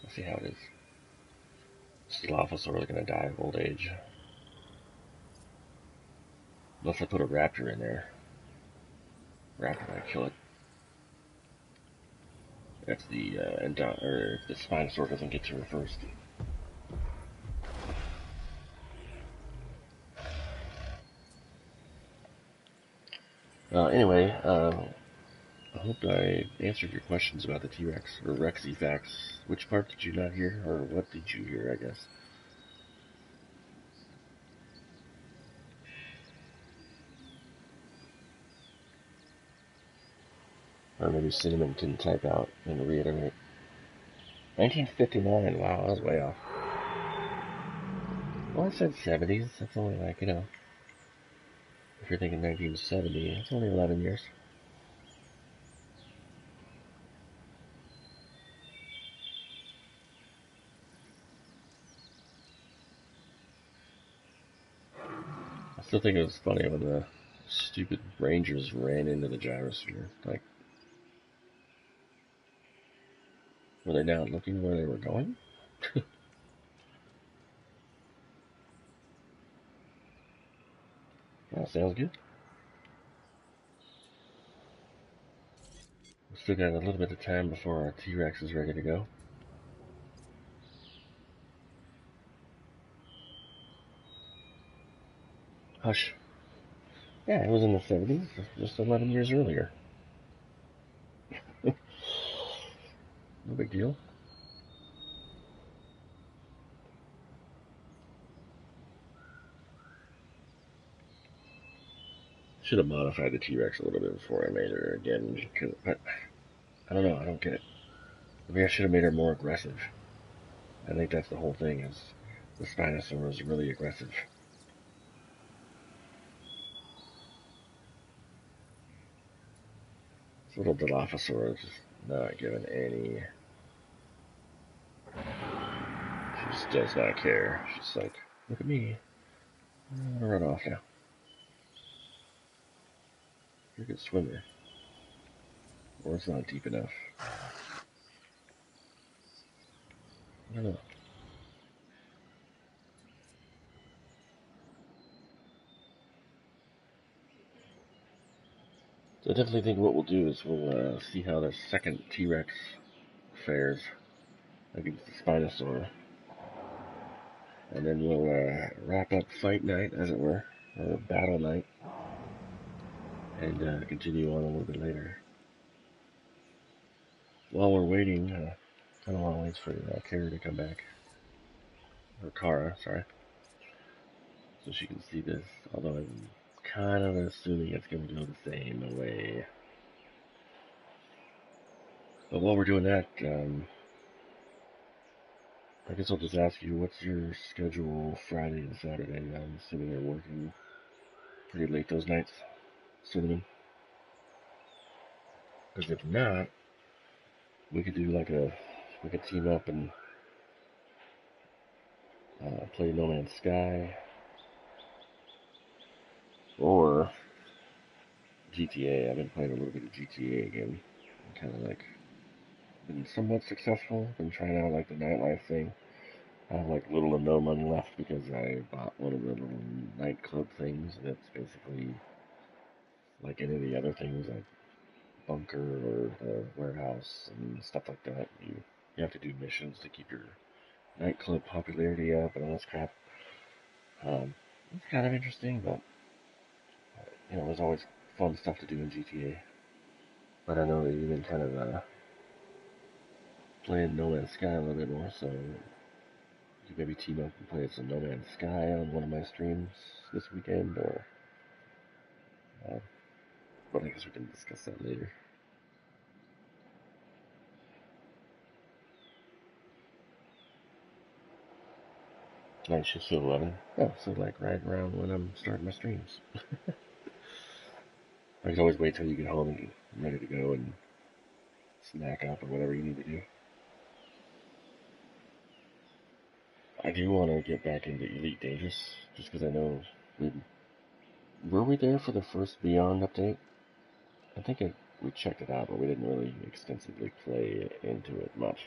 Let's see how it is. This Dilophosaur is going to die of old age. Unless I put a raptor in there. Raptor might kill it. If the if the Spinosaur doesn't get to her first. Anyway, I hope I answered your questions about the T-Rex, or Rexy facts. Which part did you not hear, or what did you hear, I guess? Or maybe Cinnamon can type out and reiterate. 1959, wow, that was way off. Well, I said 70s, that's only like, if you're thinking 1970, that's only 11 years. I still think it was funny when the stupid Rangers ran into the gyrosphere. Like, were they not looking where they were going? That sounds good. We still got a little bit of time before our T-Rex is ready to go. Hush. Yeah, it was in the 70s, just 11 years earlier. No big deal. Should have modified the T-Rex a little bit before I made her again, but I don't know, I don't get it. Maybe I should have made her more aggressive. I think that's the whole thing, is the Spinosaur is really aggressive. This little Dilophosaur is just not giving any... She just does not care. She's like, look at me. I'm gonna run off now. You're a good swimmer. Or it's not deep enough. I don't know. So I definitely think what we'll do is we'll see how the second T-Rex fares against the Spinosaur. And then we'll wrap up fight night, as it were, or battle night, and continue on a little bit later. While we're waiting, kind of want to wait for Kara to come back. Or Kara, sorry. So she can see this, although I'm kind of assuming it's going to go the same way. But while we're doing that, I guess I'll just ask you, what's your schedule Friday and Saturday? I'm assuming you're working. pretty late those nights, cinnamon. Because if not, we could do like we could team up and play No Man's Sky or GTA. I've been playing a little bit of GTA again. Kind of like been somewhat successful. Been trying out like the nightlife thing. I have like little to no money left because I bought one of the little nightclub things. That's basically like any of the other things like bunker or the warehouse and stuff like that. You have to do missions to keep your nightclub popularity up and all this crap. It's kind of interesting, but there's always fun stuff to do in GTA. But I know that you've been kind of playing No Man's Sky a little bit more, so you could maybe team up and play some No Man's Sky on one of my streams this weekend, or but I guess we can discuss that later. Night shift's till 11. Oh, so like right around when I'm starting my streams. I can always wait till you get home and get ready to go and snack up or whatever you need to do. I do want to get back into Elite Dangerous, just because I know were we there for the first Beyond update? I think we checked it out, but we didn't really extensively play into it much.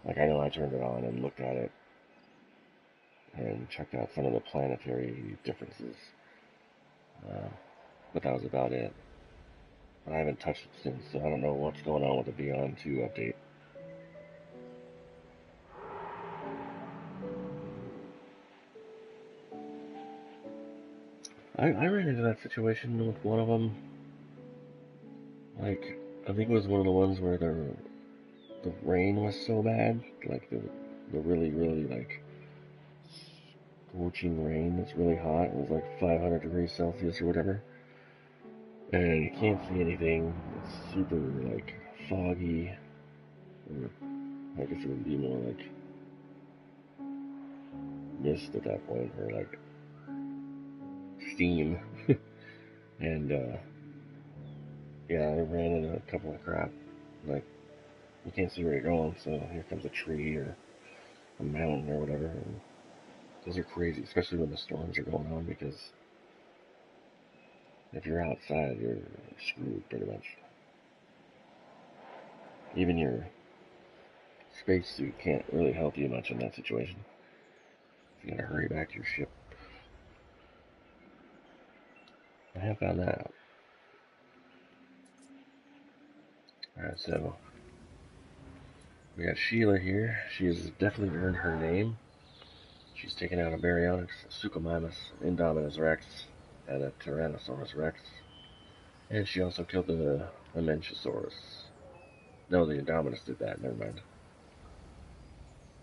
Like, I know I turned it on and looked at it and checked out some of the planetary differences, but that was about it. I haven't touched it since, so I don't know what's going on with the Beyond 2 update. I ran into that situation with one of them. Like, I think it was one of the ones where the rain was so bad, like the really, really, like, scorching rain that's really hot. It was like 500 degrees Celsius or whatever. And you can't see anything. It's super, like, foggy. Or I guess it would be more like mist at that point, or like steam. And, yeah, I ran into a couple of crap. Like, you can't see where you're going, so here comes a tree or a mountain or whatever. And those are crazy, especially when the storms are going on, because if you're outside, you're screwed pretty much. Even your spacesuit can't really help you much in that situation. You gotta hurry back to your ship. I have found that out. Alright, so we got Sheila here. She has definitely earned her name. She's taken out a Baryonyx, a Suchomimus, Indominus Rex, and a Tyrannosaurus Rex. And she also killed the Amenchosaurus. No, the Indominus did that, never mind.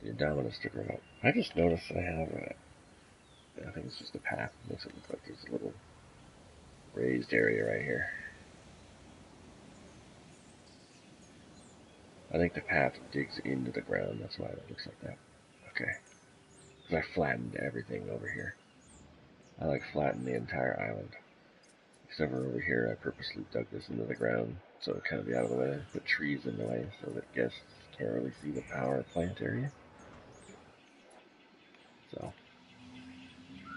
The Indominus took her out. I just noticed I have I think it's just a path. It makes it look like there's a little raised area right here. I think the path digs into the ground, that's why it looks like that. Okay. Because I flattened everything over here. I like flattened the entire island. Except for over here, I purposely dug this into the ground so it kind of be out of the way. Put trees in the way so that guests can't really see the power plant area. So,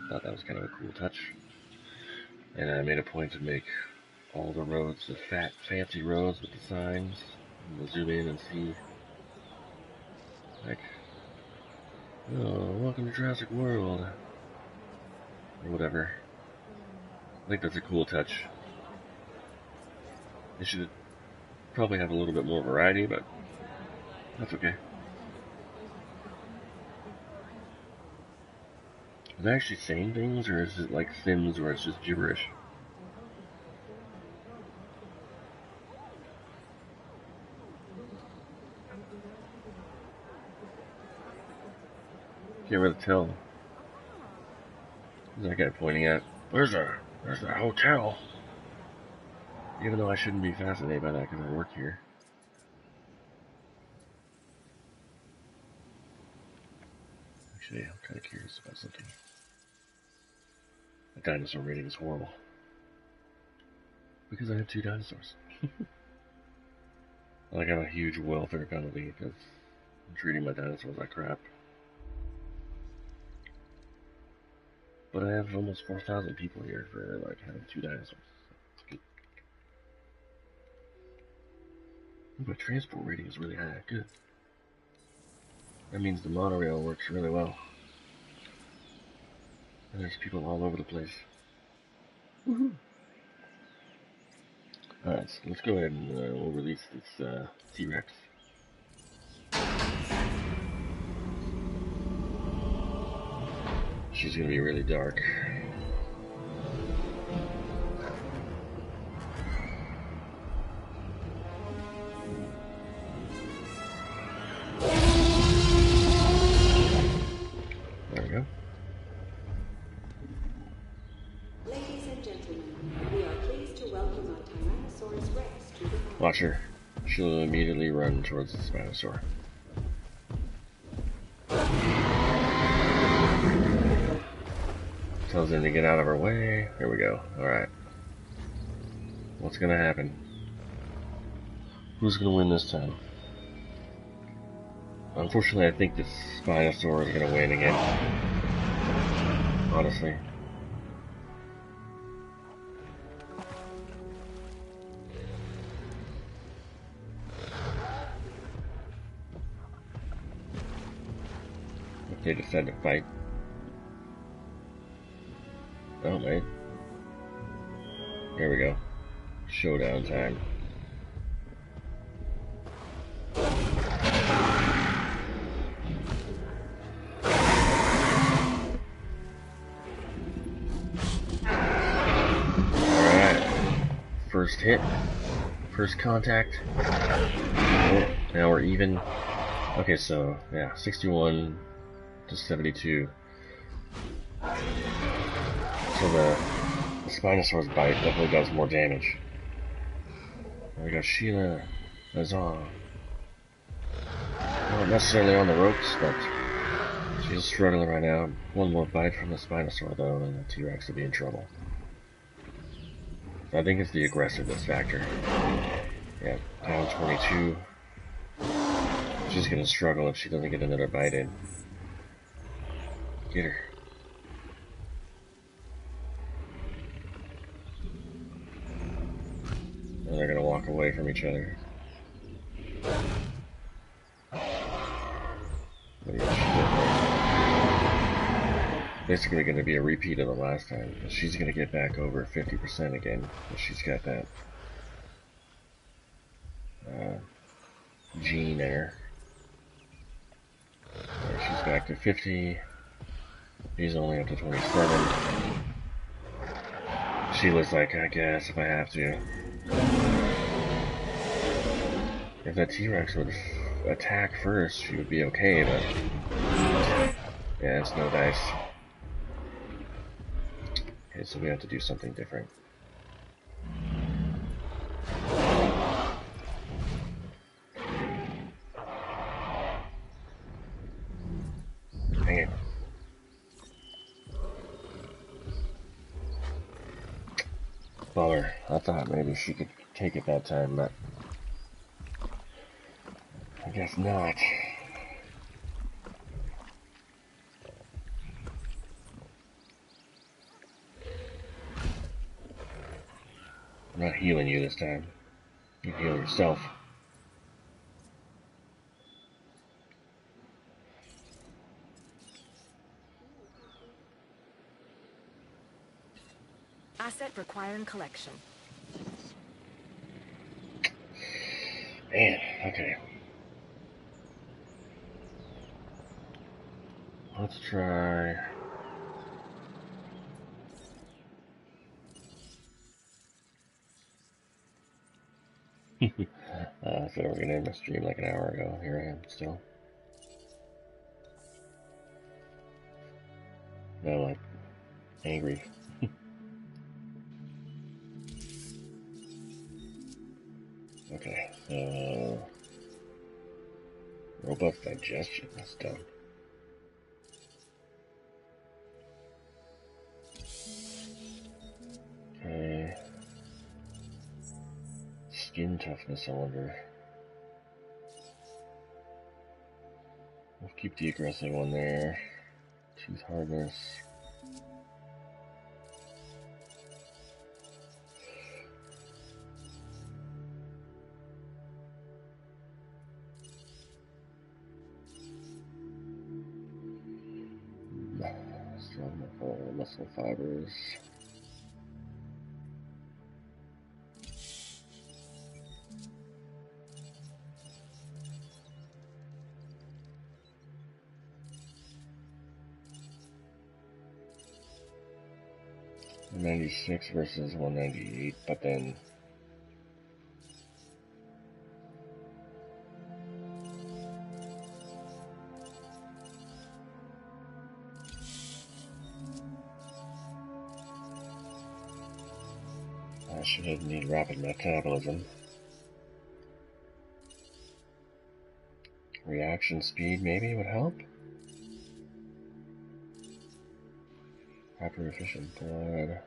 thought that was kind of a cool touch. And I made a point to make all the roads the fat, fancy roads with the signs. And we'll zoom in and see, like, oh, welcome to Jurassic World. Or whatever. I think that's a cool touch. They should probably have a little bit more variety, but that's okay. Are they actually saying things, or is it like Sims where it's just gibberish? Can't really tell. Who's that guy pointing at? There's a hotel. Even though I shouldn't be fascinated by that because I work here. Actually, I'm kind of curious about something. The dinosaur rating is horrible. Because I have 2 dinosaurs. Like, I have a huge welfare penalty because I'm treating my dinosaurs like crap. But I have almost 4,000 people here for, like, having 2 dinosaurs. It's good. My transport rating is really high. Good. That means the monorail works really well. And there's people all over the place. Woohoo! Alright, so let's go ahead and we'll release this T-Rex. She's gonna be really dark. There we go. Ladies and gentlemen, we are pleased to welcome our Tyrannosaurus Rex to the park. Watch her. She'll immediately run towards the Spinosaur. Tells him to get out of her way. Here we go. Alright. What's gonna happen? Who's gonna win this time? Unfortunately, I think this Spinosaur is gonna win again. Honestly. If they decide to fight. Oh, mate. Here we go. Showdown time. Alright. First hit. First contact. Oh, now we're even. Okay, so, yeah, 61 to 72. So the Spinosaur's bite definitely does more damage. There we go, Sheila Lazar. Not necessarily on the ropes, but she's struggling right now. One more bite from the Spinosaur, though, and the T-Rex will be in trouble. I think it's the aggressiveness factor. Yeah, down 22. She's gonna struggle if she doesn't get another bite in. Get her. And they're gonna walk away from each other. But yeah, basically gonna be a repeat of the last time. She's gonna get back over 50% again. She's got that gene there. She's back to 50. He's only up to 27. Sheila's like, I guess if I have to. If that T-Rex would attack first, she would be okay, but yeah, it's no dice. Okay, so we have to do something different. Hang it. Bummer. I thought maybe she could take it that time, but I guess not. I'm not healing you this time. You heal yourself. Asset requiring collection. Man, okay. Let's try. I said I was gonna end my stream like an hour ago. Here I am still. No, like angry. Okay, so robust digestion, that's done. skin toughness, I wonder. We'll keep the aggressive one there. Tooth hardness. Strong muscle fibers. $96 versus $198, but then I should need rapid metabolism. Reaction speed maybe would help. Hyper efficient blood.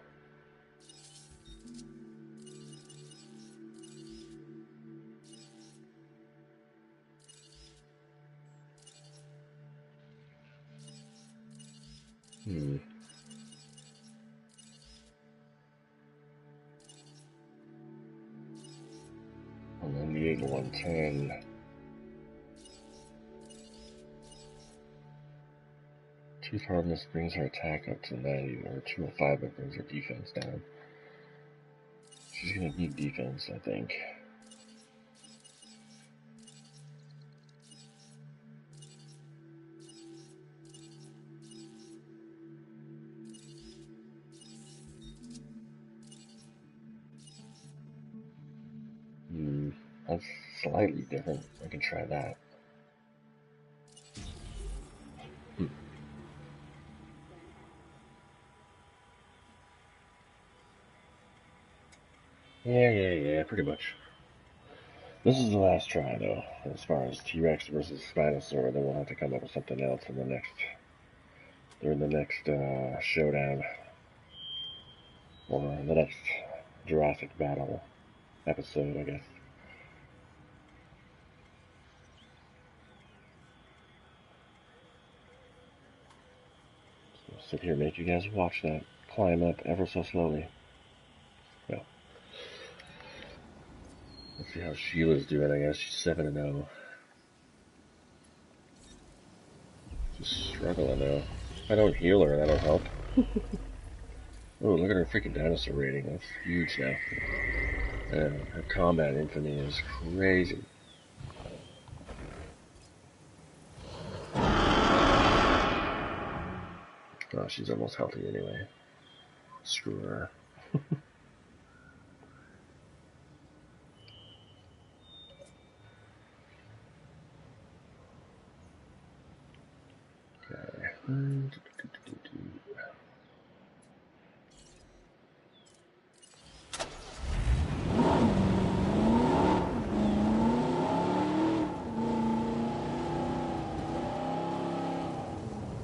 Hmm. 198 and 110. Tooth hardness brings her attack up to 90, or 205, but brings her defense down. She's gonna need defense, I think. That's slightly different. I can try that. Yeah, pretty much. This is the last try, though, as far as T-Rex versus Spinosaur. Then we'll have to come up with something else in the next showdown, or the next Jurassic battle episode, I guess. So I'll sit here and make you guys watch that climb up ever so slowly. Yeah. Let's see how Sheila's doing. I guess she's 7-0. Just struggling now. If I don't heal her, that'll help. Oh, look at her freaking dinosaur rating. That's huge now. Yeah, her combat infamy is crazy. Oh, she's almost healthy anyway. Screw her. Okay.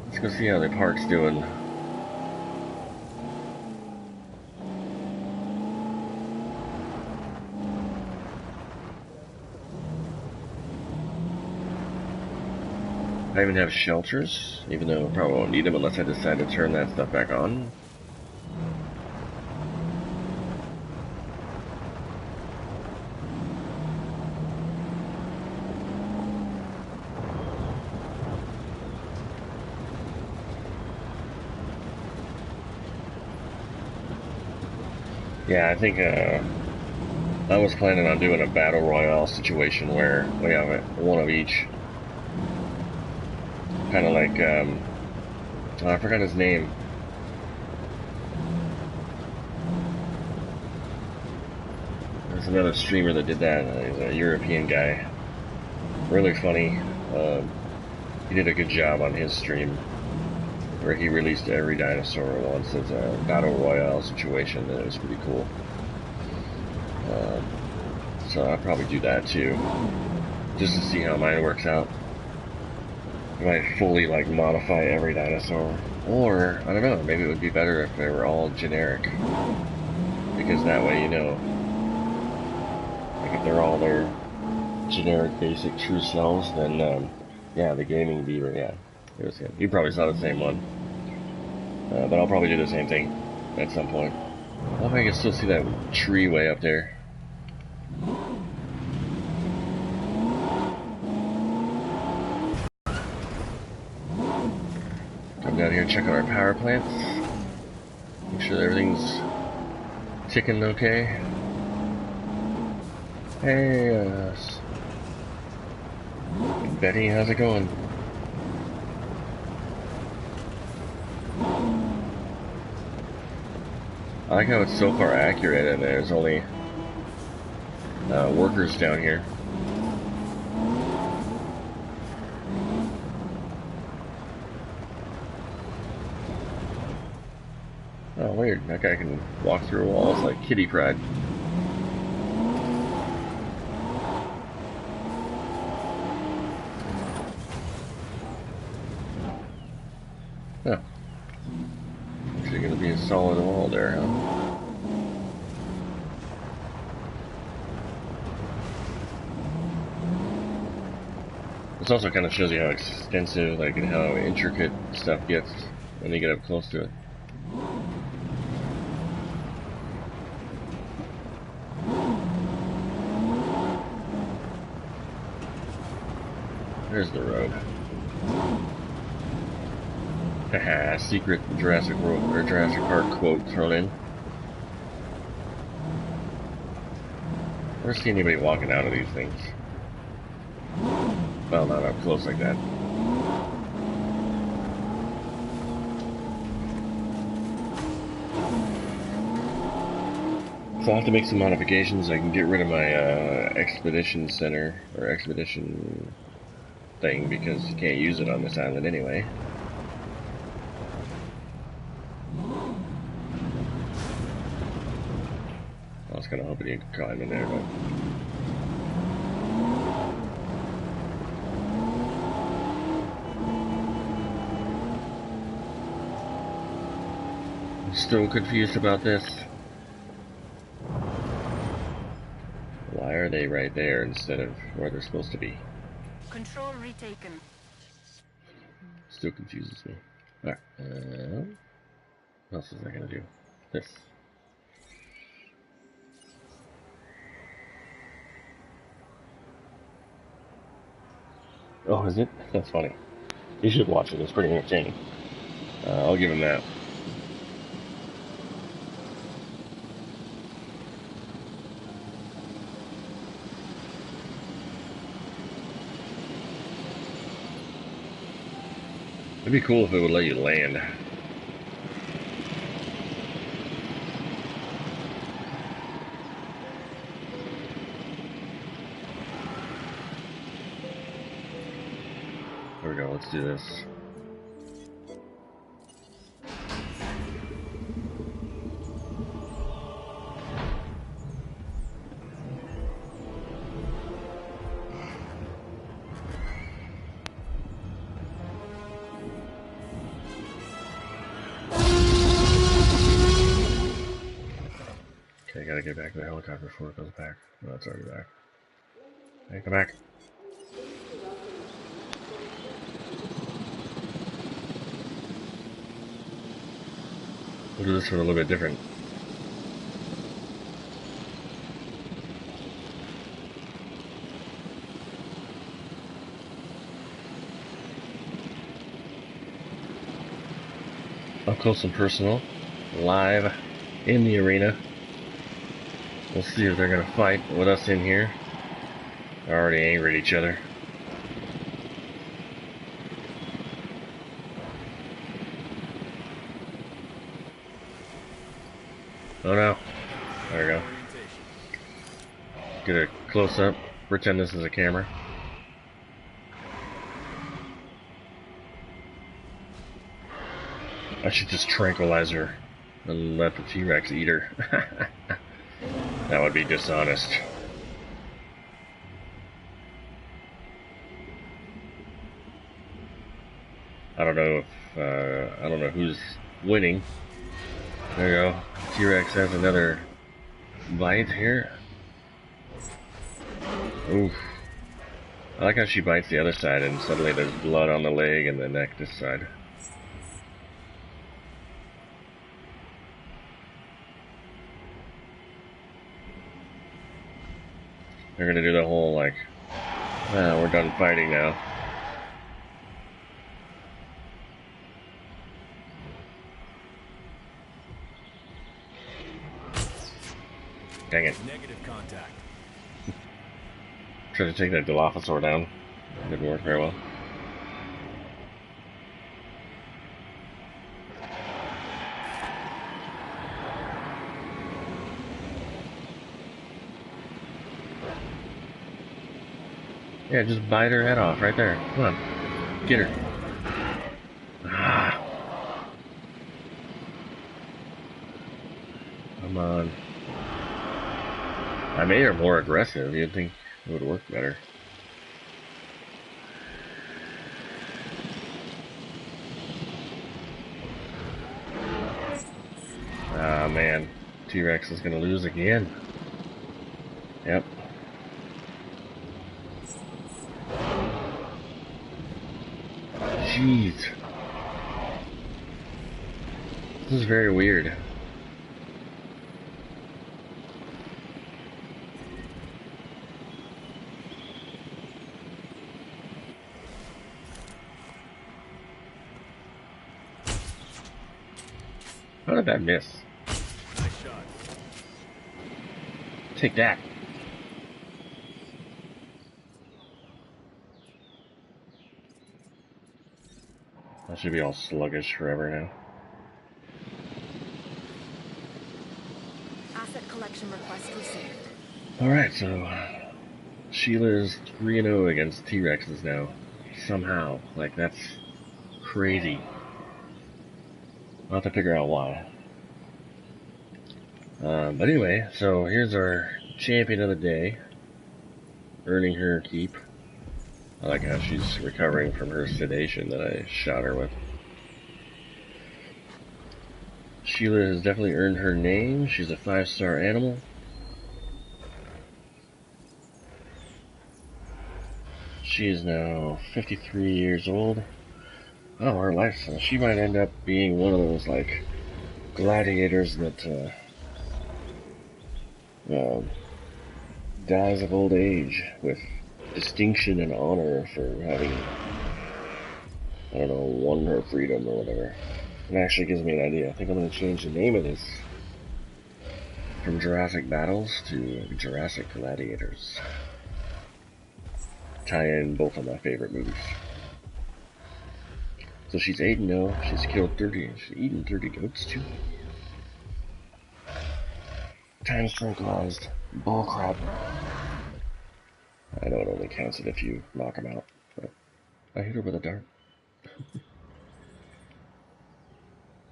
Let's go see how the park's doing. I even have shelters, even though I probably won't need them unless I decide to turn that stuff back on. Yeah, I think I was planning on doing a battle royale situation where we have one of each. Kind of like, I forgot his name. There's another streamer that did that. He's a European guy. Really funny. He did a good job on his stream, where he released every dinosaur at once as a battle royale situation, and it was pretty cool. So I'll probably do that too, just to see how mine works out. I might fully like modify every dinosaur, or I don't know, maybe it would be better if they were all generic, because that way you know Like if they're all their generic, basic, true selves, then yeah, the gaming beaver, yeah, it was him. You probably saw the same one, but I'll probably do the same thing at some point. I hope I can still see that tree way up there. Come down here and check out our power plants. Make sure everything's ticking okay. Hey, Betty, how's it going? I like how it's so far accurate and there's only workers down here. Oh, weird. That guy can walk through walls like Kitty Pryde. Huh. Actually gonna be a solid wall there, huh? This also kind of shows you how extensive, like, and how intricate stuff gets when you get up close to it. There's the road. Haha, secret Jurassic World or Jurassic Park quote thrown in. Never seen anybody walking out of these things. Well, not up close like that. So I'll have to make some modifications. I can get rid of my expedition center or expedition thing because you can't use it on this island anyway. I was kind of hoping you could climb in there, but I'm still confused about this. Why are they right there instead of where they're supposed to be? Control retaken. Still confuses me. Alright, what else is I gonna do? This. Oh, is it? That's funny. You should watch it, it's pretty entertaining. I'll give him that. It'd be cool if it would let you land. There we go, let's do this. Okay, I gotta get back to the helicopter before it goes back. No, it's already back. Hey, come back. We'll do this one a little bit different. Up close and personal, live in the arena. We'll see if they're gonna fight with us in here. They're already angry at each other. Oh no. There we go. Get a close up. Pretend this is a camera. I should just tranquilize her and let the T-Rex eat her. That would be dishonest. I don't know if I don't know who's winning. There you go. T-Rex has another bite here. Oof. I like how she bites the other side and suddenly there's blood on the leg and the neck this side. They're gonna do the whole, like, we're done fighting now. Dang it. Negative contact. Tried to take that Dilophosaur down. Didn't work very well. Yeah, just bite her head off right there. Come on. Get her. Ah. Come on. I made her more aggressive. You'd think it would work better. Ah, man. T-Rex is gonna lose again. Yep. Jeez. This is very weird. How did that miss? Nice shot. Take that. I should be all sluggish forever now. Asset collection request received. Alright, so Sheila is 3-0 against T-Rexes now. Somehow. Like, that's crazy. I'll have to figure out why. But anyway, so here's our champion of the day. Earning her keep. I like how she's recovering from her sedation that I shot her with. Sheila has definitely earned her name. She's a 5-star animal. She is now 53 years old. Oh, her life. She might end up being one of those, like, gladiators that dies of old age with distinction and honor for having, I don't know, won her freedom or whatever. It actually gives me an idea. I think I'm going to change the name of this from Jurassic Battles to Jurassic Gladiators. Tie in both of my favorite movies. So she's 8-0. She's killed 30. She's eaten 30 goats too. Time's tranquilized. Bullcrap. I know it only counts it if you knock him out, but I hit her with a dart.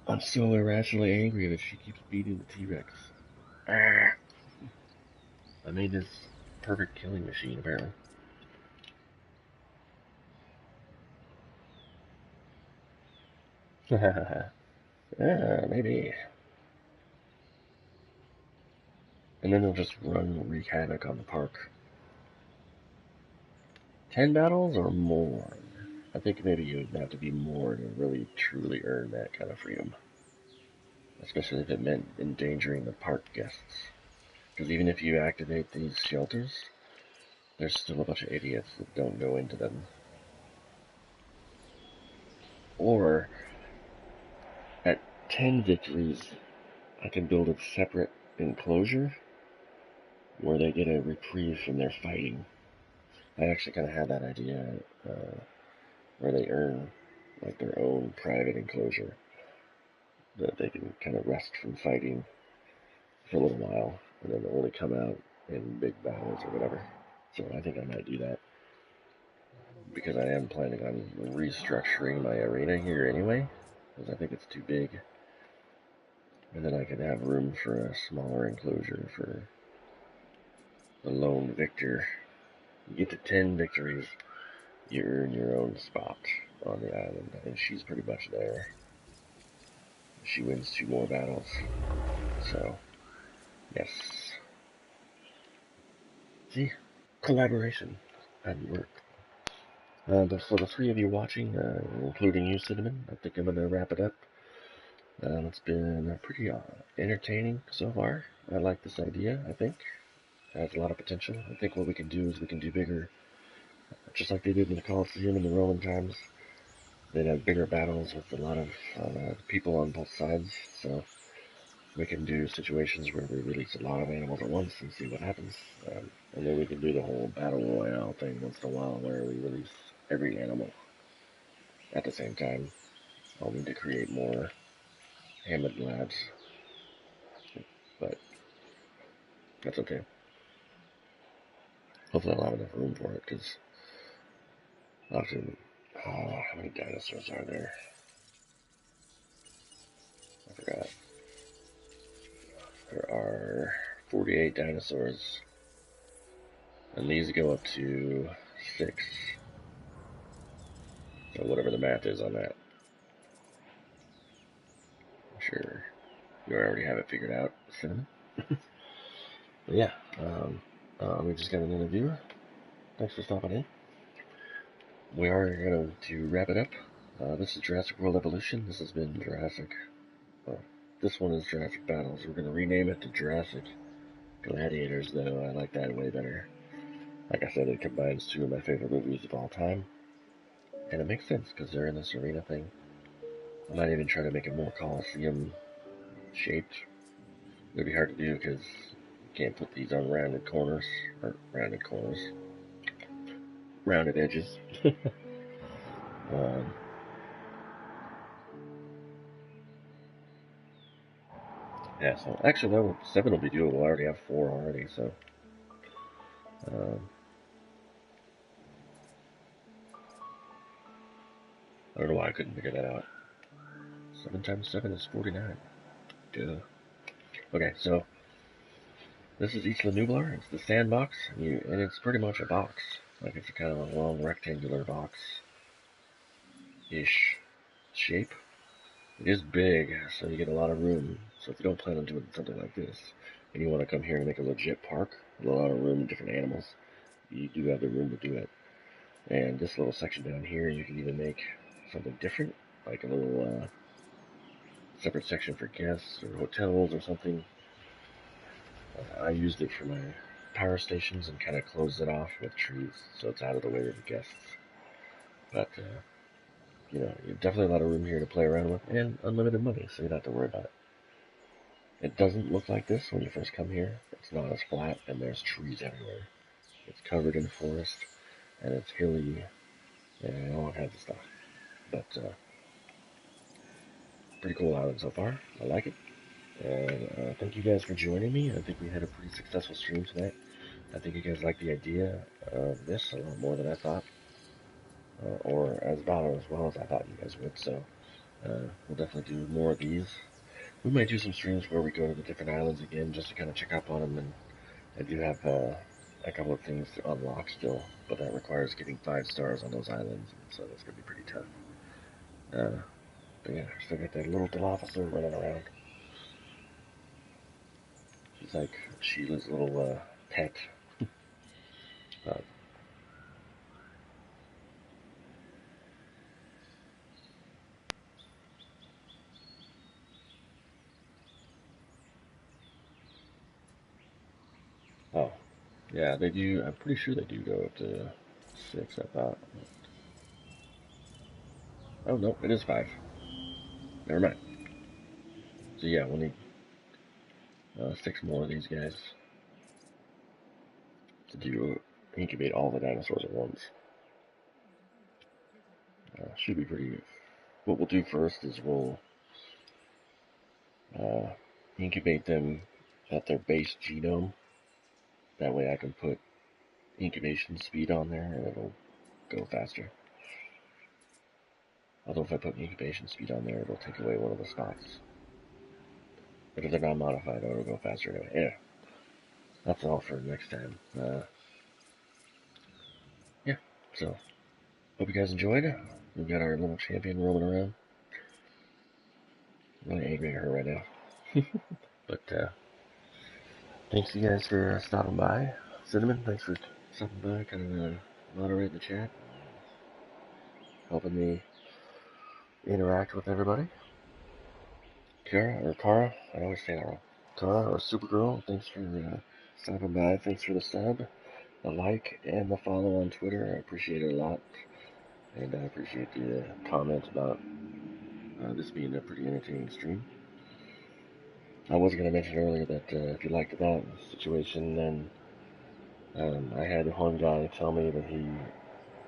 I'm so irrationally angry that she keeps beating the T-Rex. I made this perfect killing machine, apparently. Yeah, maybe. And then they'll just wreak havoc on the park. 10 battles or more? I think maybe you would have to be more to really truly earn that kind of freedom. Especially if it meant endangering the park guests. Because even if you activate these shelters, there's still a bunch of idiots that don't go into them. Or, at 10 victories, I can build a separate enclosure where they get a reprieve from their fighting. I actually kind of had that idea where they earn like their own private enclosure that they can kind of rest from fighting for a little while, and then they'll only come out in big battles or whatever. So I think I might do that because I am planning on restructuring my arena here anyway, because I think it's too big. And then I could have room for a smaller enclosure for the lone victor. You get to 10 victories, you earn your own spot on the island, and she's pretty much there. She wins 2 more battles. So, yes. See? collaboration and work. But for the three of you watching, including you, Cinnamon, I think I'm going to wrap it up. It's been pretty entertaining so far. I like this idea, I think. It has a lot of potential. I think what we can do is we can do bigger, just like they did in the Colosseum in the Roman times. They'd have bigger battles with a lot of people on both sides, so we can do situations where we release a lot of animals at once and see what happens. And then we can do the whole battle royale thing once in a while where we release every animal at the same time. I'll need to create more Hammond labs, but that's okay. Hopefully I'll have enough room for it, because often, how many dinosaurs are there? I forgot. There are 48 dinosaurs, and these go up to 6. So whatever the math is on that. I'm sure you already have it figured out, Cinnamon. But yeah, we just got an interviewer. Thanks for stopping in. We are going to wrap it up. This is Jurassic World Evolution. This has been Jurassic. Well, this one is Jurassic Battles. We're going to rename it to Jurassic Gladiators, though. I like that way better. Like I said, it combines two of my favorite movies of all time. And it makes sense, because they're in this arena thing. I might even try to make it more Colosseum shaped. It would be hard to do, because you can't put these on rounded corners. Or rounded corners. Rounded edges. Yeah, so actually, no, 7 will be doable. I already have 4 already, so. I don't know why I couldn't figure that out. 7 times 7 is 49. Duh. Okay, so this is Isla Nublar. It's the Sandbox, and it's pretty much a box. Like, it's a kind of a long rectangular box-ish shape. It is big, so you get a lot of room. So if you don't plan on doing something like this, and you want to come here and make a legit park with a lot of room and different animals, you do have the room to do it. And this little section down here, you can even make something different, like a little separate section for guests or hotels or something. I used it for my power stations and kind of closed it off with trees, so it's out of the way of the guests. But, you know, definitely a lot of room here to play around with, and unlimited money, so you don't have to worry about it. It doesn't look like this when you first come here. It's not as flat, and there's trees everywhere. It's covered in forest, and it's hilly, and all kinds of stuff. But, pretty cool island so far. I like it. And thank you guys for joining me. I think we had a pretty successful stream tonight. I think you guys like the idea of this a lot more than I thought. Or as about as well as I thought you guys would. So we'll definitely do more of these. We might do some streams where we go to the different islands again just to kind of check up on them. And I do have a couple of things to unlock still, but that requires getting 5 stars on those islands. So that's going to be pretty tough. But yeah, still got that little Dilophosaur running around. She's like Sheila's little pet. Oh, yeah, they do. I'm pretty sure they do go up to 6, I thought. Oh, no, it is 5. Never mind. So yeah, we'll need 6 more of these guys to do incubate all the dinosaurs at once. Should be pretty. What we'll do first is we'll incubate them at their base genome. That way I can put incubation speed on there and it'll go faster. Although if I put incubation speed on there, it'll take away one of the spots. But if they're not modified, it'll go faster anyway. Yeah, that's all for next time. Yeah, so hope you guys enjoyed. We've got our little champion roaming around. I'm really angry at her right now. But thanks you guys for stopping by. Cinnamon, thanks for stopping by, kind of moderating the chat, helping me interact with everybody. Kara, I always say that wrong. Kara or Supergirl, thanks for stopping by. Thanks for the sub, the like, and the follow on Twitter. I appreciate it a lot. And I appreciate the comments about this being a pretty entertaining stream. I was going to mention earlier that if you liked that situation, then I had one guy tell me that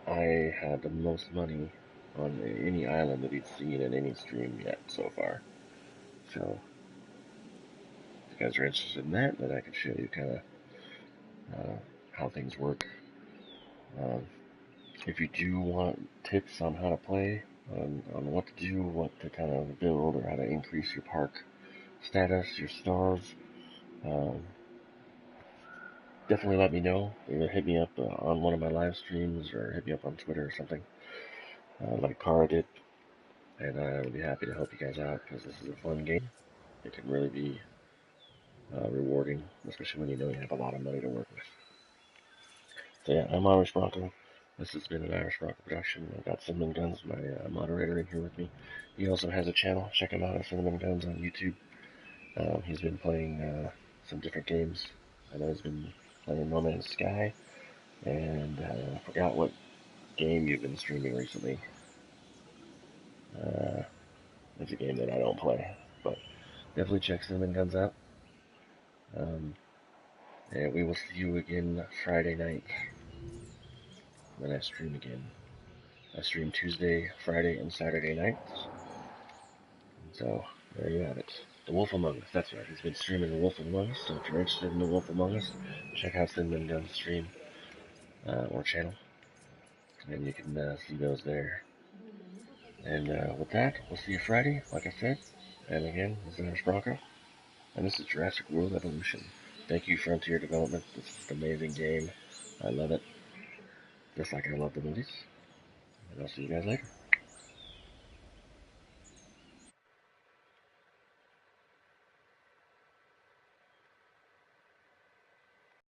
I had the most money on any island that he'd seen in any stream yet so far. So, if you guys are interested in that, then I can show you kind of how things work. If you do want tips on how to play, on what to do, what to kind of build, or how to increase your park status, your stars, definitely let me know. Either hit me up on one of my live streams or hit me up on Twitter or something, like Kara did. And I would be happy to help you guys out because this is a fun game. It can really be rewarding, especially when you know you have a lot of money to work with. So yeah, I'm Irish Bronco. This has been an Irish Bronco production. I've got Cinnamon Guns, my moderator, in here with me. He also has a channel. Check him out at Cinnamon Guns on YouTube. He's been playing some different games. I know he's been playing No Man's Sky, and I forgot what game you've been streaming recently. It's a game that I don't play, but definitely check Cinnamon Guns out. And we will see you again Friday night when I stream again. I stream Tuesday, Friday, and Saturday nights. So there you have it. The Wolf Among Us, that's right. He's been streaming The Wolf Among Us, so if you're interested in The Wolf Among Us, check out Cinnamon Gun's stream or channel, and you can see those there. And with that, we'll see you Friday, like I said. And again, this is Irish Bronco, and this is Jurassic World Evolution. Thank you, Frontier Development. This is an amazing game. I love it, just like I love the movies. And I'll see you guys later.